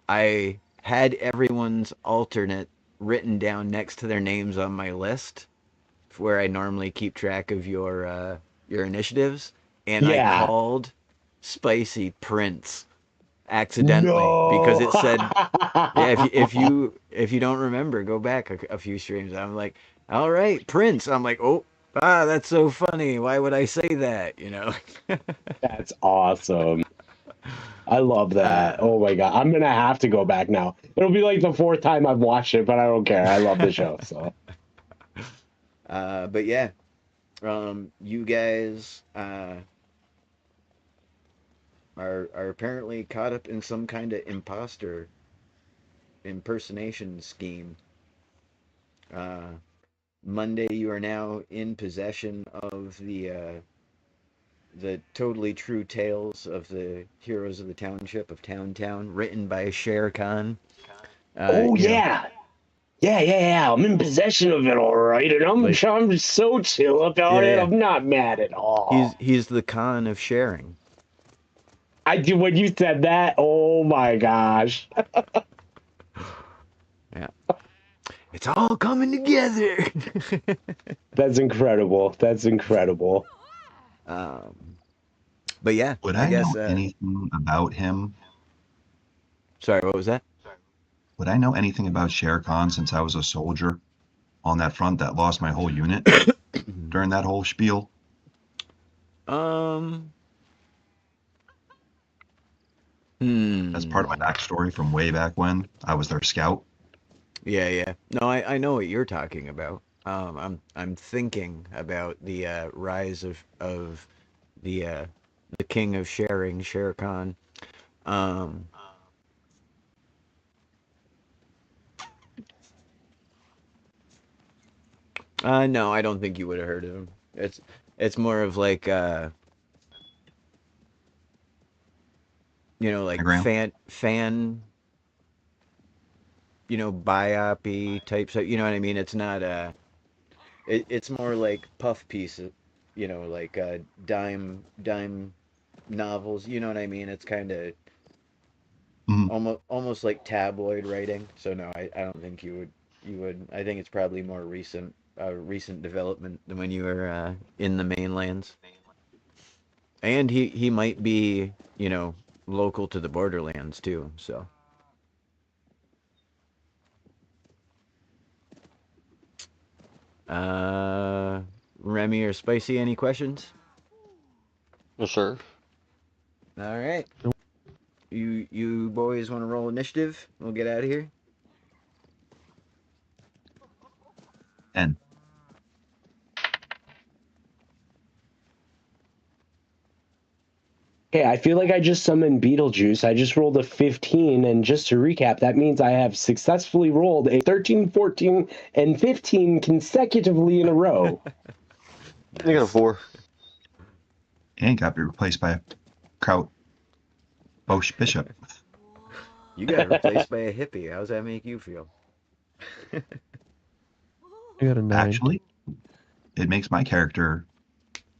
I had everyone's alternate written down next to their names on my list where I normally keep track of your initiatives, and I called Spicy Prince accidentally because it said, yeah, if you don't remember, go back a few streams. I'm like, all right, Prince. I'm like, oh, that's so funny. Why would I say that? You know. That's awesome. I love that. Oh my god, I'm gonna have to go back now. It'll be like the 4th time I've watched it, but I don't care. I love the show. So. But yeah, you guys are apparently caught up in some kind of imposter impersonation scheme. Monday, you are now in possession of the totally true tales of the heroes of the township of Town, written by Shere Khan. Oh yeah. Yeah. I'm in possession of it, all right, and I'm so chill about it. I'm not mad at all. He's the Khan of sharing. I do when you said that. Oh my gosh. Yeah. It's all coming together. That's incredible. But yeah, would I guess, know anything about him? Sorry, what was that? Would I know anything about Shere Khan since I was a soldier on that front that lost my whole unit during that whole spiel? That's part of my backstory from way back when I was their scout. Yeah. No, I know what you're talking about. I'm thinking about the rise of the king of sharing, Shere Khan. No, I don't think you would have heard of him. It's more of like like fan biopy type stuff. You know what I mean? It's not it's more like puff pieces, like dime novels. You know what I mean? It's kind of almost like tabloid writing. So no, I don't think you would. I think it's probably more recent development than when you were in the mainlands. And he might be, local to the Borderlands too. So. Remy or Spicy, any questions? Yes, sir. All right. You boys want to roll initiative? We'll get out of here. 10. Okay, I feel like I just summoned Beetlejuice. I just rolled a 15, and just to recap, that means I have successfully rolled a 13, 14, and 15 consecutively in a row. You got a 4. And got replaced by a Kraut Bosch Bishop. You got replaced by a hippie. How does that make you feel? I got a 9. Actually, it makes my character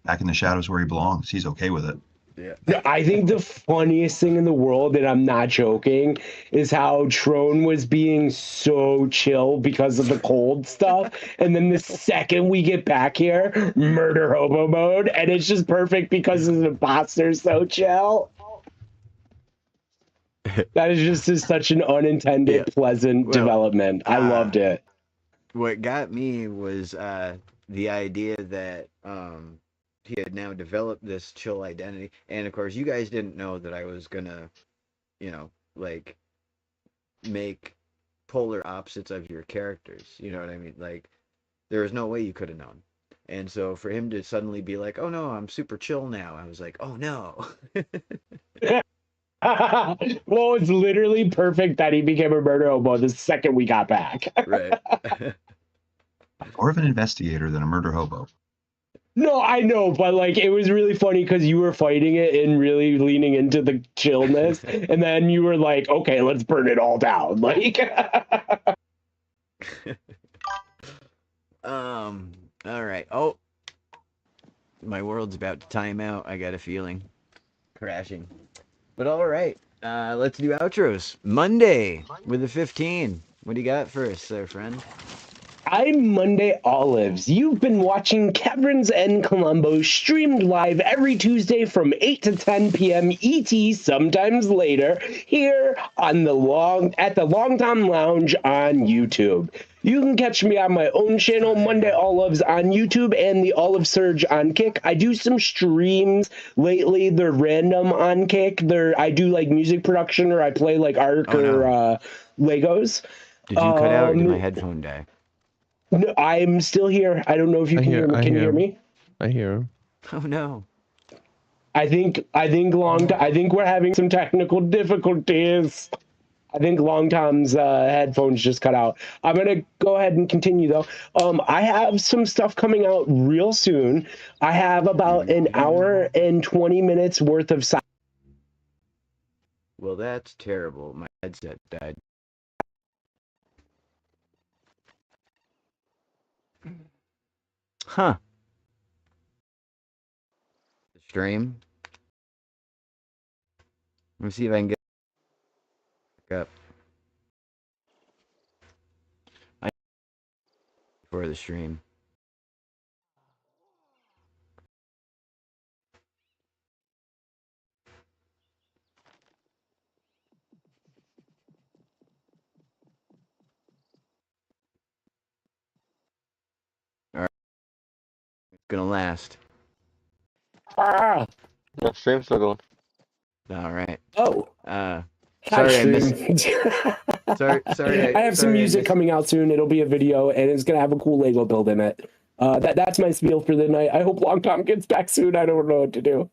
back in the shadows where he belongs. He's okay with it. Yeah. I think the funniest thing in the world, and I'm not joking, is how Trone was being so chill because of the cold stuff. And then the second we get back here, murder hobo mode. And it's just perfect because the imposter's so chill. That is just such an unintended, pleasant development. I loved it. What got me was the idea that he had now developed this chill identity, and of course you guys didn't know that I was gonna like make polar opposites of your characters, you know what I mean? Like there was no way you could have known. And so for him to suddenly be like, oh no, I'm super chill now, I was like, oh no. Well, it's literally perfect that he became a murder hobo the second we got back. Right. More of an investigator than a murder hobo. No, I know, but like it was really funny because you were fighting it and really leaning into the chillness, and then you were like, "Okay, let's burn it all down." Like, all right. Oh, my world's about to time out. I got a feeling, crashing. But all right, let's do outros. Monday with the 15. What do you got for us, there, friend? I'm Monday Olives. You've been watching Kaverns Klombos streamed live every Tuesday from 8 to 10 p.m. ET, sometimes later, here on at the Long Tom Lounge on YouTube. You can catch me on my own channel, Monday Olives on YouTube and the Olive Surge on Kick. I do some streams lately. They're random on Kick. I do like music production, or I play like Ark or Legos. Did you cut out or did my headphone die? No, I'm still here. I don't know if you can hear me. Can you hear me? I hear him. Oh no. I think we're having some technical difficulties. I think Long Tom's headphones just cut out. I'm gonna go ahead and continue though. I have some stuff coming out real soon. I have about an hour and 20 minutes worth of. Well, that's terrible. My headset died. Huh. The stream. Let me see if I can get back up. For the stream. All right. It's gonna last. Ah. No, stream's still going. All right. Oh. Sorry, I missed. sorry. I have some music coming out soon. It'll be a video, and it's gonna have a cool Lego build in it. That's my spiel for the night. I hope Long Tom gets back soon. I don't know what to do.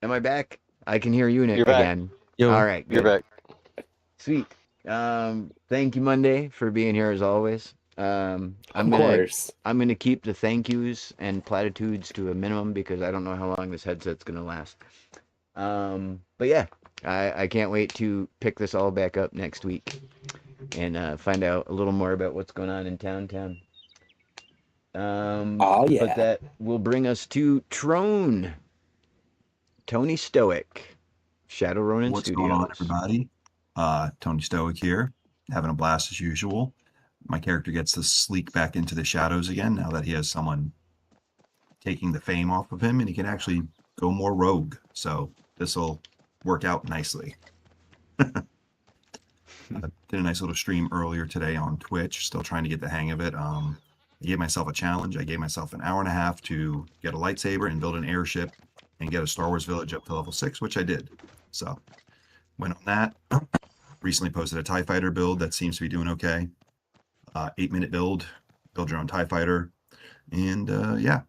Am I back? I can hear you, Nick, You're again. Yo, all right, You're back. Sweet. Thank you, Monday, for being here as always. Of course. I'm gonna keep the thank yous and platitudes to a minimum because I don't know how long this headset's gonna last. But yeah, I can't wait to pick this all back up next week and find out a little more about what's going on in Town. Oh yeah. But that will bring us to Trone. Tony Stoic, Shadow Ronin Studios. What's going on, everybody? Tony Stoic here, having a blast as usual. My character gets to sleek back into the shadows again now that he has someone taking the fame off of him, and he can actually go more rogue. So this will work out nicely. I did a nice little stream earlier today on Twitch, still trying to get the hang of it. I gave myself a challenge. I gave myself an hour and a half to get a lightsaber and build an airship and get a Star Wars village up to level 6, which I did. So went on that. Recently posted a TIE fighter build that seems to be doing okay. 8-minute build your own TIE fighter. And yeah,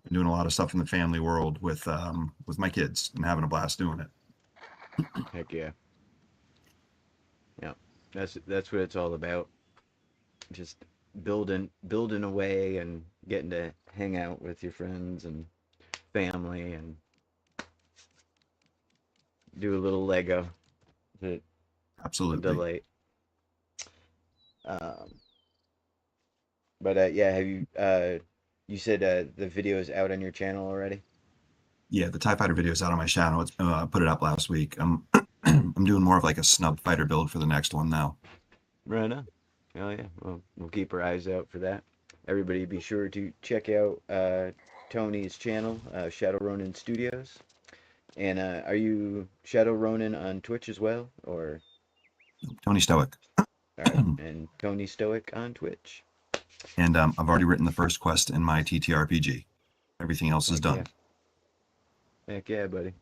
been doing a lot of stuff in the family world with my kids and having a blast doing it. Heck yeah. Yeah, that's what it's all about. Just building away and getting to hang out with your friends and family and do a little Lego. Absolutely. Delight. But yeah, have you you said the video is out on your channel already? Yeah, the TIE fighter video is out on my channel. It's put it up last week. I'm doing more of like a snub fighter build for the next one now. Right on. Oh yeah, well, we'll keep our eyes out for that. Everybody be sure to check out Tony's channel, Shadow Ronin Studios. And are you Shadow Ronin on Twitch as well, or? Tony Stoic. All right, and Tony Stoic on Twitch. And I've already written the first quest in my TTRPG. Everything else is done. Yeah. Heck yeah, buddy.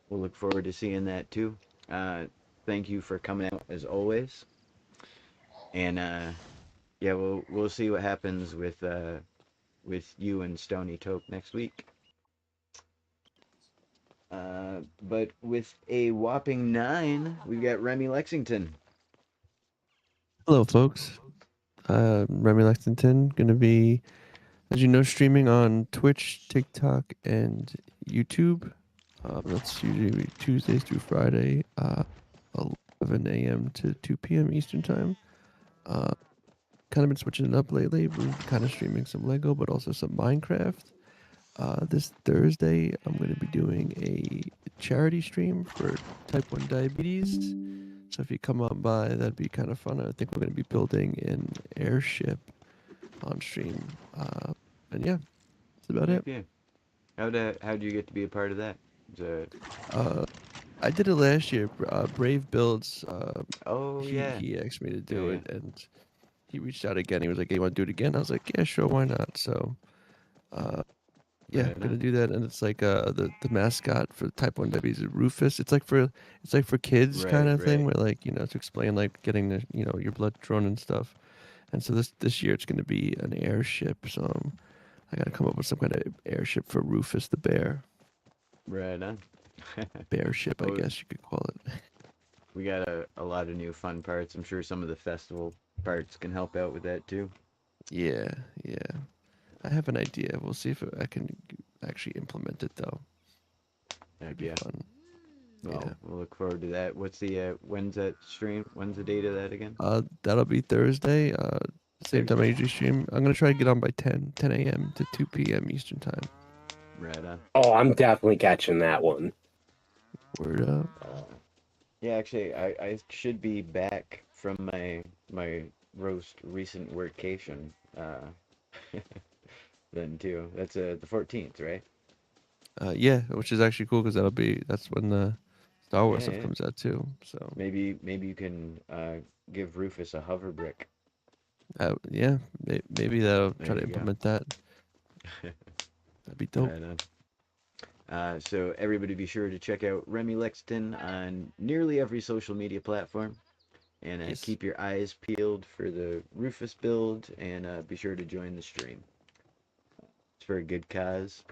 We'll look forward to seeing that too. Thank you for coming out as always. And yeah, we'll see what happens with you and Stony Tope next week. But with a whopping 9, we've got Remy Lexington. Hello, folks. Remy Lexington, gonna be as you know, streaming on Twitch, TikTok, and YouTube. That's usually Tuesdays through Friday, 11 a.m. to 2 p.m. Eastern time. Kind of been switching it up lately. We're kind of streaming some Lego, but also some Minecraft. This Thursday, I'm going to be doing a charity stream for type 1 diabetes. So if you come on by, that'd be kind of fun. I think we're going to be building an airship on stream. And yeah, that's about it. Yeah. How'd you get to be a part of that? I did it last year. Brave Builds. Oh, yeah. He asked me to do it, and he reached out again. He was like, "Hey, you want to do it again?" I was like, "Yeah, sure, why not?" So, yeah, I'm gonna do that. And it's like the mascot for type 1 diabetes is Rufus. It's like for kids kind of thing, where like to explain like getting the your blood drawn and stuff. And so this year it's gonna be an airship. So I gotta come up with some kind of airship for Rufus the bear. Right on. Bear ship, I guess you could call it. We got a lot of new fun parts. I'm sure some of the festival parts can help out with that too. Yeah. I have an idea. We'll see if I can actually implement it though. That'd be fun. Well, Yeah. we'll look forward to that. What's the when's that stream? When's the date of that again? That'll be Thursday. Same time I usually stream. I'm gonna try to get on by 10 a.m. to 2 p.m. Eastern time. Right on. Oh, I'm definitely catching that one. Word up. Yeah, actually, I should be back from my recent workcation. Then too. That's the 14th, right? Yeah, which is actually cool because that's when the Star Wars stuff Yeah. comes out too. So maybe you can give Rufus a hover brick. Yeah, maybe that'll try to you go. implement that. That'd be dope. Right. So everybody be sure to check out Remy Lexington on nearly every social media platform. And keep your eyes peeled for the Rufus build, and be sure to join the stream. It's for a good cause.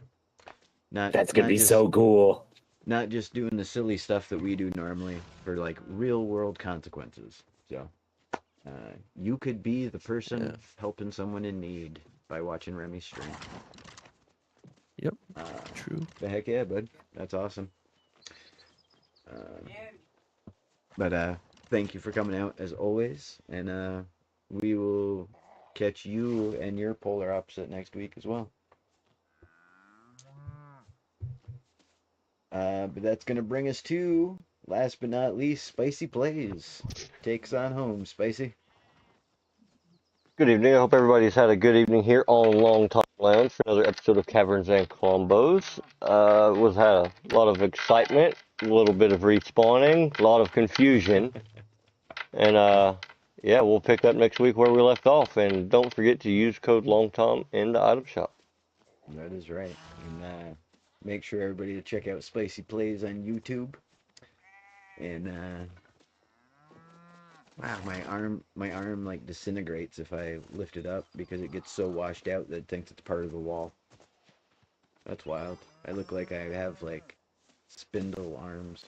That's gonna be so cool. Not just doing the silly stuff that we do normally, for like real world consequences. So you could be the person helping someone in need by watching Remy's stream. Yep. True. The heck yeah, bud. That's awesome. But thank you for coming out as always, and we will catch you and your polar opposite next week as well. But that's gonna bring us to, last but not least, Spicy Plays. Takes on home, Spicy. Good evening. I hope everybody's had a good evening here on Long Time Lounge for another episode of Kaverns Klombos. Had a lot of excitement, a little bit of respawning, a lot of confusion, and yeah, we'll pick up next week where we left off. And don't forget to use code LongTom in the item shop. That is right. And make sure everybody to check out Spicy Plays on YouTube. And wow, my arm like disintegrates if I lift it up because it gets so washed out that it thinks it's part of the wall. That's wild. I look like I have like spindle arms.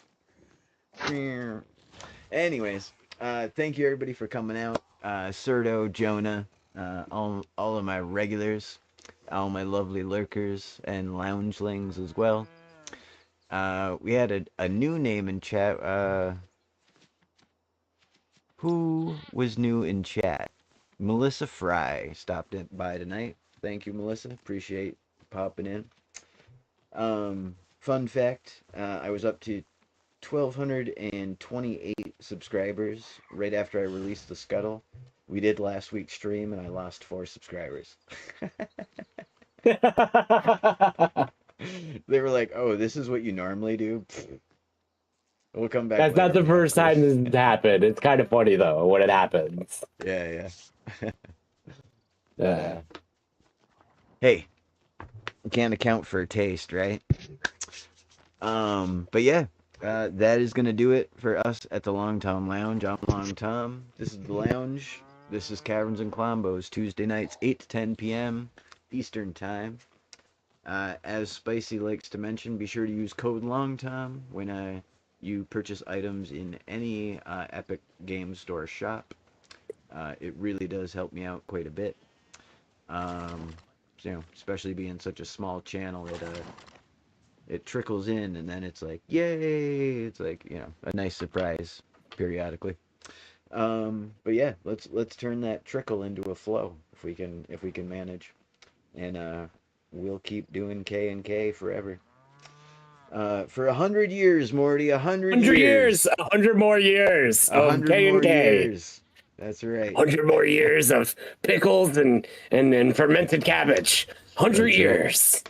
Anyways, thank you everybody for coming out. Serto, Jonah, all of my regulars, all my lovely lurkers and loungelings as well. We had a new name in chat. Who was new in chat? Melissa Fry stopped by tonight. Thank you, Melissa. Appreciate popping in. Fun fact, I was up to 1,228 subscribers right after I released the Scuttle. We did last week's stream and I lost 4 subscribers. They were like, "Oh, this is what you normally do?" We'll come back. That's not the first time this happened. It's kind of funny though when it happens. Yeah. Yeah. Hey, you can't account for taste, right? But yeah, that is gonna do it for us at the Long Tom Lounge. I'm Long Tom. This is the lounge. This is Kaverns Klombos, Tuesday nights, 8 to 10 p.m. Eastern Time. As Spicy likes to mention, be sure to use code LONGTOM when you purchase items in any Epic Games Store shop. It really does help me out quite a bit. you know, especially being such a small channel, it trickles in, and then it's like, yay! It's like, you know, a nice surprise periodically. But yeah, let's turn that trickle into a flow if we can manage, and we'll keep doing K and K forever. For 100 years, Morty, 100 years, 100 more years of 100 K more and K. years. That's right. 100 more years of pickles and fermented cabbage. 100 years.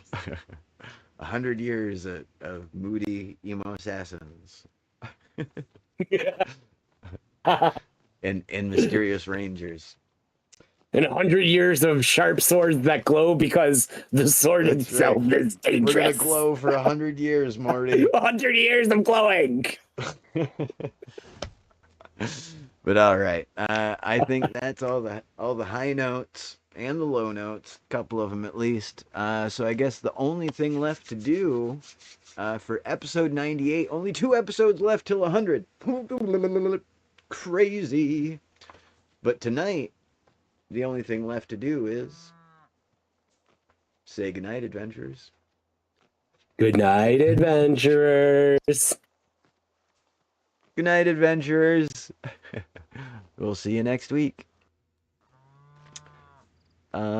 100 years of moody emo assassins. and mysterious rangers. And 100 years of sharp swords that glow because the sword itself is dangerous. We're gonna glow for 100 years, Morty. 100 years of glowing. But all right, I think that's all the high notes and the low notes, a couple of them at least. So I guess the only thing left to do for episode 98, only 2 episodes left till 100. Crazy. But tonight, the only thing left to do is say goodnight, adventurers. Good night, adventurers. Good night, adventurers. We'll see you next week. Bye.